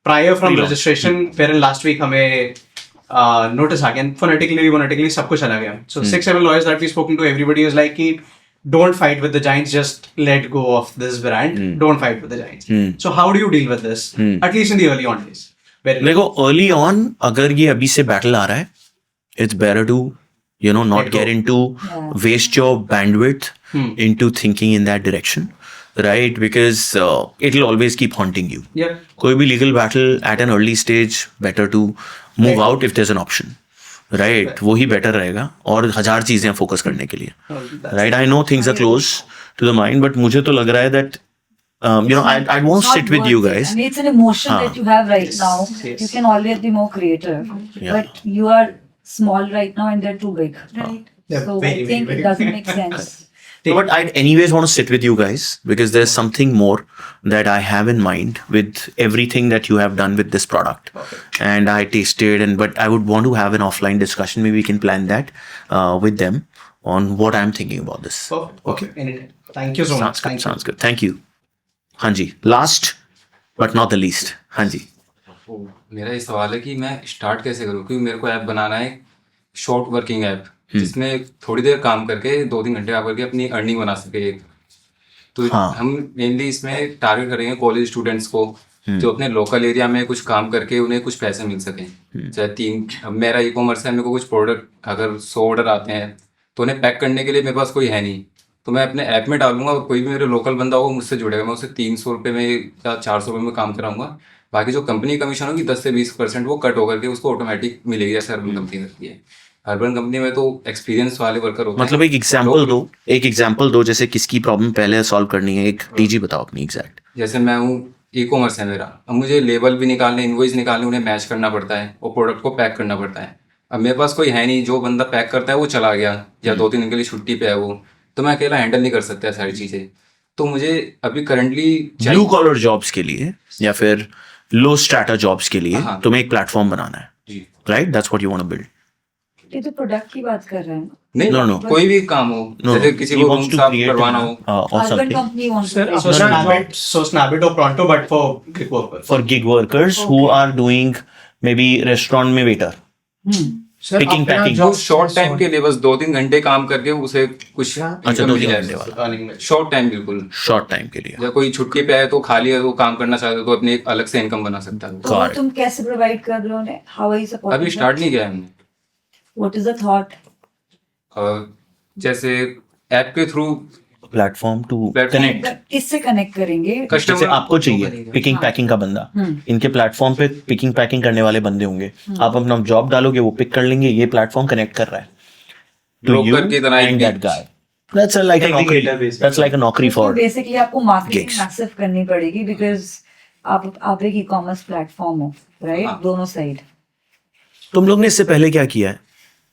Speaker 5: prior from
Speaker 8: Pre-launch.
Speaker 5: registration. फिर last week हमें notice आ गया. Phonetically सब कुछ अलग है. So 6-7 lawyers that we've spoken to, everybody is like कि don't fight with the giants, just let go of this brand. Don't fight with the giants. So how do you deal with this? At least in the early on days.
Speaker 8: देखो early on अगर ये अभी से battle आ रहा है, it's better to not
Speaker 5: Let go.
Speaker 8: get into waste your bandwidth into thinking in that direction, right? Because it'll always keep haunting you.
Speaker 5: Yeah.
Speaker 8: कोई भी legal battle at an early stage, better to move out if there's an option. Right वो ही better रहेगा और 1000 चीजें focus करने के लिए. Right I know things are close to the mind, but मुझे तो लग रहा है that I won't sit with you guys.
Speaker 13: I mean, it's an emotion
Speaker 8: हाँ.
Speaker 13: that you have right now.
Speaker 5: Yes.
Speaker 13: You can always be more creative,
Speaker 8: Yeah.
Speaker 13: but you are small right now and they're too big.
Speaker 3: Right.
Speaker 13: So
Speaker 5: very,
Speaker 13: I think
Speaker 5: very,
Speaker 13: it doesn't make sense.
Speaker 8: No, but I anyways want to sit with you guys because there's something more that I have in mind with everything that you have done with this product. And I tasted, but I would want to have an offline discussion. Maybe we can plan that with them on what I'm thinking about this.
Speaker 5: Okay. Anytime. Thank you so much.
Speaker 8: Sounds good. Thank you. हाँ जी. Last but not the least. हाँ जी.
Speaker 11: मेरा ये सवाल है कि मैं start कैसे करूँ, क्योंकि मेरे को ऐप बनाना है, शॉर्ट वर्किंग ऐप जिसमें थोड़ी देर काम करके 2-3 घंटे काम करके अपनी अर्निंग बना सके. तो हम मेनली इसमें टारगेट करेंगे कॉलेज स्टूडेंट्स को जो अपने लोकल एरिया में कुछ काम करके उन्हें कुछ पैसे मिल सकें. चाहे अब मेरा ई कॉमर्स है, मेरे को कुछ प्रोडक्ट अगर 100 ऑर्डर आते हैं तो उन्हें पैक करने के लिए मेरे पास कोई है नहीं, तो मैं अपने ऐप में डालूंगा और कोई भी मेरे लोकल बंदा होगा मुझसे जुड़ेगा, मैं उसे 300 रुपये में या 400 रुपये में काम कराऊंगा. बाकी जो कंपनी कमीशन होगी 10 से 20% वो कट होकर के उसको ऑटोमेटिक मिलेगी, जैसे अर्बन कंपनी करती है. अर्बन कंपनी में तो एक्सपीरियंस वाले वर्कर होते हैं.
Speaker 8: मतलब एक एग्जांपल दो जैसे किसकी प्रॉब्लम पहले सॉल्व करनी है. एक टीजी बताओ अपनी एग्जैक्ट.
Speaker 11: जैसे मैं हूँ, ई कॉमर्स है मेरा, अब मुझे लेबल भी निकालने, इनवॉइस निकालने, उन्हें मैच करना पड़ता है और प्रोडक्ट को पैक करना पड़ता है. अब मेरे पास कोई है नहीं, जो बंदा पैक करता है वो चला गया या 2-3 दिन के लिए छुट्टी पे है वो, तो मैं अकेला हैंडल नहीं कर सकता सारी चीज़ें. तो मुझे अभी करंटली
Speaker 8: ब्लू कॉलर जॉब्स के लिए या फिर लो स्ट्रैटा जॉब्स के लिए तुम्हें एक प्लेटफॉर्म बनाना है. Right, that's what you want to build.
Speaker 13: ये तो प्रोडक्ट की बात कर रहे हैं.
Speaker 11: नहीं
Speaker 8: No, no.
Speaker 11: कोई भी काम हो,
Speaker 8: No,
Speaker 11: जैसे
Speaker 8: no.
Speaker 11: किसी
Speaker 8: He
Speaker 11: को
Speaker 8: wants
Speaker 11: रूम
Speaker 8: to
Speaker 11: साफ
Speaker 8: create
Speaker 11: करवाना
Speaker 8: an,
Speaker 11: हो,
Speaker 8: or
Speaker 13: Urban
Speaker 8: something
Speaker 13: company wants
Speaker 6: Sir,
Speaker 13: to.
Speaker 5: So Snapit or Pronto, but for gig workers.
Speaker 8: for gig workers who are doing maybe restaurant में waiter.
Speaker 6: Sir
Speaker 8: Picking,
Speaker 6: अपना
Speaker 8: packing.
Speaker 11: जो
Speaker 6: job
Speaker 11: short time के लिए बस 2-3 घंटे काम करके उसे कुछ
Speaker 8: अच्छा, 2-3 घंटे वाला
Speaker 11: शॉर्ट टाइम बिल्कुल.
Speaker 8: short time के लिए.
Speaker 11: या कोई छुट्टी पे आए तो खाली है, वो काम करना चाहते हो तो अपनी एक अलग से इनकम बना सकता है.
Speaker 13: तो वो तुम कैसे प्रोवाइड कर रहे हो उन्हें? How are you supporting?
Speaker 11: अभी स्टार्ट नहीं किया है हमने.
Speaker 13: What is the thought?
Speaker 11: जैसे ऐप के through
Speaker 8: Platform to
Speaker 11: Platform.
Speaker 8: connect.
Speaker 13: किससे कनेक्ट करेंगे?
Speaker 8: जैसे
Speaker 11: कस्टमर
Speaker 8: आपको चाहिए पिकिंग पैकिंग का बंदा, इनके प्लेटफॉर्म पे पिकिंग पैकिंग करने वाले बंदे होंगे, आप अपना जॉब डालोगे वो पिक कर लेंगे, ये प्लेटफॉर्म कनेक्ट कर रहा है to you
Speaker 11: ब्रोकर की तरह
Speaker 8: and that guy. That's like a नौकरी. That's like a नौकरी for
Speaker 13: बेसिकली आपको मार्केटिंग
Speaker 8: gigs.
Speaker 13: मैसिव करनी पड़ेगी बिकॉज आप एक ई-कॉमर्स प्लेटफॉर्म हो, राइट?
Speaker 11: हाँ.
Speaker 13: दोनों साइड.
Speaker 8: तुम लोग ने इससे पहले क्या किया है?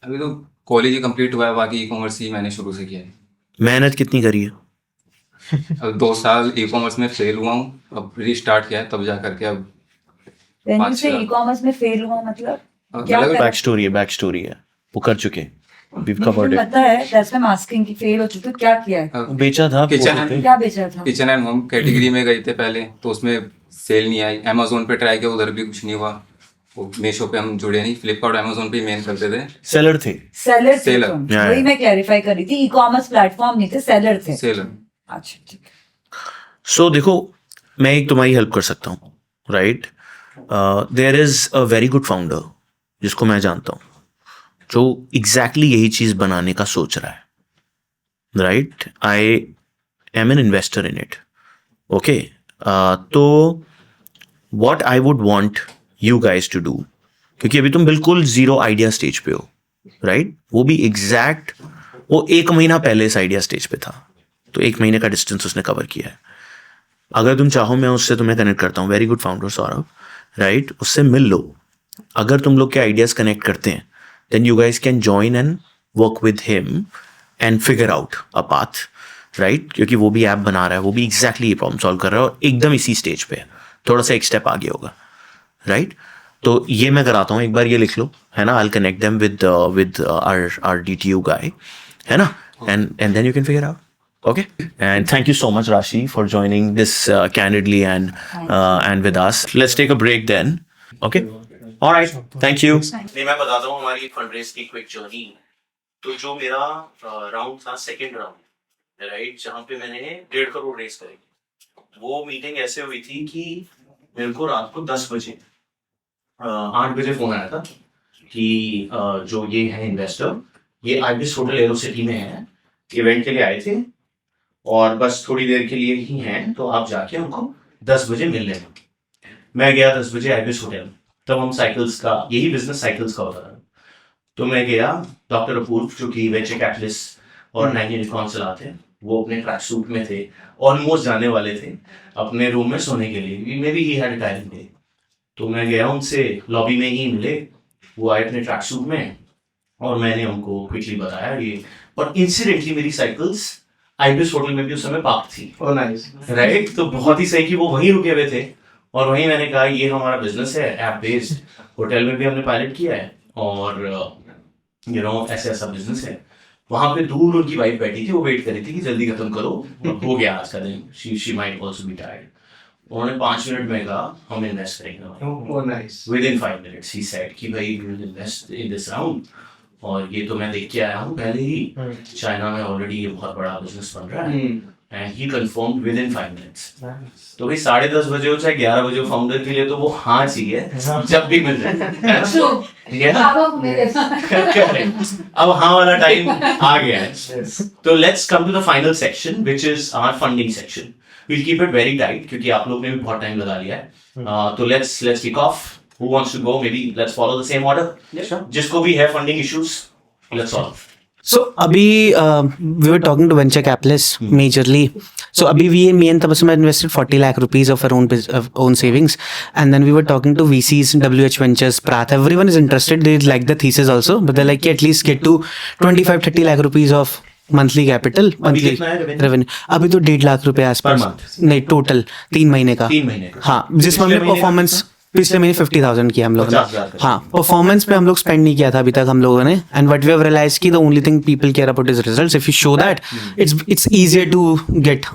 Speaker 11: अभी तो कॉलेज ही कंप्लीट हुआ है, बाकी ई कॉमर्स ही मैंने शुरू से किया है.
Speaker 8: मेहनत कितनी करी है?
Speaker 11: अब 2 साल ई कॉमर्स में फेल हुआ हूँ, अब रीस्टार्ट किया है, तब जा करके अब
Speaker 13: व्हेन यू
Speaker 11: 5
Speaker 13: से
Speaker 11: साल.
Speaker 13: ई-कॉमर्स में फेल हुआ मतलब क्या
Speaker 11: अलग
Speaker 13: करा?
Speaker 8: बैक स्टोरी है, वो कर चुके, we've covered
Speaker 13: मुझे
Speaker 8: it.
Speaker 13: पता है, that's why I am asking कि फेल हो चुके तो क्या किया है?
Speaker 8: बेचा था
Speaker 11: किचन
Speaker 8: पे।
Speaker 13: क्या बेचा था?
Speaker 11: किचन एंड होम कैटेगरी में गए थे पहले, तो उसमें सेल नहीं आई. अमेजोन पे ट्राई किया, उधर भी कुछ नहीं हुआ. वो मीशो पे हम जुड़े नहीं, फ्लिपकार्ट अमेजोन पे मेन करते थे.
Speaker 8: सेलर थे.
Speaker 13: सेलर थे
Speaker 11: Seller.
Speaker 13: तुम.
Speaker 8: Yeah,
Speaker 13: वही
Speaker 8: yeah.
Speaker 13: मैं क्लैरिफाई कर रही थी, ई-कॉमर्स प्लेटफॉर्म नहीं थे, सेलर थे.
Speaker 11: सेलर.
Speaker 13: अच्छा ठीक है.
Speaker 8: सो देखो, मैं एक तुम्हारी हेल्प कर सकता हूँ, right? There is a very good founder जिसको मैं जानता हूँ, जो एग्जैक्टली यही चीज बनाने का सोच रहा है, right? I am an investor in it. Okay, तो what I would want you guys to do, क्योंकि अभी तुम बिल्कुल जीरो आइडिया स्टेज पे हो, राइट? वो भी एग्जैक्ट वो 1 महीना पहले इस आइडिया स्टेज पे था, तो 1 महीने का डिस्टेंस उसने कवर किया है. अगर तुम चाहो मैं उससे तुम्हें कनेक्ट करता हूँ, very good founder Saurabh, right? उससे मिल लो. अगर तुम लोग के आइडियाज कनेक्ट करते हैं, then you guys can join and work with him and figure out a path, right? क्योंकि वो भी ऐप बना रहा है, वो भी एग्जैक्टली ये प्रॉब्लम सॉल्व कर रहा है और एकदम इसी स्टेज पे है, थोड़ा सा एक स्टेप आगे होगा, राइट? तो ये मैं कराता हूँ, एक बार ये लिख लो, है ना? I connect them with our DTU guy, है ना? And then you can figure out. Okay, and thank you so much, Rashi, for joining this candidly and with us. Let's take a break then. Okay. All right. Thank you. नहीं, मैं बताता हूँ हमारी fundraise की quick journey. तो जो मेरा round था, सेकंड राउंड, राइट, जहाँ पे मैंने 1.5 करोड़ रेस करी, वो मीटिंग ऐसे हुई थी कि मेरे को रात को 10 बजे 8 बजे फोन आया था कि जो ये है इन्वेस्टर, ये आइबिस होटल एरो सिटी में है, इवेंट के लिए आए थे और बस थोड़ी देर के लिए ही हैं, तो आप जाके उनको 10 बजे मिल लेना. मैं गया 10 बजे आइबिस होटल. तब हम साइकिल्स का, यही बिजनेस साइकिल्स का होता था, तो मैं गया. डॉक्टर अपूर्व जो कि वेंचर कैपिटलिस्ट और 9 यूनिकॉर्न चलाते हैं, वो अपने ट्रैक सूट में थे, ऑलमोस्ट जाने वाले थे अपने रूम में सोने के लिए. May be he had time day. तो मैं गया उनसे, लॉबी में ही मिले, वो आए अपने ट्रैक सूट में और मैंने उनको क्विकली बताया ये. और इंसिडेंटली मेरी साइकिल्स आइबिस होटल में भी उस समय पार्क थी.
Speaker 5: Oh, nice.
Speaker 8: राइट? तो बहुत ही सही कि वो वहीं रुके हुए थे और वहीं मैंने कहा ये हमारा बिजनेस है, ऐप बेस्ड, होटल में भी हमने पायलट किया है और यू नो ऐसा ऐसा बिजनेस है. वहां पे दूर उनकी वाइफ बैठी थी, वो वेट कर रही थी कि जल्दी खत्म करो, हो गया आज का दिन. She might also be tired. उन्होंने 5 मिनट में कहा हम इन्वेस्ट करेंगे.
Speaker 5: Oh, nice.
Speaker 8: Within 5 minutes he said कि भाई we will invest in this round. और ये तो मैं देख के आया हूँ पहले ही, चाइना में ऑलरेडी ये बहुत बड़ा बिजनेस बन रहा है. And he confirmed within 5 minutes. तो भाई 10:30 बजे हो चाहे 11 बजे हो, फाउंडर के लिए तो वो हाँ चाहिए जब भी मिल जाए. अब हाँ वाला टाइम आ गया है. तो let's come to the final section which is our funding section. We'll keep it very tight क्योंकि आप लोग ने भी बहुत टाइम लगा लिया है. तो let's kick off. Who wants to go? Maybe let's follow the same order. जिसको भी है funding issues, let's solve.
Speaker 10: So अभी we were talking to venture capitalists majorly. So अभी me and Tabassum invested 40 lakh rupees of our own savings, and then we were talking to VCs, WH Ventures, Prath. Everyone is interested. They like the thesis also, but they're like at least get to 25-30 lakh rupees of monthly capital, monthly revenue. अभी तो 1.5 लाख रुपए आसपास. नहीं, total 3 महीने का.
Speaker 8: 3 महीने का.
Speaker 10: हाँ, जिसमें हमने परफॉर्मेंस पिछले महीने 50,000 किया हम लोगों ने
Speaker 1: 50,000 का।
Speaker 10: हाँ परफॉर्मेंस पे हम लोग स्पेंड नहीं किया था अभी तक हम लोगों ने and what we have realised की the only thing people care about is results if you show that it's easier to get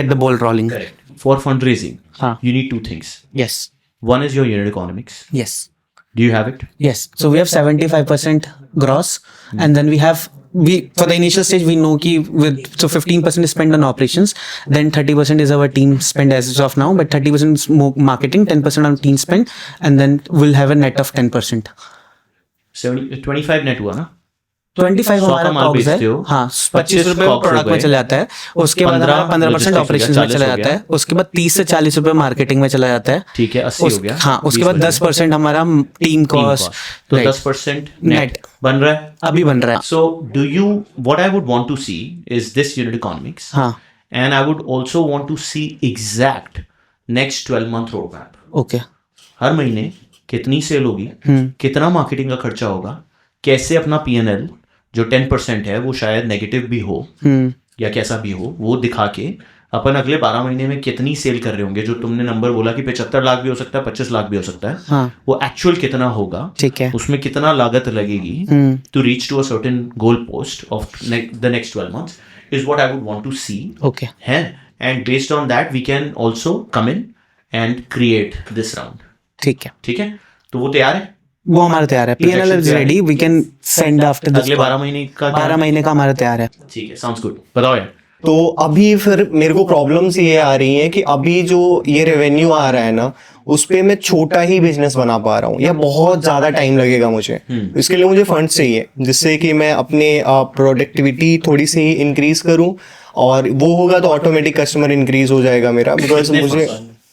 Speaker 10: the ball rolling
Speaker 1: Correct. For fundraising,
Speaker 10: हाँ
Speaker 1: you need two things.
Speaker 10: yes
Speaker 1: One is your unit economics.
Speaker 10: yes
Speaker 1: Do you have it?
Speaker 10: yes so we have 75% gross and then we for the initial stage we know ki so 15% is spent on operations, then 30% is our team spend as of now, but 30% is marketing, 10% on team spend, and then we'll have a net of 10%.
Speaker 1: 25 net हुआ ना?
Speaker 10: 25
Speaker 1: 100
Speaker 10: हमारा
Speaker 1: का माल
Speaker 10: COGS है
Speaker 1: बेचते हो,
Speaker 10: हाँ 25 रुपए
Speaker 1: COGS
Speaker 10: product में
Speaker 1: रुपए,
Speaker 10: चला जाता है उसके बाद हमारा 15% ऑपरेशन में चला जाता है उसके बाद 30 से 40 रुपए मार्केटिंग में चला जाता है
Speaker 1: ठीक है 80 हो गया
Speaker 10: हाँ उसके बाद 10% हमारा टीम कॉस्ट
Speaker 1: तो 10% net बन रहा है
Speaker 10: अभी बन रहा है
Speaker 1: So do you what I would want to see is this unit economics
Speaker 10: हाँ
Speaker 1: and I would also want to see exact next 12-month roadmap.
Speaker 10: Okay
Speaker 1: हर महीने कितनी सेल होगी, कितना मार्केटिंग का खर्चा होगा, कैसे अपना P&L जो 10% है वो शायद नेगेटिव भी हो या कैसा भी हो वो दिखा के अपन अगले 12 महीने में कितनी सेल कर रहे होंगे जो तुमने नंबर बोला कि 75 लाख भी हो सकता है 25 लाख भी हो सकता है
Speaker 10: हाँ
Speaker 1: वो एक्चुअल कितना होगा
Speaker 10: ठीक है
Speaker 1: उसमें कितना लागत लगेगी to reach to a certain goal post of the next 12 months is what I would want to see
Speaker 10: okay
Speaker 1: है and based on that we can also come in and create this round. ठीक है तो वो तैयार है
Speaker 10: वो हमारा तैयार है P&L is ready we can send after this
Speaker 1: अगले 12 महीने का
Speaker 10: 12 महीने का हमारा तैयार है
Speaker 1: ठीक है sounds good बताओ यार
Speaker 14: तो अभी फिर मेरे को प्रॉब्लम्स ये आ रही हैं कि अभी जो ये रेवेन्यू आ रहा है ना उस पे मैं छोटा ही बिजनेस बना पा रहा हूँ या बहुत ज्यादा टाइम लगेगा मुझे इसके लिए मुझे फंड्स चाहिए जिससे कि मैं अपने प्रोडक्टिविटी थोड़ी सी इंक्रीज करूँ और वो होगा तो ऑटोमेटिक कस्टमर इंक्रीज हो जाएगा मेरा बिकॉज मुझे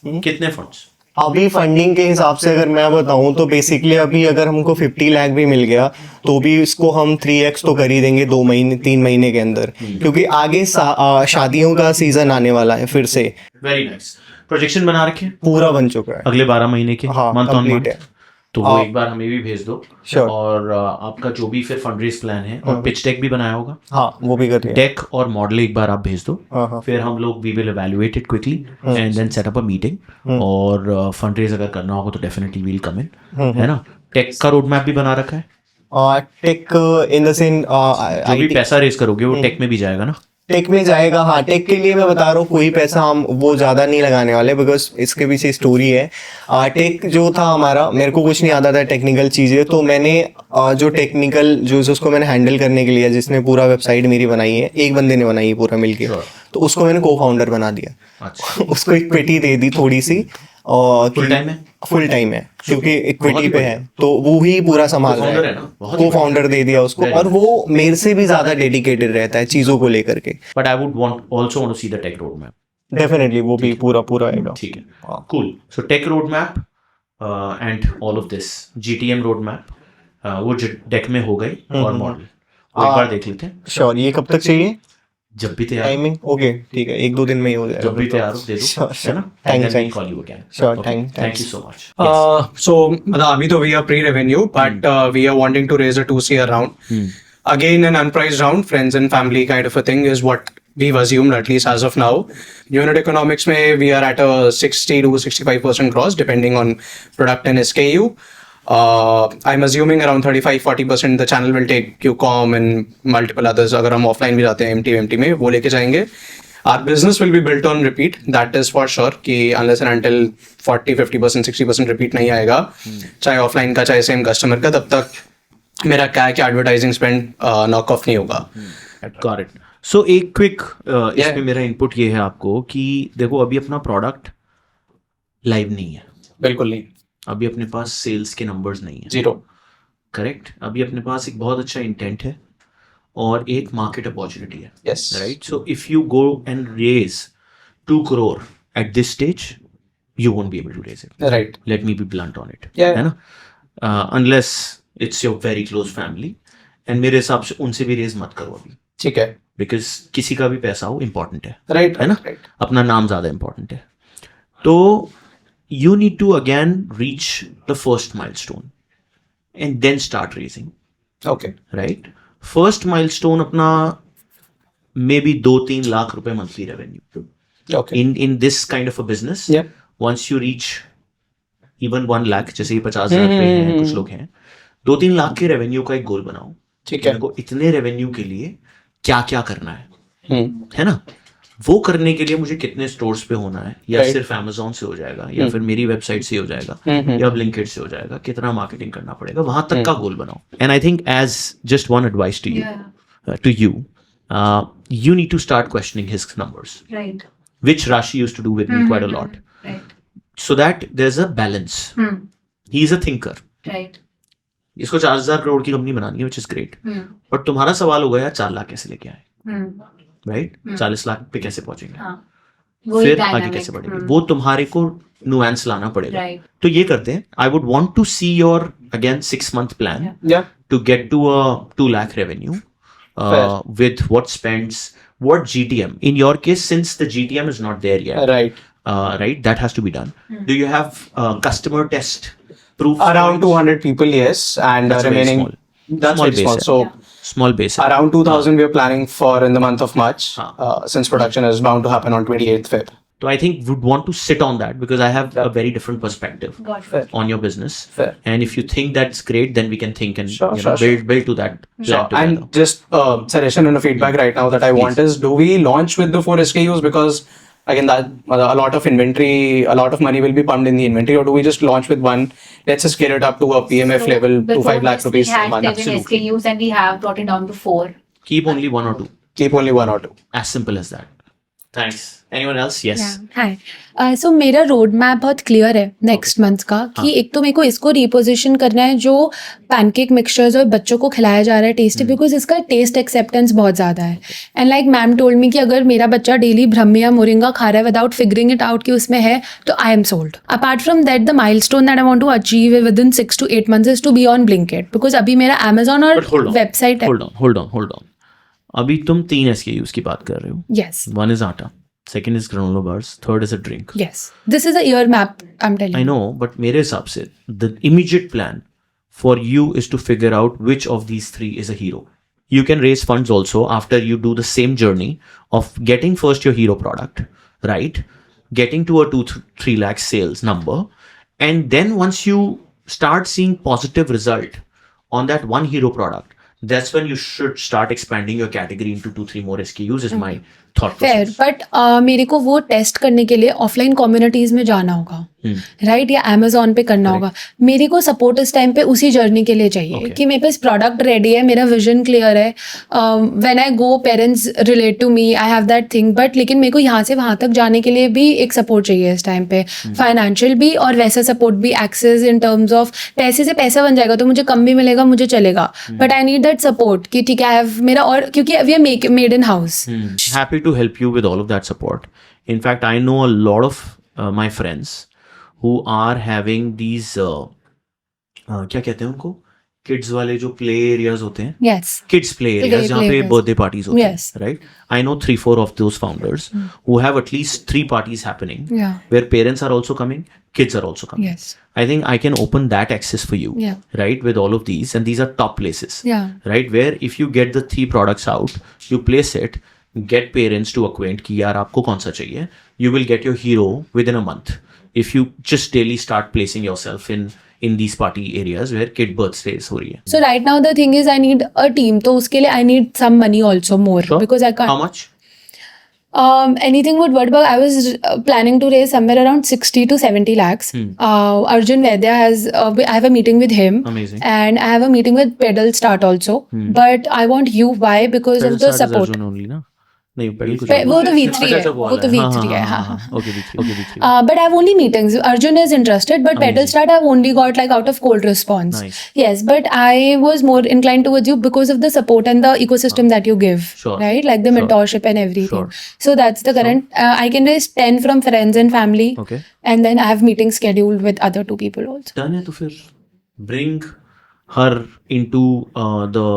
Speaker 1: कितने फंड्स
Speaker 14: अभी फंडिंग के हिसाब से अगर मैं बताऊं तो बेसिकली अभी अगर हमको 50 लाख भी मिल गया तो भी इसको हम 3x तो कर ही देंगे 3 महीने के अंदर क्योंकि आगे शादियों का सीजन आने वाला है फिर से
Speaker 1: वेरी नाइस प्रोजेक्शन बना रखे
Speaker 14: पूरा बन चुका है
Speaker 1: अगले 12 महीने के
Speaker 14: हाँ
Speaker 1: मंथ ऑन
Speaker 14: कंप्लीट
Speaker 1: मंथ
Speaker 14: है
Speaker 1: तो वो एक बार हमें भी भेज दो
Speaker 14: Sure.
Speaker 1: और आपका जो भी फिर फंडरेज प्लान है और पिच डेक भी बनाया होगा
Speaker 14: हाँ वो भी करते हैं
Speaker 1: डेक और मॉडल एक बार आप भेज दो
Speaker 14: हाँ
Speaker 1: फिर हम लोग we will evaluate it quickly and then set up a meeting और फंडरेज अगर करना होगा तो डेफिनेटली वील कम इन है ना टेक का रोड मैप भी बना रखा है
Speaker 14: टेक इन द सेंस
Speaker 1: जो भी पैसा रेज करोगे वो टेक में भी जाएगा ना
Speaker 14: टेक में जाएगा हाँ टेक के लिए मैं बता रहा हूँ कोई पैसा हम वो ज़्यादा नहीं लगाने वाले बिकॉज इसके पीछे स्टोरी है टेक जो था हमारा मेरे को कुछ नहीं आता था टेक्निकल चीज़ें तो मैंने जो टेक्निकल जो उसको मैंने हैंडल करने के लिए जिसने पूरा वेबसाइट मेरी बनाई है एक बंदे ने बनाई है पूरा मिलके तो उसको मैंने को फाउंडर बना दिया उसको एक पेटी दे दी थोड़ी सी और फुल टाइम है क्योंकि इक्विटी पे है तो वो ही पूरा संभाल रहा है को फाउंडर दे दिया उसको और वो मेरे से भी ज्यादा डेडिकेटेड रहता है चीजों को लेकर के
Speaker 1: but I would want also want to see the tech road map
Speaker 14: definitely वो भी पूरा आएगा
Speaker 1: ठीक है cool so tech road map and all of this GTM road map वो डेक में हो गई और मॉडल एक बार देख लेते हैं
Speaker 14: श्योर ये कब तक चाहिए
Speaker 1: जब भी तैयार
Speaker 14: टाइमिंग ओके ठीक है 1-2 दिन में ही हो जाएगा
Speaker 1: जब भी तैयार हो दे दो है ना
Speaker 14: thanks
Speaker 1: call you again
Speaker 14: sure
Speaker 1: thank you so much
Speaker 5: So अभी तो we are pre-revenue, but we are wanting to raise a 2 CR round. Again, an unpriced round, friends and family kind of a thing is what we've assumed at least as of now. Unit economics में we are at a 60 to 65% gross depending on product and SKU. I'm assuming around 35-40% the channel will take QCOM and multiple others. अगर हम offline भी जाते हैं MT में वो लेके जाएंगे. Our business will be built on repeat. That is for sure. कि unless and until 40-50% 60% repeat नहीं आएगा, चाहे offline का चाहे same customer का, तब तक मेरा क्या है कि advertising spend knock off नहीं होगा.
Speaker 1: Got it. So एक quick इसमें मेरा input ये है आपको कि देखो अभी अपना product live नहीं है.
Speaker 5: बिल्कुल नहीं.
Speaker 1: अभी अपने पास सेल्स के नंबर्स नहीं है.
Speaker 5: Zero.
Speaker 1: करेक्ट. अभी अपने पास एक बहुत अच्छा इंटेंट है और एक मार्केट अपॉर्चुनिटी है.
Speaker 5: Yes.
Speaker 1: Right. So if you go and raise 2 crore at this stage you won't be able to raise it.
Speaker 5: Right.
Speaker 1: Let me be blunt on it.
Speaker 5: Yeah.
Speaker 1: है ना. Unless it's your very close family and मेरे हिसाब से उनसे भी raise मत करो अभी.
Speaker 5: ठीक है.
Speaker 1: बिकॉज किसी का भी पैसा हो इम्पोर्टेंट है.
Speaker 5: Right.
Speaker 1: है ना.
Speaker 5: Right.
Speaker 1: अपना नाम ज्यादा इम्पोर्टेंट है. तो you need to again reach the first milestone and then start raising.
Speaker 5: Okay.
Speaker 1: Right. First milestone अपना maybe 2-3 लाख रुपए monthly revenue.
Speaker 5: Okay.
Speaker 1: In this kind of a business.
Speaker 5: Yeah.
Speaker 1: once you reach even 1 lakh, जैसे ये 50,000 पे हैं, कुछ लोग हैं, 2-3 लाख के रेवेन्यू का एक गोल बनाओ।
Speaker 14: ठीक है।
Speaker 1: मेरे को इतने रेवेन्यू के लिए क्या क्या करना है ना? वो करने के लिए मुझे कितने स्टोर्स पे होना है, या सिर्फ Amazon से हो जाएगा, या फिर मेरी वेबसाइट से हो जाएगा, या Blinkit से हो जाएगा, कितना मार्केटिंग करना पड़ेगा, वहां तक का गोल बनाओ। And I think as just one advice to you, you need to start questioning his numbers,
Speaker 12: Right.
Speaker 1: which Rashi used to do with me quite a lot,
Speaker 12: Right.
Speaker 1: so that there's a balance. He is a thinker.
Speaker 12: Right.
Speaker 1: इसको 4,000 करोड़ की company बनानी है, which is great. But तुम्हारा सवाल होगा यार 4 लाख कैसे लेके आए, राइट? 40 लाख पे कैसे पहुंचेंगे, फिर आगे कैसे बढ़ेंगे, वो तुम्हारे को नुएंस लाना पड़ेगा। तो ये करते हैं, I would want to see your again 6-month plan to get to a 2 lakh revenue with what spends, what GTM. In your case, since the GTM is not there yet, right, that has to be done. Do you have customer test proof?
Speaker 5: Around 200 people, yes, and
Speaker 1: That's very
Speaker 5: remaining.
Speaker 1: small.
Speaker 5: That's
Speaker 1: Small
Speaker 5: very small.
Speaker 1: base,
Speaker 5: So
Speaker 1: small base.
Speaker 5: around 2,000 we are planning for in the month of March, since production is bound to happen on 28th Feb.
Speaker 1: So I think would want to sit on that because I have a very different perspective on your business. And if you think that's great, then we can think and build to that plan together.
Speaker 5: And just suggestion and a feedback right now that I want is, do we launch with the 4 SKUs? Because again, that a lot of inventory, a lot of money will be pumped in the inventory, or do we just launch with one? Let's just get it up to a PMF level, to 5 lakh rupees a month.
Speaker 12: We had 7 SKUs and we have brought it down to 4.
Speaker 1: Keep only 1 or 2.
Speaker 5: Keep only 1 or 2.
Speaker 1: As simple as that. Thanks. Anyone else? Yes.
Speaker 15: हाय सो मेरा road map बहुत clear है next month का कि एक तो मेरे को इसको रिपोजिशन करना है जो पैनकेक मिक्सचर्स और बच्चों को खिलाया जा रहा है टेस्टी, बिकॉज इसका टेस्ट एक्सेप्टेंस बहुत ज़्यादा है। And like ma'am told me कि अगर मेरा बच्चा डेली ब्रह्मी या मोरिंगा खा रहा है विदाउट फिगरिंग इट आउट कि उसमें है, तो I am sold. Apart from that, the milestone that I want to achieve within 6 to 8 months is to be on Blinkit, because अभी मेरा Amazon और वेबसाइट है।
Speaker 1: Hold on. अभी तुम 3 SKUs की बात कर रहे हो।
Speaker 15: Yes.
Speaker 1: One is आटा, second is granola bars, third is a drink.
Speaker 15: Yes. This is a year map, I'm telling you.
Speaker 1: I know, but मेरे हिसाब से the immediate plan for you is to figure out which of these 3 is a hero. You can raise funds also after you do the same journey of getting first your hero product, right? Getting to a 2-3 lakh sales number. And then once you start seeing positive result on that one hero product, that's when you should start expanding your category into 2-3 more SKUs is my thought process.
Speaker 15: Fair, but मेरे को वो test करने के लिए offline communities में जाना होगा, right, या Amazon पे करना होगा। मेरे को सपोर्ट इस टाइम पे उसी जर्नी के लिए चाहिए कि मेरे पास प्रोडक्ट रेडी है, मेरा विजन क्लियर है, when I go parents relate to me, I have that thing, but लेकिन मेरे को यहाँ से वहाँ तक जाने के लिए भी एक सपोर्ट चाहिए इस टाइम पे, फाइनेंशियल भी और वैसा सपोर्ट भी, एक्सेस इन टर्म्स ऑफ पैसे से पैसा बन जाएगा तो मुझे कम भी मिलेगा, मुझे चलेगा, but I need that support कि ठीक है, आई हैव मेरा, और क्योंकि we are made in house.
Speaker 1: Happy to help you with all of that support. In fact, I know a lot of my friends who are having these क्या कहते हैं उनको, kids वाले जो play areas होते हैं,
Speaker 15: yes,
Speaker 1: kids play areas जहाँ पे birthday parties होते हैं, right? I know 3-4 of those founders who have at least 3 parties happening where parents are also coming, kids are also coming.
Speaker 15: Yes.
Speaker 1: I think I can open that access for you, right, with all of these, and these are top places, right, where if you get the 3 products out, you place it, get parents to acquaint कि यार आपको कौन सा चाहिए, you will get your hero within a month if you just daily start placing yourself in these party areas where kid birthdays हो रही है.
Speaker 15: So right now the thing is I need a team, तो उसके लिए I need some money also more, because I can't.
Speaker 1: How much?
Speaker 15: Anything would work, but I was planning to raise somewhere around 60 to 70 lakhs. Arjun Vaidya has, I have a meeting with him.
Speaker 1: Amazing.
Speaker 15: And I have a meeting with Pedal Start also. But I want you, why? Because
Speaker 1: Pedal
Speaker 15: of the
Speaker 1: Start is
Speaker 15: support.
Speaker 1: Arjun only, ना? नहीं, Pedal कुछ
Speaker 15: वो तो V3 है, वो तो V3 है, हाँ.
Speaker 1: Okay, V3.
Speaker 15: But I have only meetings. Arjun is interested, but Pedal Start I've only got like out of cold response.
Speaker 1: Nice.
Speaker 15: Yes, but I was more inclined towards you because of the support and the ecosystem that you give, right? Like the mentorship and everything. So that's the current. I can raise 10 from friends and family.
Speaker 1: Okay.
Speaker 15: And then I have meetings scheduled with other 2 people also.
Speaker 1: Done है तो फिर bring her into the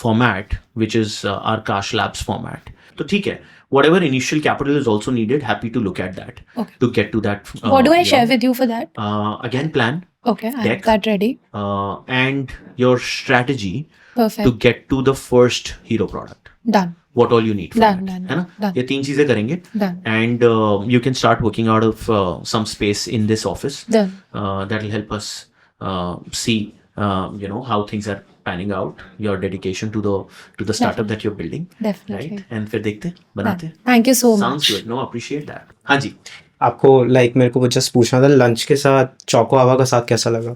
Speaker 1: format which is our Kash Labs format. तो ठीक है, whatever initial capital is also needed, happy to look at that to get to that.
Speaker 15: What do I share with you for that?
Speaker 1: Again, plan.
Speaker 15: Okay, I have that ready.
Speaker 1: And your strategy
Speaker 15: Perfect.
Speaker 1: to get to the first hero product.
Speaker 15: Done.
Speaker 1: what all you need for
Speaker 15: Done.
Speaker 1: that,
Speaker 15: Done.
Speaker 1: है ना?
Speaker 15: Done.
Speaker 1: ये 3 चीजें करेंगे
Speaker 15: Done.
Speaker 1: and you can start working out of some space in this office.
Speaker 15: Done.
Speaker 1: That will help us see how things are panning out, your dedication to the startup that you're building.
Speaker 15: Definitely.
Speaker 1: Right? And फिर देखते बनाते.
Speaker 15: Thank you so much.
Speaker 1: Sounds good. No, appreciate that. हाँ जी.
Speaker 10: आपको मेरे को just पूछना था, lunch के साथ चौको हवा का साथ कैसा लगा?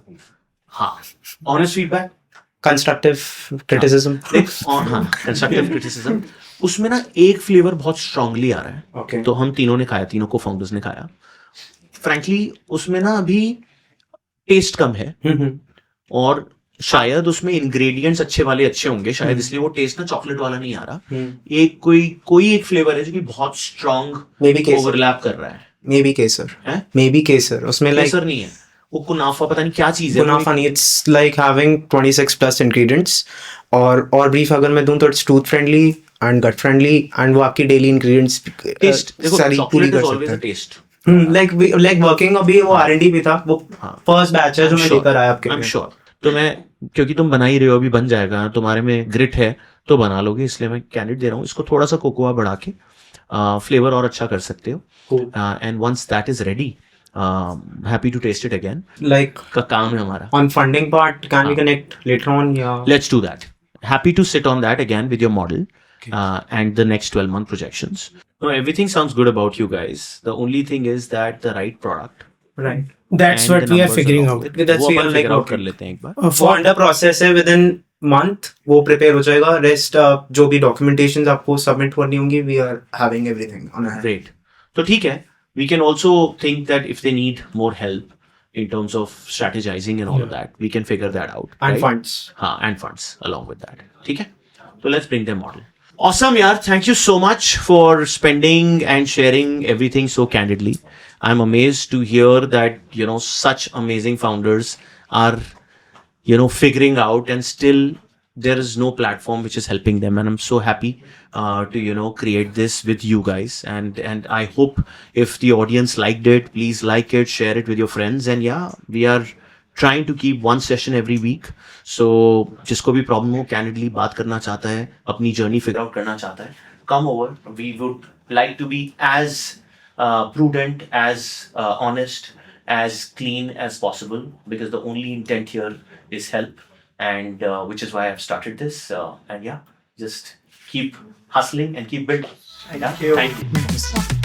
Speaker 1: हाँ. Honest feedback.
Speaker 10: Constructive criticism.
Speaker 1: हाँ, कंस्ट्रक्टिव क्रिटिसिज्म. उसमें ना एक फ्लेवर बहुत स्ट्रांगली आ रहा है.
Speaker 10: Okay.
Speaker 1: तो हम तीनों ने खाया, तीनों को फाउंडर्स ने खाया. फ्रैंकली उसमें ना अभी टेस्ट कम है और शायद उसमें इंग्रेडिएंट्स अच्छे होंगे शायद, इसलिए वो टेस्ट ना चॉकलेट वाला नहीं आ रहा. एक कोई एक फ्लेवर है जो कि बहुत स्ट्रांग ओवरलैप कर रहा है.
Speaker 10: मे बी केसर. उसमें
Speaker 1: केसर नहीं है, वो कुनाफा पता नहीं क्या चीज है.
Speaker 10: कुनाफा नहीं, it's like having 26 plus ingredients. और ब्रीफ अगर मैं दूं तो it's tooth friendly and gut friendly and वो आपकी डेली इंग्रेडिएंट्स
Speaker 1: टेस्ट
Speaker 10: सारी पूरी कर सकते हैं.
Speaker 1: टेस्ट
Speaker 10: लाइक वर्किंग अभी वो R&D भी था, वो फर्स्ट बैच है जो मैं लेकर आया आपके लिए.
Speaker 1: I am sure. तो मैं, क्योंकि तुम बना ही रहे हो, अभी बन जाएगा, तुम्हारे में ग्रिट है तो बना लोगे, इसलिए मैं कैंडिडेट दे रहा हूँ. इसको थोड़ा सा कोकोआ बढ़ा के फ्लेवर और अच्छा कर सकते हो. And once that is ready, happy to taste it again.
Speaker 10: Like
Speaker 1: का काम है हमारा.
Speaker 10: On funding part, can we connect later on? Yeah.
Speaker 1: Let's do that. Happy to sit on that again with your model and the next 12-month projections. No, everything sounds good about you guys. The only thing is that the right product.
Speaker 6: Right. That's what we are figuring out.
Speaker 10: That's
Speaker 1: वो
Speaker 10: we are
Speaker 1: upon
Speaker 10: like
Speaker 1: figure out
Speaker 10: okay.
Speaker 1: कर लेते हैं एक बार.
Speaker 10: वो under process है, within month वो prepare हो जाएगा. रेस्ट जो भी डॉक्यूमेंटेशंस आपको सबमिट करनी होंगी, we are having everything on hand.
Speaker 1: Great. तो ठीक है. We can also think that if they need more help in terms of strategizing and all of that, we can figure that out.
Speaker 10: And
Speaker 1: right?
Speaker 10: funds.
Speaker 1: And funds along with that. ठीक है? So let's bring their model. Awesome, yaar. Thank you so much for spending and sharing everything so candidly. I'm amazed to hear that, such amazing founders are, figuring out, and still there is no platform which is helping them. And I'm so happy to, create this with you guys. And I hope if the audience liked it, please like it, share it with your friends. And yeah, we are trying to keep one session every week. So जिसको भी problem हो, candidly बात करना चाहता है, अपनी journey figure out करना चाहता है, come over. We would like to be as prudent, as honest, as clean as possible, because the only intent here is help, and which is why I've started this. And yeah, just keep hustling and keep building. Thank you.